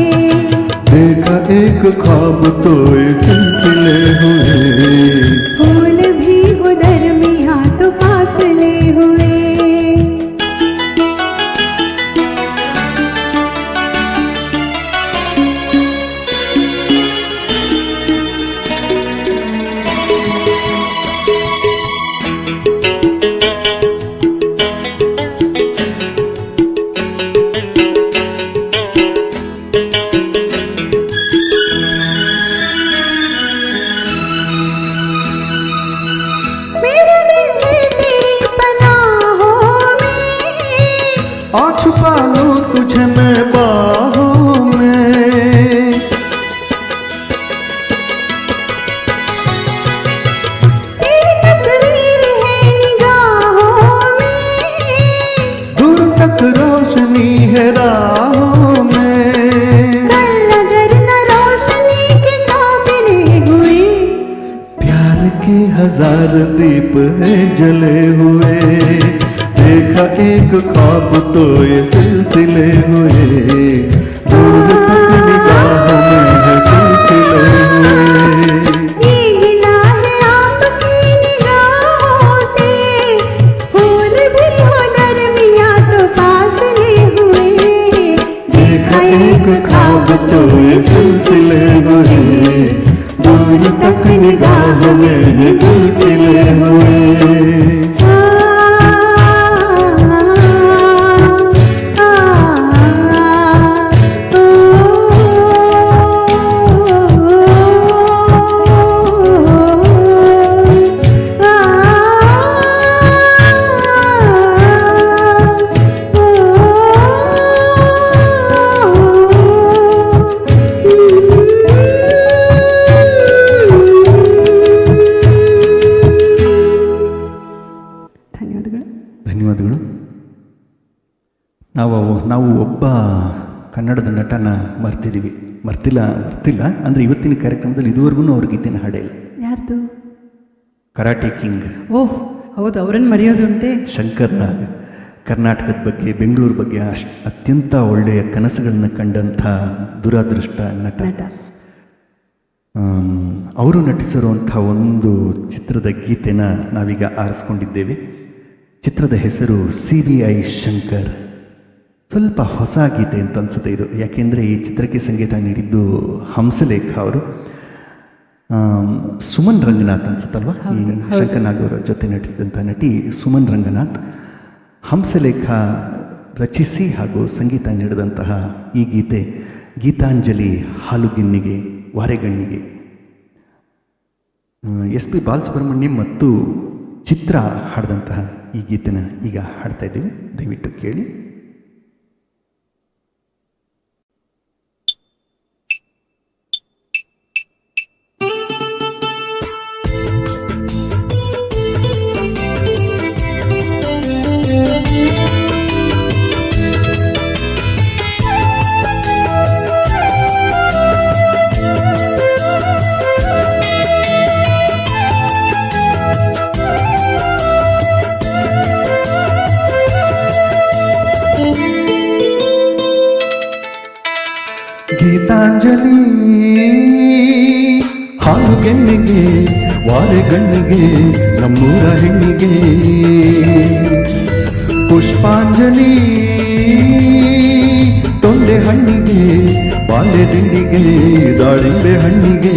देखा एक ख्वाब तो ये सिलसिले हुए, फूल भी हो दरमियां तो फासले हुए। मेरा दिल है तेरी पनाहों में, आ छुपा लूं तुझे मैं बाहों में। तेरी तस्वीर है निगाहों में। दूर तक रोशनी है राहों में। कल अगर न रोशनी के काबिले हुए, प्यार के हजार दीप है जले हुए। देखा एक ख्वाब तो ये सिलसिले हुए, दूर तक निगाह में है गुल खिले हुए। ये गिला है आपकी निगाहों से, फूल भी हो दरमियां तो फासले हुए। देखा एक ख्वाब तो ये सिलसिले हुए, दूर तक निगाह में है गुल खिले हुए। ಧನ್ಯವಾದಗಳು. ಧನ್ಯವಾದಗಳು. ನಾವು ಒಬ್ಬ ಕನ್ನಡದ ನಟನ ಮರ್ತಿಲ್ಲ ಅಂದರೆ ಇವತ್ತಿನ ಕಾರ್ಯಕ್ರಮದಲ್ಲಿ ಇದುವರೆಗೂ ಅವ್ರ ಗೀತೆನ ಹಾಡಿಲ್ಲ. ಯಾರ್ದು? ಕರಾಟೆ ಕಿಂಗ್ ಓಹ್ ಹೌದು, ಅವರನ್ನು ಮರೆಯೋದುಂಟೆ. ಶಂಕರ್ ನಾಗ್, ಕರ್ನಾಟಕದ ಬಗ್ಗೆ, ಬೆಂಗಳೂರು ಬಗ್ಗೆ ಅತ್ಯಂತ ಒಳ್ಳೆಯ ಕನಸುಗಳನ್ನ ಕಂಡಂಥ ದುರಾದೃಷ್ಟ ನಟ. ಅವರು ನಟಿಸಿರುವಂಥ ಒಂದು ಚಿತ್ರದ ಗೀತೆನ ನಾವೀಗ ಆರಿಸ್ಕೊಂಡಿದ್ದೇವೆ. ಚಿತ್ರದ ಹೆಸರು CBI ಶಂಕರ್. ಸ್ವಲ್ಪ ಹೊಸ ಗೀತೆ ಅಂತ ಅನಿಸುತ್ತೆ ಇದು, ಯಾಕೆಂದರೆ ಈ ಚಿತ್ರಕ್ಕೆ ಸಂಗೀತ ನೀಡಿದ್ದು ಹಂಸಲೇಖ ಅವರು. ಸುಮನ್ ರಂಗನಾಥ್ ಅನ್ಸುತ್ತಲ್ವ ಈ ಶಂಕರ್ ನಾಗ್ ಅವರ ಜೊತೆ ನಟಿಸಿದಂಥ ನಟಿ ಸುಮನ್ ರಂಗನಾಥ್. ಹಂಸಲೇಖ ರಚಿಸಿ ಹಾಗೂ ಸಂಗೀತ ನೀಡಿದಂತಹ ಈ ಗೀತೆ ಗೀತಾಂಜಲಿ ಹಾಲುಗಿನ್ನಿಗೆ ವಾರೆಗಣ್ಣಿಗೆ SP ಬಾಲಸುಬ್ರಹ್ಮಣ್ಯಂ ಮತ್ತು ಚಿತ್ರ ಹಾಡಿದಂತಹ ಈ ಗೀತೆನ ಈಗ ಹಾಡ್ತಾ ಇದ್ದೀವಿ, ದಯವಿಟ್ಟು ಕೇಳಿ. ಹಾಲುಗೆನ್ನೆಗೆ ವಾರೆಗಣ್ಣಿಗೆ ನಮ್ಮೂರ ಹೆಣ್ಣಿಗೆ ಪುಷ್ಪಾಂಜಲಿ ತೊಂಡೆ ಹಣ್ಣಿಗೆ ಬಾಳೆ ದಿಂಡಿಗೆ ದಾಳಿಂಬೆ ಹಣ್ಣಿಗೆ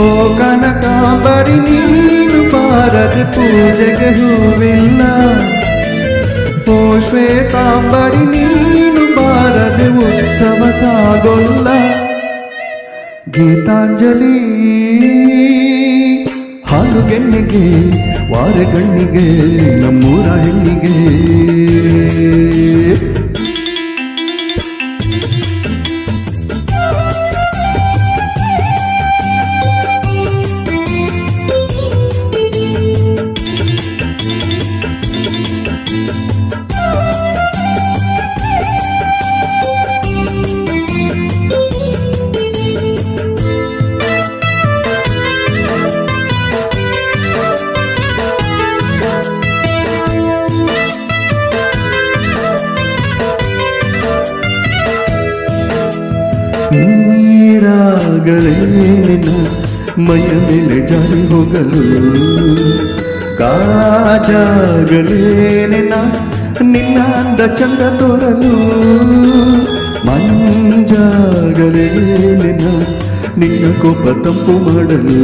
ಓ ಕನಕಾಂಬರಿ ನೀನು ಬಾರದೆ ಪೂಜೆಗೆ ಹೂವಿಲ್ಲ ಓ ಶ್ವೇತಾಂಬರಿ ನೀನು ಬಾರದೆ ಉತ್ಸವ ಸಾಗೊಲ್ಲ ಗೀತಾಂಜಲಿ ಹಾಲುಗೆನ್ನೆಗೆ ವಾರೆಗಣ್ಣಿಗೆ ನಮ್ಮೂರ ಹೆಣ್ಣಿಗೆ ನೀರಾಗಲೇ ನಿನ್ನ ಮೈಯ ಮೇಲೆ ಜಾರಿ ಹೋಗಲು ಕಾಜಾಗಲೇ ನಿನ್ನ ಅಂದ ಚಂದ ತೋರಲು ಮಂಜಾಗಲೇ ನಿನ್ನ ಕೋಪ ತಂಪು ಮಾಡಲು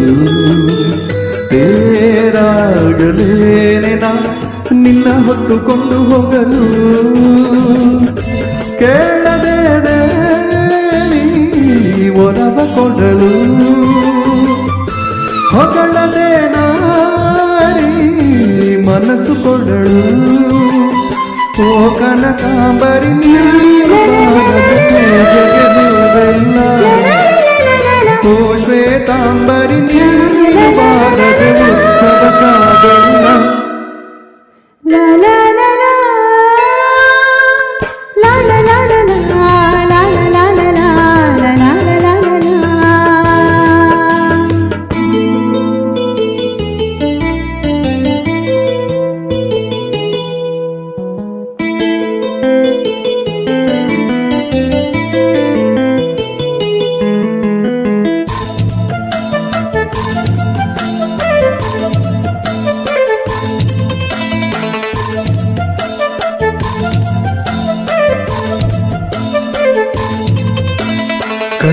ತೇರಾಗಲೇ ನಿನ್ನ ಹೊತ್ತುಕೊಂಡು ಹೋಗಲು ಕೇಳದೆ ಒಲವ ಕೊಡಲು ಹೊಗಳದೆ ನಾರಿ ಮನಸ್ಸು ಕೊಡಲು ಓ ಕನಕಾಂಬರಿ ನೀನು ಜಗದೂವೆಲ್ಲ ಓ ಶ್ವೇತಾಂಬರಿ ನೀನು ಬಾರದೆ ಉತ್ಸವ ಸಾಗೊಲ್ಲ La la la la la la la la la la la la la la la la la.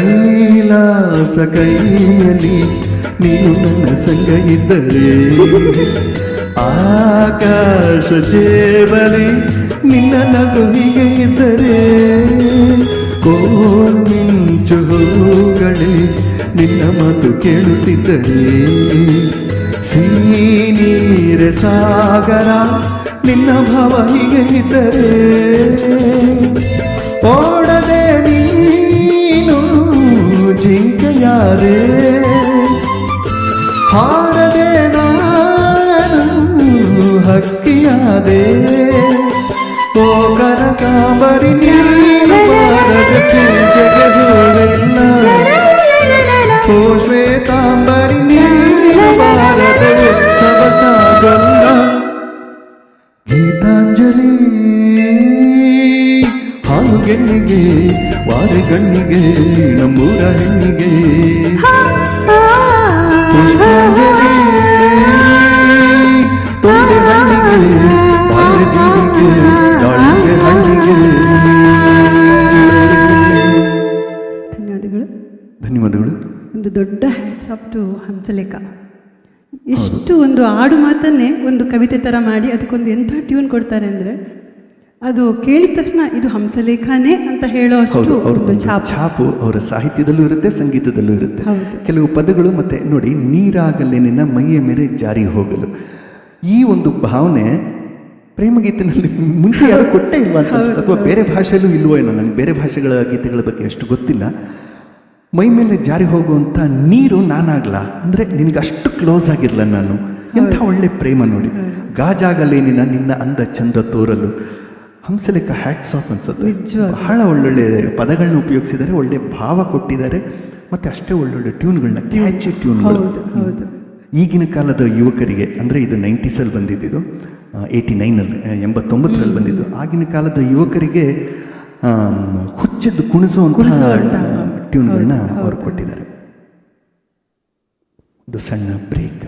Kailasa ಕೈಯಲ್ಲಿ ನೀನು ನನ್ನ ಸಂಗ ಇದ್ದರೆ ಆಕಾಶ ಜೇಬಲಿ ನಿನ್ನ ನಗು ಹೀಗೆ ಇದ್ದರೆ ಕೋಮಿಂಚು ಹೋಗಡೆ ನಿನ್ನ ಮಾತು ಕೇಳುತ್ತಿದ್ದರೆ ನೀರೆ ಸಾಗರ ನಿನ್ನ ಭಾವ ಹೀಗೆ ಇದ್ದರೆ ಓಡದೆ ನೀನು ಜಿಂಕೆಯಾರೆ ಹಾರದೆ ನಾನು ಹಕ್ಕಿಯಾದೆ ಓ ಕನಕಾಂಬರಿ ನೀನು ಬಾರದೆ ಪೂಜೆಗೆ ಹೂವಿಲ್ಲ ಓ ಶ್ವೇತಾಂಬರಿ ನೀನು ಬಾರದೆ ಉತ್ಸವ ಸಾಗೊಲ್ಲ ಗೀತಾಂಜಲಿ ಹಾಲುಗೆನ್ನಿಗೆ ವಾರೆಗಣ್ಣಿಗೆ ನಮ್ಮೂರ ಹೆಣ್ಣಿಗೆ ಪುಷ್ಪಾಂಜಲಿ ತೊಂಡೆ ಹಣ್ಣಿಗೆ ಬಾಳೆದಿಂಡಿಗೆ ದಾಳಿಂಬೆ ಹಣ್ಣಿಗೆ. ಧನ್ಯವಾದಗಳು. ಧನ್ಯವಾದಗಳು. ಒಂದು ದೊಡ್ಡ ಹ್ಯಾಟ್ಸ್ ಆಫ್ ಟು ಹಂಸಲೇಖ. ಎಷ್ಟು ಒಂದು ಆಡು ಮಾತನ್ನೇ ಒಂದು ಕವಿತೆ ಥರ ಮಾಡಿ ಅದಕ್ಕೊಂದು ಎಂಥ ಟ್ಯೂನ್ ಕೊಡ್ತಾರೆ ಅಂದರೆ ಅದು ಕೇಳಿದ ತಕ್ಷಣ ಇದು ಹಂಸಲೇಖನೇ ಅಂತ ಹೇಳೋ ಅಷ್ಟು ಒಂದು ಛಾಪು ಅವರ ಸಾಹಿತ್ಯದಲ್ಲೂ ಇರುತ್ತೆ, ಸಂಗೀತದಲ್ಲೂ ಇರುತ್ತೆ. ಹೌದು. ಕೆಲವು ಪದಗಳು ಮತ್ತೆ ನೋಡಿ, ನೀರಾಗಲೇ ನಿನ್ನ ಮೈಯ ಮೇಲೆ ಜಾರಿ ಹೋಗಲು, ಈ ಒಂದು ಭಾವನೆ ಪ್ರೇಮಗೀತೆನಲ್ಲಿ ಮುಂಚೆ ಯಾರು ಕೊಟ್ಟೇ ಇಲ್ವಾ ಅಂತ ಅನ್ಸುತ್ತೆ. ಅಥವಾ ಬೇರೆ ಭಾಷೆಯಲ್ಲೂ ಇಲ್ವೋ ಏನೋ, ನನಗೆ ಬೇರೆ ಭಾಷೆಗಳ ಗೀತೆಗಳ ಬಗ್ಗೆ ಅಷ್ಟು ಗೊತ್ತಿಲ್ಲ. ಮೈ ಮೇಲೆ ಜಾರಿ ಹೋಗುವಂಥ ನೀರು ನಾನಾಗಲ್ಲ ಅಂದರೆ ನಿನಗೆ ಅಷ್ಟು ಕ್ಲೋಸ್ ಆಗಿರಲ್ಲ ನಾನು. ಎಂಥ ಒಳ್ಳೆ ಪ್ರೇಮ ನೋಡಿ. ಗಾಜಾಗಲೇ ನಿನ್ನ ಅಂದ ಚಂದ ತೋರಲು. ಹಂಸಲೇಖ ಹ್ಯಾಟ್ಸ್ ಆಫ್ ಅನ್ಸುತ್ತೆ. ಬಹಳ ಒಳ್ಳೊಳ್ಳೆ ಪದಗಳನ್ನ ಉಪಯೋಗಿಸಿದ್ದಾರೆ, ಒಳ್ಳೆ ಭಾವ ಕೊಟ್ಟಿದ್ದಾರೆ, ಮತ್ತು ಅಷ್ಟೇ ಒಳ್ಳೊಳ್ಳೆ ಟ್ಯೂನ್ಗಳನ್ನ, ಕ್ಯಾಚಿ ಟ್ಯೂನ್ಗಳು. ಈಗಿನ ಕಾಲದ ಯುವಕರಿಗೆ, ಅಂದರೆ ಇದು 90ಸಲ್ಲಿ ಬಂದಿದ್ದು, 89ನಲ್ಲಿ 89ರಲ್ಲಿ ಬಂದಿದ್ದು. ಆಗಿನ ಕಾಲದ ಯುವಕರಿಗೆ ಹುಚ್ಚೆದ್ದು ಕುಣಿಸುವಂತಹ ಟ್ಯೂನ್ಗಳನ್ನ ಅವರು ಕೊಟ್ಟಿದ್ದಾರೆ. ಒಂದು ಸಣ್ಣ ಬ್ರೇಕ್.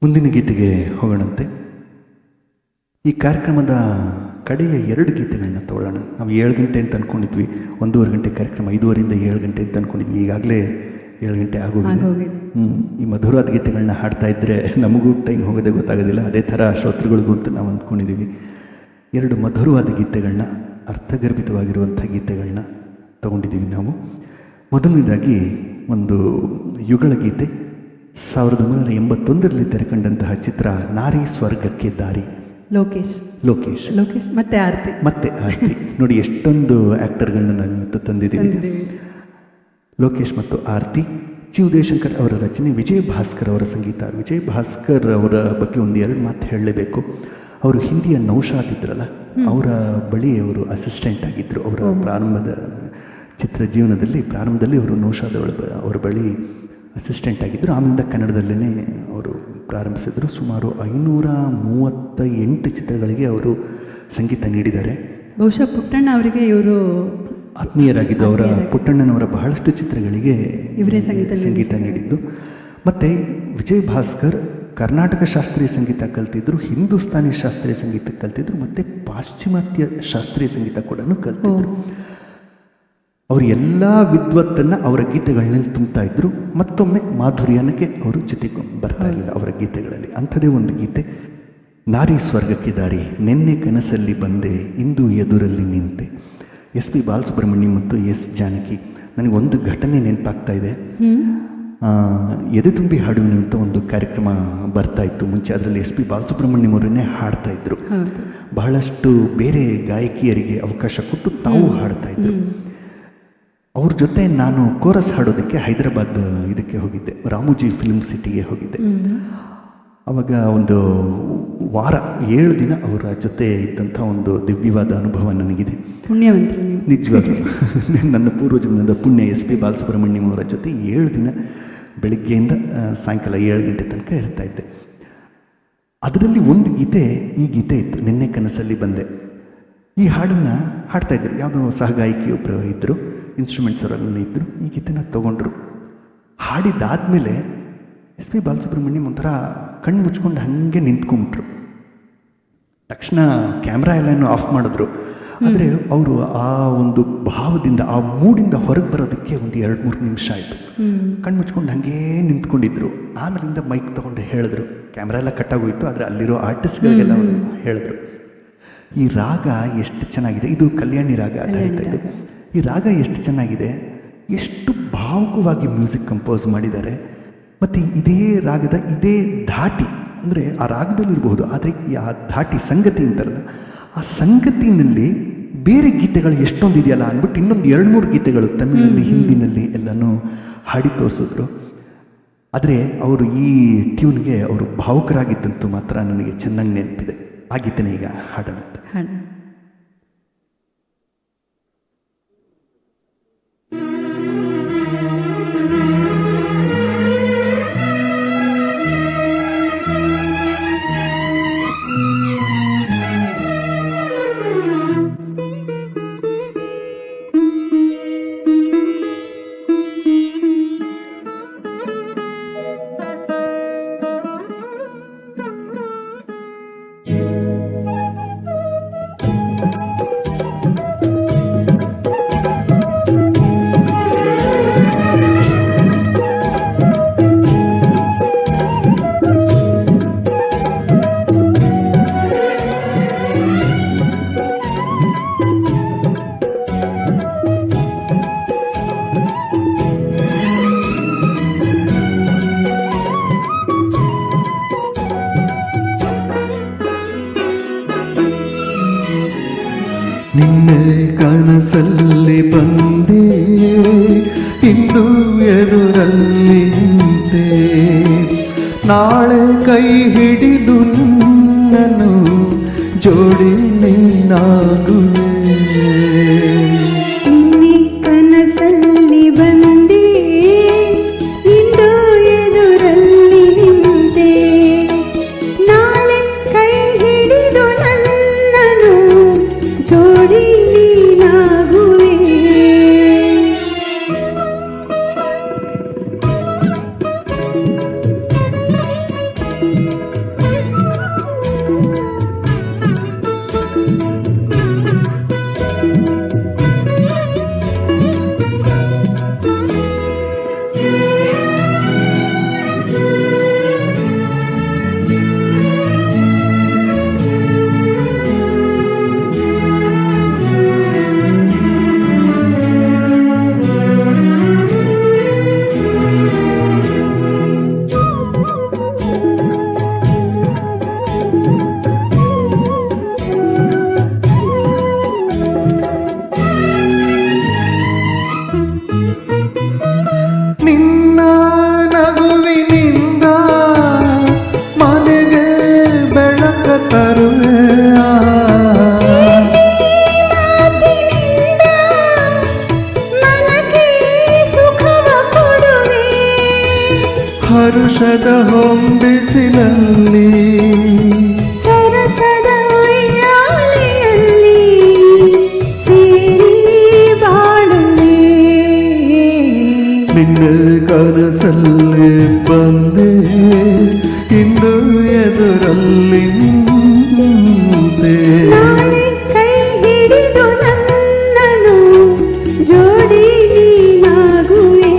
ಮುಂದಿನ ಗೀತೆಗೆ ಹೋಗೋಣಂತೆ. ಈ ಕಾರ್ಯಕ್ರಮದ ಕಡೆಯ 2 ಗೀತೆಗಳನ್ನ ತಗೊಳ್ಳೋಣ. ನಾವು 7 ಗಂಟೆ ಅಂತ ಅಂದ್ಕೊಂಡಿದ್ವಿ, 1:30 ಗಂಟೆ ಕಾರ್ಯಕ್ರಮ, 5:30ರಿಂದ 7 ಗಂಟೆ ಅಂತ ಅಂದ್ಕೊಂಡಿದ್ವಿ. ಈಗಾಗಲೇ 7 ಗಂಟೆ ಆಗೋಗಿದೆ. ಈ ಮಧುರವಾದ ಗೀತೆಗಳನ್ನ ಹಾಡ್ತಾ ಇದ್ದರೆ ನಮಗೂ ಟೈಮ್ ಹೋಗೋದೇ ಗೊತ್ತಾಗೋದಿಲ್ಲ. ಅದೇ ಥರ ಶ್ರೋತೃಗಳಿಗೂ ಅಂತ ನಾವು ಅಂದ್ಕೊಂಡಿದ್ದೀವಿ. 2 ಮಧುರವಾದ ಗೀತೆಗಳನ್ನ, ಅರ್ಥಗರ್ಭಿತವಾಗಿರುವಂಥ ಗೀತೆಗಳನ್ನ ತಗೊಂಡಿದ್ದೀವಿ ನಾವು. ಮೊದಲನೇದಾಗಿ ಒಂದು ಯುಗಳ ಗೀತೆ, 1981ರಲ್ಲಿ ತೆರೆಕಂಡಂತಹ ಚಿತ್ರ ನಾರಿ ಸ್ವರ್ಗಕ್ಕೆ ದಾರಿ. ಲೋಕೇಶ್ ಮತ್ತೆ ಆರ್ತಿ ನೋಡಿ, ಎಷ್ಟೊಂದು ಆ್ಯಕ್ಟರ್ಗಳನ್ನ ನಾವು ಇವತ್ತು ತಂದಿದ್ದೀವಿ. ಲೋಕೇಶ್ ಮತ್ತು ಆರ್ತಿ. ಜಿ ಉದಯಶಂಕರ್ ಅವರ ರಚನೆ, ವಿಜಯ್ ಭಾಸ್ಕರ್ ಅವರ ಸಂಗೀತ. ವಿಜಯ್ ಭಾಸ್ಕರ್ ಅವರ ಬಗ್ಗೆ 1-2 ಮಾತು ಹೇಳಲೇಬೇಕು. ಅವರು ಹಿಂದಿಯ ನೌಶಾದ್ ಇದ್ರಲ್ಲ, ಅವರ ಬಳಿ ಅವರು ಅಸಿಸ್ಟೆಂಟ್ ಆಗಿದ್ದರು. ಅವರ ಪ್ರಾರಂಭದ ಚಿತ್ರ ಜೀವನದಲ್ಲಿ ಅವರು ನೌಶಾದ್ ಅವರ ಬಳಿ ಅಸಿಸ್ಟೆಂಟ್ ಆಗಿದ್ದರು. ಆಮೇಲೆ ಕನ್ನಡದಲ್ಲೇ ಅವರು ಪ್ರಾರಂಭಿಸಿದರು. ಸುಮಾರು 538 ಚಿತ್ರಗಳಿಗೆ ಅವರು ಸಂಗೀತ ನೀಡಿದ್ದಾರೆ. ಬಹುಶಃ ಪುಟ್ಟಣ್ಣ ಅವರಿಗೆ ಇವರು ಆತ್ಮೀಯರಾಗಿದ್ದು. ಅವರ ಪುಟ್ಟಣ್ಣನವರ ಬಹಳಷ್ಟು ಚಿತ್ರಗಳಿಗೆ ಇವರೇ ಸಂಗೀತ ನೀಡಿದ್ದು. ಮತ್ತು ವಿಜಯ್ ಭಾಸ್ಕರ್ ಕರ್ನಾಟಕ ಶಾಸ್ತ್ರೀಯ ಸಂಗೀತ ಕಲ್ತಿದ್ರು, ಹಿಂದೂಸ್ತಾನಿ ಶಾಸ್ತ್ರೀಯ ಸಂಗೀತ ಕಲ್ತಿದ್ರು, ಮತ್ತು ಪಾಶ್ಚಿಮಾತ್ಯ ಶಾಸ್ತ್ರೀಯ ಸಂಗೀತ ಕೂಡ ಕಲ್ತಿದ್ರು. ಅವರು ಎಲ್ಲ ವಿದ್ವತ್ತನ್ನು ಅವರ ಗೀತೆಗಳಲ್ಲಿ ತುಂಬ್ತಾ ಇದ್ದರು. ಮತ್ತೊಮ್ಮೆ ಮಾಧುರ್ಯನಕ್ಕೆ ಅವರು ಜೊತೆಗೆ ಬರ್ತಾ ಇರಲಿಲ್ಲ ಅವರ ಗೀತೆಗಳಲ್ಲಿ. ಅಂಥದ್ದೇ ಒಂದು ಗೀತೆ, ನಾರಿ ಸ್ವರ್ಗಕ್ಕೆ ದಾರಿ. ನಿನ್ನೆ ಕನಸಲ್ಲಿ ಬಂದೆ, ಇಂದು ಎದುರಲ್ಲಿ ನಿಂತೆ. ಎಸ್ ಪಿ ಬಾಲಸುಬ್ರಹ್ಮಣ್ಯಂ ಮತ್ತು ಎಸ್ ಜಾನಕಿ. ನನಗೆ ಒಂದು ಘಟನೆ ನೆನಪಾಗ್ತಾ ಇದೆ. ಎದೆ ತುಂಬಿ ಹಾಡುವಿನ ಅಂತ ಒಂದು ಕಾರ್ಯಕ್ರಮ ಬರ್ತಾ ಇತ್ತು ಮುಂಚೆ. ಅದರಲ್ಲಿ ಎಸ್ ಪಿ ಬಾಲಸುಬ್ರಹ್ಮಣ್ಯಂ ಅವರನ್ನೇ ಹಾಡ್ತಾ ಇದ್ರು. ಬಹಳಷ್ಟು ಬೇರೆ ಗಾಯಕಿಯರಿಗೆ ಅವಕಾಶ ಕೊಟ್ಟು ತಾವು ಹಾಡ್ತಾ ಇದ್ರು. ಅವ್ರ ಜೊತೆ ನಾನು ಕೋರಸ್ ಹಾಡೋದಕ್ಕೆ ಹೈದರಾಬಾದ್ ಇದಕ್ಕೆ ಹೋಗಿದ್ದೆ, ರಾಮೋಜಿ ಫಿಲ್ಮ್ ಸಿಟಿಗೆ ಹೋಗಿದ್ದೆ. ಆವಾಗ ಒಂದು ವಾರ 7 ದಿನ ಅವರ ಜೊತೆ ಇದ್ದಂಥ ಒಂದು ದಿವ್ಯವಾದ ಅನುಭವ ನನಗಿದೆ. ಪುಣ್ಯವಂತರು ನೀವು. ನಿಜವಾಗ್ಲೂ ನನ್ನ ಪೂರ್ವಜನ್ಮದ ಪುಣ್ಯ. ಎಸ್ ಪಿ ಬಾಲಸುಬ್ರಹ್ಮಣ್ಯಂ ಅವರ ಜೊತೆ 7 ದಿನ ಬೆಳಗ್ಗೆಯಿಂದ ಸಾಯಂಕಾಲ 7 ಗಂಟೆ ತನಕ ಇರ್ತಾ ಇದ್ದೆ. ಅದರಲ್ಲಿ ಒಂದು ಗೀತೆ, ಈ ಗೀತೆ ಇತ್ತು, ನಿನ್ನೆ ಕನಸಲ್ಲಿ ಬಂದೆ. ಈ ಹಾಡನ್ನು ಹಾಡ್ತಾಯಿದ್ರು. ಯಾವುದೋ ಸಹಗಾಯಕಿಯೊಬ್ಬರು ಇದ್ದರು, ಇನ್ಸ್ಟ್ರೂಮೆಂಟ್ಸ್ ಅವರೆಲ್ಲ ಇದ್ದರು. ಈ ಗೀತೆನ ತೊಗೊಂಡ್ರು. ಹಾಡಿದ್ದಾದಮೇಲೆ ಎಸ್ ಪಿ ಬಾಲಸುಬ್ರಹ್ಮಣ್ಯಂ ಒಂಥರ ಕಣ್ಣು ಮುಚ್ಕೊಂಡು ಹಾಗೆ ನಿಂತ್ಕೊಂಡ್ಬಿಟ್ರು. ತಕ್ಷಣ ಕ್ಯಾಮ್ರಾ ಎಲ್ಲನೂ ಆಫ್ ಮಾಡಿದ್ರು. ಆದರೆ ಅವರು ಆ ಒಂದು ಭಾವದಿಂದ, ಆ ಮೂಡಿಂದ ಹೊರಗೆ ಬರೋದಕ್ಕೆ ಒಂದು 2-3 ನಿಮಿಷ ಆಯಿತು. ಕಣ್ಣು ಮುಚ್ಕೊಂಡು ಹಾಗೇ ನಿಂತ್ಕೊಂಡಿದ್ರು. ಆಮೇಲಿಂದ ಮೈಕ್ ತೊಗೊಂಡು ಹೇಳಿದ್ರು. ಕ್ಯಾಮ್ರಾ ಎಲ್ಲ ಕಟ್ಟಾಗೋಯ್ತು, ಆದರೆ ಅಲ್ಲಿರೋ ಆರ್ಟಿಸ್ಟ್ಗಳಿಗೆಲ್ಲ ಹೇಳಿದ್ರು, ಈ ರಾಗ ಎಷ್ಟು ಚೆನ್ನಾಗಿದೆ. ಇದು ಕಲ್ಯಾಣಿ ರಾಗ ಆಧಾರಿತ. ಇದು ಈ ರಾಗ ಎಷ್ಟು ಚೆನ್ನಾಗಿದೆ, ಎಷ್ಟು ಭಾವುಕವಾಗಿ ಮ್ಯೂಸಿಕ್ ಕಂಪೋಸ್ ಮಾಡಿದ್ದಾರೆ. ಮತ್ತು ಇದೇ ರಾಗದ ಇದೇ ಧಾಟಿ, ಅಂದರೆ ಆ ರಾಗದಲ್ಲಿರಬಹುದು, ಆದರೆ ಆ ಧಾಟಿ ಸಂಗತಿ ಅಂತಾರಲ್ಲ, ಆ ಸಂಗತಿನಲ್ಲಿ ಬೇರೆ ಗೀತೆಗಳು ಎಷ್ಟೊಂದು ಇದೆಯಲ್ಲ ಅಂದ್ಬಿಟ್ಟು ಇನ್ನೊಂದು 2-3 ಗೀತೆಗಳು ತಮಿಳಲ್ಲಿ, ಹಿಂದಿನಲ್ಲಿ ಎಲ್ಲನೂ ಹಾಡಿ ತೋರಿಸಿದ್ರು. ಆದರೆ ಅವರು ಈ ಟ್ಯೂನ್ಗೆ ಅವರು ಭಾವುಕರಾಗಿದ್ದಂತೂ ಮಾತ್ರ ನನಗೆ ಚೆನ್ನಾಗಿ ನೆನಪಿದೆ. ಆ ಗೀತೆನೇ ಈಗ ಹಾಡೋಣ. ನಿನ್ನೆ ಕನಸಲ್ಲಿ ಬಂದೆ, ಇಂದು ಎದುರಲ್ಲಿ ನಿಂತೆ, ನಾಳೆ ಕೈ ಹಿಡಿದು ನಿನ್ನನ್ನು ಜೋಡಿ ನೀನಾಗುವೆ. ನಿನ್ನೆ ಕನಸಲ್ಲಿ ಬಂದೆ, ಇಂದು ಎದುರಲ್ಲಿ ನಿಂತೆ, ನಾಳೆ ಕೈ ಹಿಡಿದು ನನ್ನನ್ನು ಜೋಡಿ ನೀನಾಗುವೆ. ನಿನ್ನ ನಗುವಿನಿಂದ ಮನೆಗೆ ಬೆಳಕ ತರುವೆ, ಮಾತಿನಿಂದ ಮನಕ್ಕೆ ಸುಖವ ಕೊಡುವೆ. ಹರುಷದ ಹೊಂಬಿಸಿಲಲ್ಲಿ ಸರಸದ ಉಯ್ಯಾಲೆಯಲ್ಲಿ ಸೇರಿ ಬಾಳುವೆ. ನಿನ್ನೆ ಕನಸಲ್ಲಿ ಬಂದೆ, ಇಂದು ಎದುರಲ್ಲಿ ನಿಂತೆ, ನಾಳೆ ಕೈ ಹಿಡಿದು ನನ್ನನ್ನು ಜೋಡಿ ನೀನಾಗುವೆ.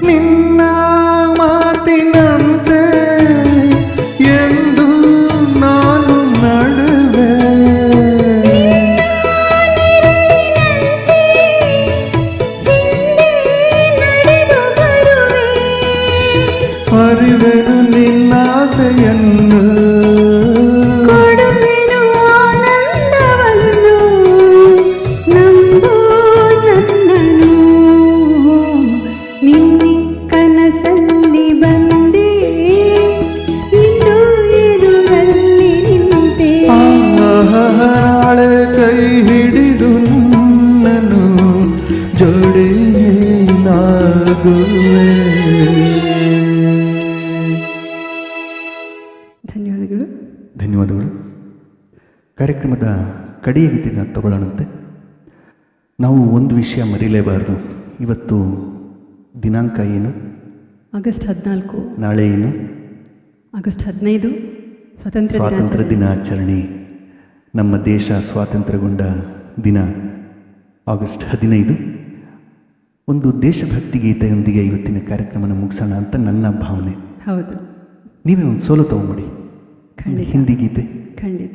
ನಿನ್ನ ಮಾತಿನಂತೆ ಎಂದು ನಾನು ನಡುವೆ, ಹಿಂದೆ ನಡೆದು ಬರುವೆ. ಅರಿವೆನು ನಿನ್ನಾಸೆಯನ್ನು, ಕೊಡುವೆನು ಆನಂದವನ್ನು, ನಂಬು ನನ್ನನು. ನಿನ್ನೆ ಕನಸಲ್ಲಿ ಬಂದೆ, ಇಂದು ಎದುರಲ್ಲಿ ನಿಂತೆ, ನಾಳೆ ಕೈ ಹಿಡಿದು ನನ್ನನ್ನು ಜೋಡಿ ನೀನಾಗುವೆ. ಧನ್ಯವಾದಗಳು. ಧನ್ಯವಾದಗಳು. ಕಾರ್ಯಕ್ರಮದ ಕಡೆಯ ಗೀತೆನ ತಗೊಳ್ಳೋಣಂತೆ. ನಾವು ಒಂದು ವಿಷಯ ಮರೀಲೇಬಾರ್ದು. ಇವತ್ತು ದಿನಾಂಕ ಏನು, ಆಗಸ್ಟ್ 14, ನಾಳೆ ಏನು, ಆಗಸ್ಟ್ 15 ಸ್ವಾತಂತ್ರ್ಯ ಸ್ವಾತಂತ್ರ್ಯ ದಿನಾಚರಣೆ. ನಮ್ಮ ದೇಶ ಸ್ವಾತಂತ್ರ್ಯಗೊಂಡ ದಿನ ಆಗಸ್ಟ್ 15. ಒಂದು ದೇಶಭಕ್ತಿ ಗೀತೆಯೊಂದಿಗೆ ಇವತ್ತಿನ ಕಾರ್ಯಕ್ರಮನ ಮುಗಿಸೋಣ ಅಂತ ನನ್ನ ಭಾವನೆ. ಹೌದು, ನೀವೇ ಒಂದು ಸೋಲು ತಗೊಂಬಿಡಿ. ಖಂಡಿತ. ಹಿಂದಿ ಗೀತೆ ಖಂಡಿತ.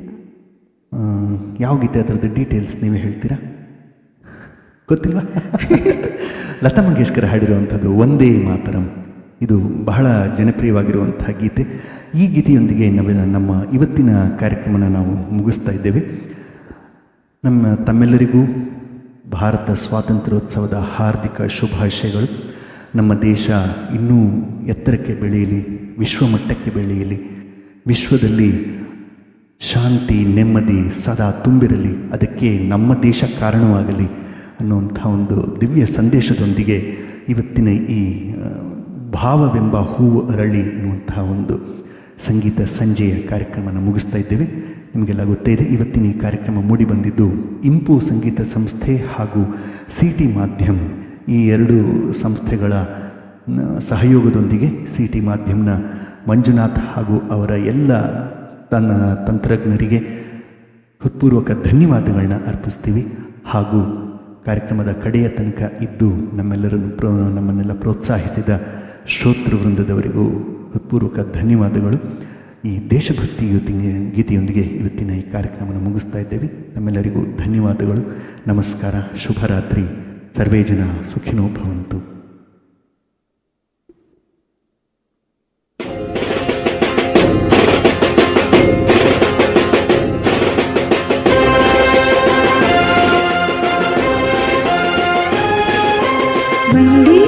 ಯಾವ ಗೀತೆ, ಅದರದ್ದು ಡೀಟೇಲ್ಸ್ ನೀವೇ ಹೇಳ್ತೀರಾ? ಗೊತ್ತಿಲ್ವಾ? ಲತಾ ಮಂಗೇಶ್ಕರ್ ಹಾಡಿರುವಂಥದ್ದು ವಂದೇ ಮಾತರಂ. ಇದು ಬಹಳ ಜನಪ್ರಿಯವಾಗಿರುವಂಥ ಗೀತೆ. ಈ ಗೀತೆಯೊಂದಿಗೆ ನಮ್ಮ ಇವತ್ತಿನ ಕಾರ್ಯಕ್ರಮನ ನಾವು ಮುಗಿಸ್ತಾ ಇದ್ದೇವೆ. ತಮ್ಮೆಲ್ಲರಿಗೂ ಭಾರತ ಸ್ವಾತಂತ್ರ್ಯೋತ್ಸವದ ಹಾರ್ದಿಕ ಶುಭಾಶಯಗಳು. ನಮ್ಮ ದೇಶ ಇನ್ನೂ ಎತ್ತರಕ್ಕೆ ಬೆಳೆಯಲಿ, ವಿಶ್ವಮಟ್ಟಕ್ಕೆ ಬೆಳೆಯಲಿ, ವಿಶ್ವದಲ್ಲಿ ಶಾಂತಿ ನೆಮ್ಮದಿ ಸದಾ ತುಂಬಿರಲಿ, ಅದಕ್ಕೆ ನಮ್ಮ ದೇಶ ಕಾರಣವಾಗಲಿ ಅನ್ನುವಂಥ ಒಂದು ದಿವ್ಯ ಸಂದೇಶದೊಂದಿಗೆ ಇವತ್ತಿನ ಈ ಭಾವವೆಂಬ ಹೂವು ಅರಳಿ ಎನ್ನುವಂತಹ ಒಂದು ಸಂಗೀತ ಸಂಜೆಯ ಕಾರ್ಯಕ್ರಮನ ಮುಗಿಸ್ತಾ ಇದ್ದೇವೆ. ನಿಮಗೆಲ್ಲ ಗೊತ್ತೇ ಇದೆ, ಇವತ್ತಿನ ಈ ಕಾರ್ಯಕ್ರಮ ಮೂಡಿಬಂದಿದ್ದು ಇಂಪು ಸಂಗೀತ ಸಂಸ್ಥೆ ಹಾಗೂ ಸಿಟಿ ಮಾಧ್ಯಮ, ಈ ಎರಡು ಸಂಸ್ಥೆಗಳ ಸಹಯೋಗದೊಂದಿಗೆ ಸಿಟಿ ಮಾಧ್ಯಮನ ಮಂಜುನಾಥ್ ಹಾಗೂ ಅವರ ಎಲ್ಲ ತಂತ್ರಜ್ಞರಿಗೆ ಹೃತ್ಪೂರ್ವಕ ಧನ್ಯವಾದಗಳನ್ನ ಅರ್ಪಿಸ್ತೀವಿ. ಹಾಗೂ ಕಾರ್ಯಕ್ರಮದ ಕಡೆಯ ತನಕ ಇದ್ದು ನಮ್ಮನ್ನೆಲ್ಲ ಪ್ರೋತ್ಸಾಹಿಸಿದ ಶ್ರೋತೃ ವೃಂದದವರಿಗೂ ಹೃತ್ಪೂರ್ವಕ ಧನ್ಯವಾದಗಳು. ಈ ದೇಶಭಕ್ತಿ ಗೀತೆಯೊಂದಿಗೆ ಇವತ್ತಿನ ಈ ಕಾರ್ಯಕ್ರಮವನ್ನು ಮುಗಿಸ್ತಾ ಇದ್ದೇವೆ. ನಮ್ಮೆಲ್ಲರಿಗೂ ಧನ್ಯವಾದಗಳು. ನಮಸ್ಕಾರ. ಶುಭರಾತ್ರಿ. ಸರ್ವೇ ಜನ ಸುಖಿನೋ ಭವಂತು. ವಂದೇ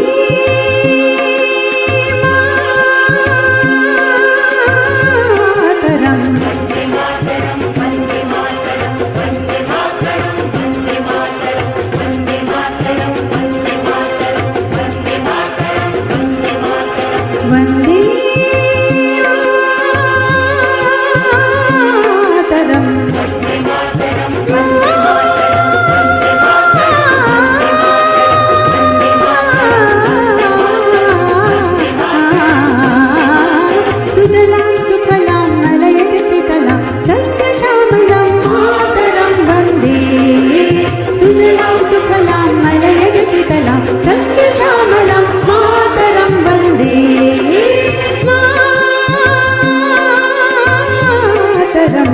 ಮಾತರಂ. ವಂದೇ ಮಾತರಂ. ಸುಜಲಾಂ ಸುಫಲಾಂ ಮಲಯಜ ಶ್ರೀತಲಾಂ ಸಸ್ಯಶ್ಯಾಮಲಾಂ ಮಾತರಂ ವಂದೇ. ಸುಜಲಾಂ ಸುಫಲಾಂ ಮಲಯಜ ಶ್ರೀತಲಾಂ ಸಸ್ಯಶ್ಯಾಮಲಾಂ ಮಾತರಂ ವಂದೇ. ಮಾತರಂ.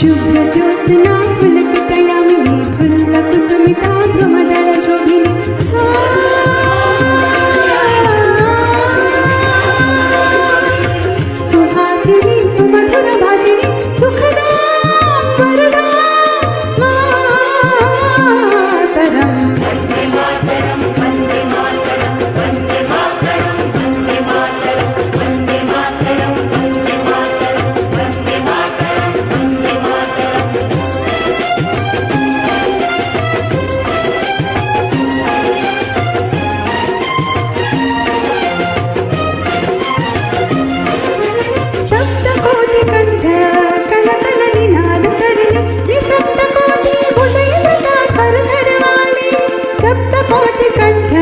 शुभ्रज्योत्स्ना पुलकितयामिनी फुल्लकुसुमिता ध्रुमदलशोभिनी. सुहासिनी सुमधुरभाषिणी सुखदा वरदा मातरम्. सप्तकोटिकण्ठ कलकल निनाद करले निसप्तकोटि भुजयुता करधरवाले. सप्तकोटिकण्ठ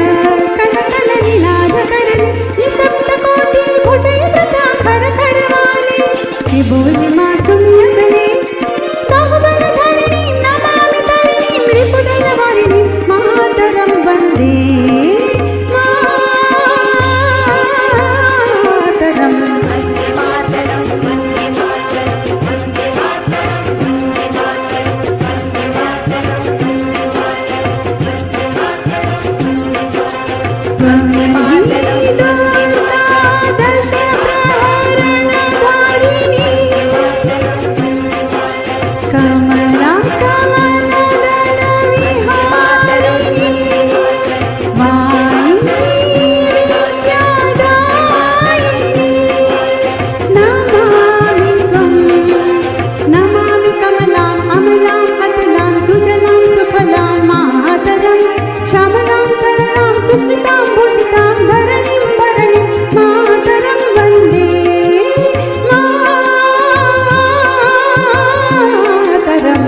कलकल निनाद करले निसप्तकोटि भुजयुता करधरवाले. कि बोले माँ तुम अगले बाहुबल धरणी नमामि धरणी मृपुदल वारिणी मातरं वन्दे. मातरं. दश प्रहरणधारिणी कमला कमलदल विहारिणी वाणी विद्यादायिनी. नमामि त्वं नमामि कमलां अमलां अतलां सुजलां सुफलां मातरं. श्यामलां सरलां सुस्मितां भूषितां धरणीं भरणीं मातरं वन्दे. मातरं.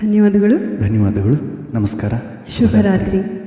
ಧನ್ಯವಾದಗಳು. ಧನ್ಯವಾದಗಳು. ನಮಸ್ಕಾರ. ಶುಭರಾತ್ರಿ.